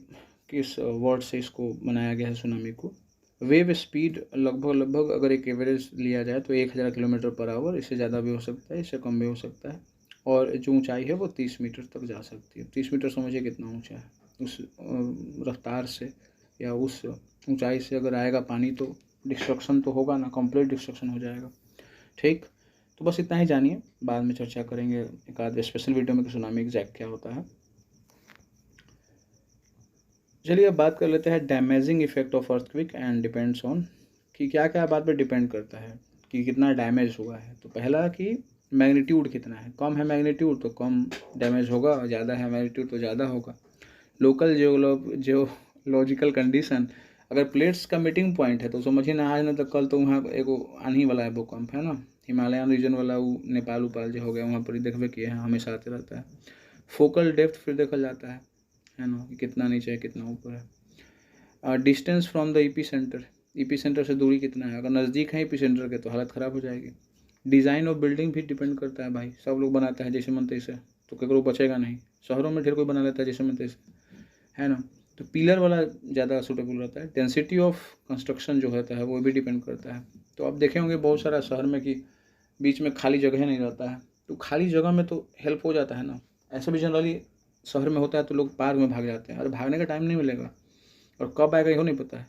किस वर्ड से इसको बनाया गया है सुनामी को। वेव स्पीड लगभग अगर एक एवरेज लिया जाए तो 1000 किलोमीटर पर आवर, इससे ज़्यादा भी हो सकता है, इससे कम भी हो सकता है। और जो ऊंचाई है वो 30 मीटर तक जा सकती है। 30 मीटर समझिए कितना ऊंचा है। उस रफ्तार से या उस ऊंचाई से अगर आएगा पानी तो डिस्ट्रक्शन तो होगा ना, कंप्लीट डिस्ट्रक्शन हो जाएगा। ठीक, तो बस इतना ही जानिए, बाद में चर्चा करेंगे एक आध स्पेशल वीडियो में कि सुनामी एग्जैक्ट क्या होता है। चलिए अब बात कर लेते हैं damaging effect of earthquake and depends on, कि क्या क्या बात पे डिपेंड करता है कि कितना डैमेज हुआ है। तो पहला कि मैग्नीट्यूड कितना है, कम है मैग्नीट्यूड तो कम डैमेज होगा, और ज़्यादा है मैग्नीट्यूड तो ज़्यादा होगा। लोकल जियोलॉजिकल कंडीशन, अगर प्लेट्स का मीटिंग पॉइंट है तो समझिए ना आज ना तो कल तो वहाँ एगो आने वाला है भूकंप, है ना, हिमालयन रीजन वाला, वो नेपाल उपाल जो हो गया वहाँ पर देखबे किए हैं, हमेशा आते रहता है। फोकल डेप्थ फिर देखा जाता है ना, कि कितना नीचे है कितना ऊपर है। Distance from the EP centre से दूरी कितना है, अगर नज़दीक है ईपी सेंटर के तो हालत ख़राब हो जाएगी। डिज़ाइन ऑफ बिल्डिंग भी डिपेंड करता है भाई, सब लोग बनाते हैं जैसे मन तैसे, तो केकरो बचेगा नहीं। शहरों में ढेर कोई बना लेता है जैसे मन तैसे, है ना, तो पिलर वाला ज़्यादा सूटेबल रहता है। डेंसिटी ऑफ कंस्ट्रक्शन जो होता है वो भी डिपेंड करता है। तो आप देखे होंगे बहुत सारा शहर में कि बीच में खाली जगह नहीं रहता है, तो खाली जगह में तो हेल्प हो जाता है ना। ऐसा भी जनरली शहर में होता है, तो लोग पार्क में भाग जाते हैं, अरे भागने का टाइम नहीं मिलेगा और कब आएगा ये नहीं पता है,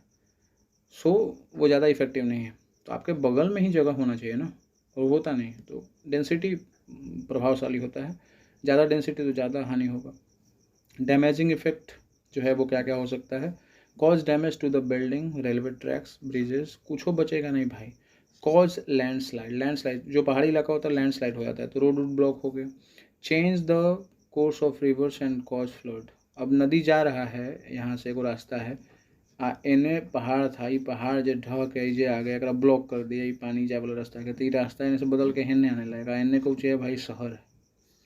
सो वो ज़्यादा इफेक्टिव नहीं है। तो आपके बगल में ही जगह होना चाहिए ना, और होता नहीं, तो डेंसिटी प्रभावशाली होता है। ज़्यादा डेंसिटी तो ज़्यादा हानि होगा। डैमेजिंग इफेक्ट जो है वो क्या क्या हो सकता है, cause damage to the building, railway tracks, bridges, कुछ हो बचेगा नहीं भाई। कॉज लैंडस्लाइड, जो पहाड़ी इलाका होता है लैंडस्लाइड हो जाता है, तो रोड ब्लॉक हो गए। Change the course of reverse and cause flood, अब नदी जा रहा है, यहाँ से एगो रास्ता है आ एने पहाड़ था, ई पहाड़ जे ढह के जे आ गया एकरा ब्लॉक कर दिया, ई पानी जाए वाला रास्ता के, तो ई रास्ता एने से बदल के हेने आने लगेगा। एने को चाहिए भाई शहर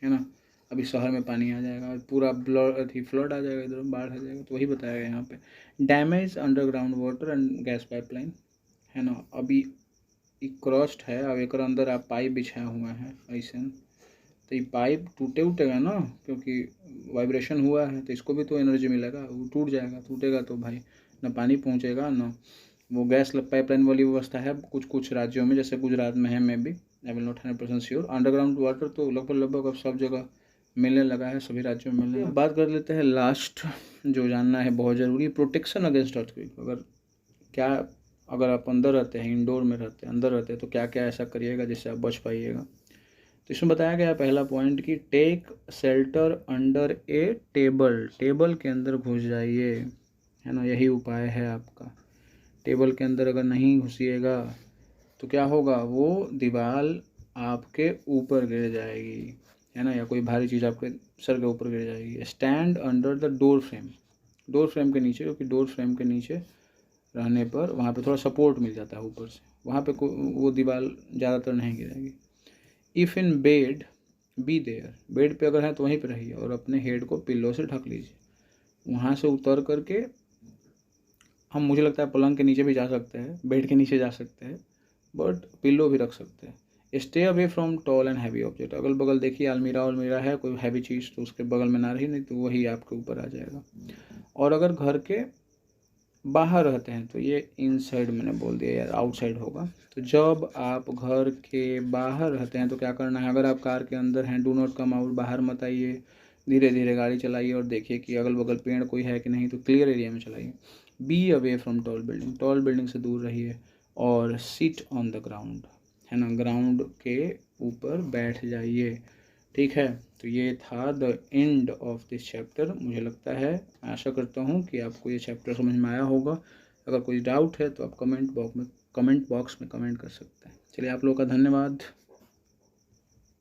है ना, अभी शहर में पानी आ जाएगा, पूरा फ्लड आ जाएगा, इधर बाढ़ आ जाएगा। तो वही बताया गया यहाँ पे, damage underground water and gas pipeline है ना। अभी ई क्रॉस्ड है, अब एक अंदर आप पाइप बिछाए हुए हैं ऐसे, तो ये पाइप उटेगा ना, क्योंकि वाइब्रेशन हुआ है तो इसको भी तो एनर्जी मिलेगा, वो टूट जाएगा, टूटेगा तो भाई ना पानी पहुंचेगा ना वो गैस पाइपलाइन वाली व्यवस्था है कुछ राज्यों में, जैसे गुजरात में है, मैं भी I will not 100% sure. Underground water तो लगभग अब सब जगह मिलने लगा है, सभी राज्यों में मिलने। बात कर लेते हैं लास्ट, जो जानना है बहुत ज़रूरी, प्रोटेक्शन अगेंस्ट अर्थक्वेक। अगर आप अंदर रहते हैं, इंडोर में रहते हैं, अंदर रहते हैं, तो क्या क्या ऐसा करिएगा जिससे आप बच पाइएगा। तो इसमें बताया गया पहला पॉइंट कि टेक शेल्टर अंडर ए टेबल, टेबल के अंदर घुस जाइए, है ना, यही उपाय है आपका। टेबल के अंदर अगर नहीं घुसिएगा तो क्या होगा, वो दीवार आपके ऊपर गिर जाएगी, है ना, या कोई भारी चीज़ आपके सर के ऊपर गिर जाएगी। Stand under the door frame, door frame के नीचे, क्योंकि डोर फ्रेम के नीचे रहने पर वहाँ पे थोड़ा सपोर्ट मिल जाता है ऊपर से, वहाँ पे वो दीवार ज़्यादातर नहीं गिरेगी। If in bed be there, bed पे अगर है तो वहीं पे रहिए और अपने हेड को पिल्लो से ढक लीजिए। वहाँ से उतर करके मुझे लगता है पलंग के नीचे भी जा सकते हैं, बेड के नीचे जा सकते हैं, बट पिल्लो भी रख सकते हैं। Stay away from tall and heavy object, अगल बगल देखिए अलमीरा है, कोई हैवी चीज़ तो उसके बगल में ना रही, नहीं तो वही आपके ऊपर आ जाएगा। और अगर घर के बाहर रहते हैं तो ये इनसाइड मैंने बोल दिया यार, आउटसाइड होगा। तो जब आप घर के बाहर रहते हैं तो क्या करना है, अगर आप कार के अंदर हैं, डू नॉट कम आउट, बाहर मत आइए, धीरे धीरे गाड़ी चलाइए और देखिए कि अगल बगल पेड़ कोई है कि नहीं, तो क्लियर एरिया में चलाइए। Be away from tall building, tall building से दूर रहिए। और सिट ऑन द ग्राउंड, है ना, ग्राउंड के ऊपर बैठ जाइए, ठीक है। तो ये था the end of this chapter. मुझे लगता है, आशा करता हूँ कि आपको ये चैप्टर समझ में आया होगा। अगर कोई डाउट है तो आप कमेंट बॉक्स में कमेंट कर सकते हैं। चलिए, आप लोगों का धन्यवाद।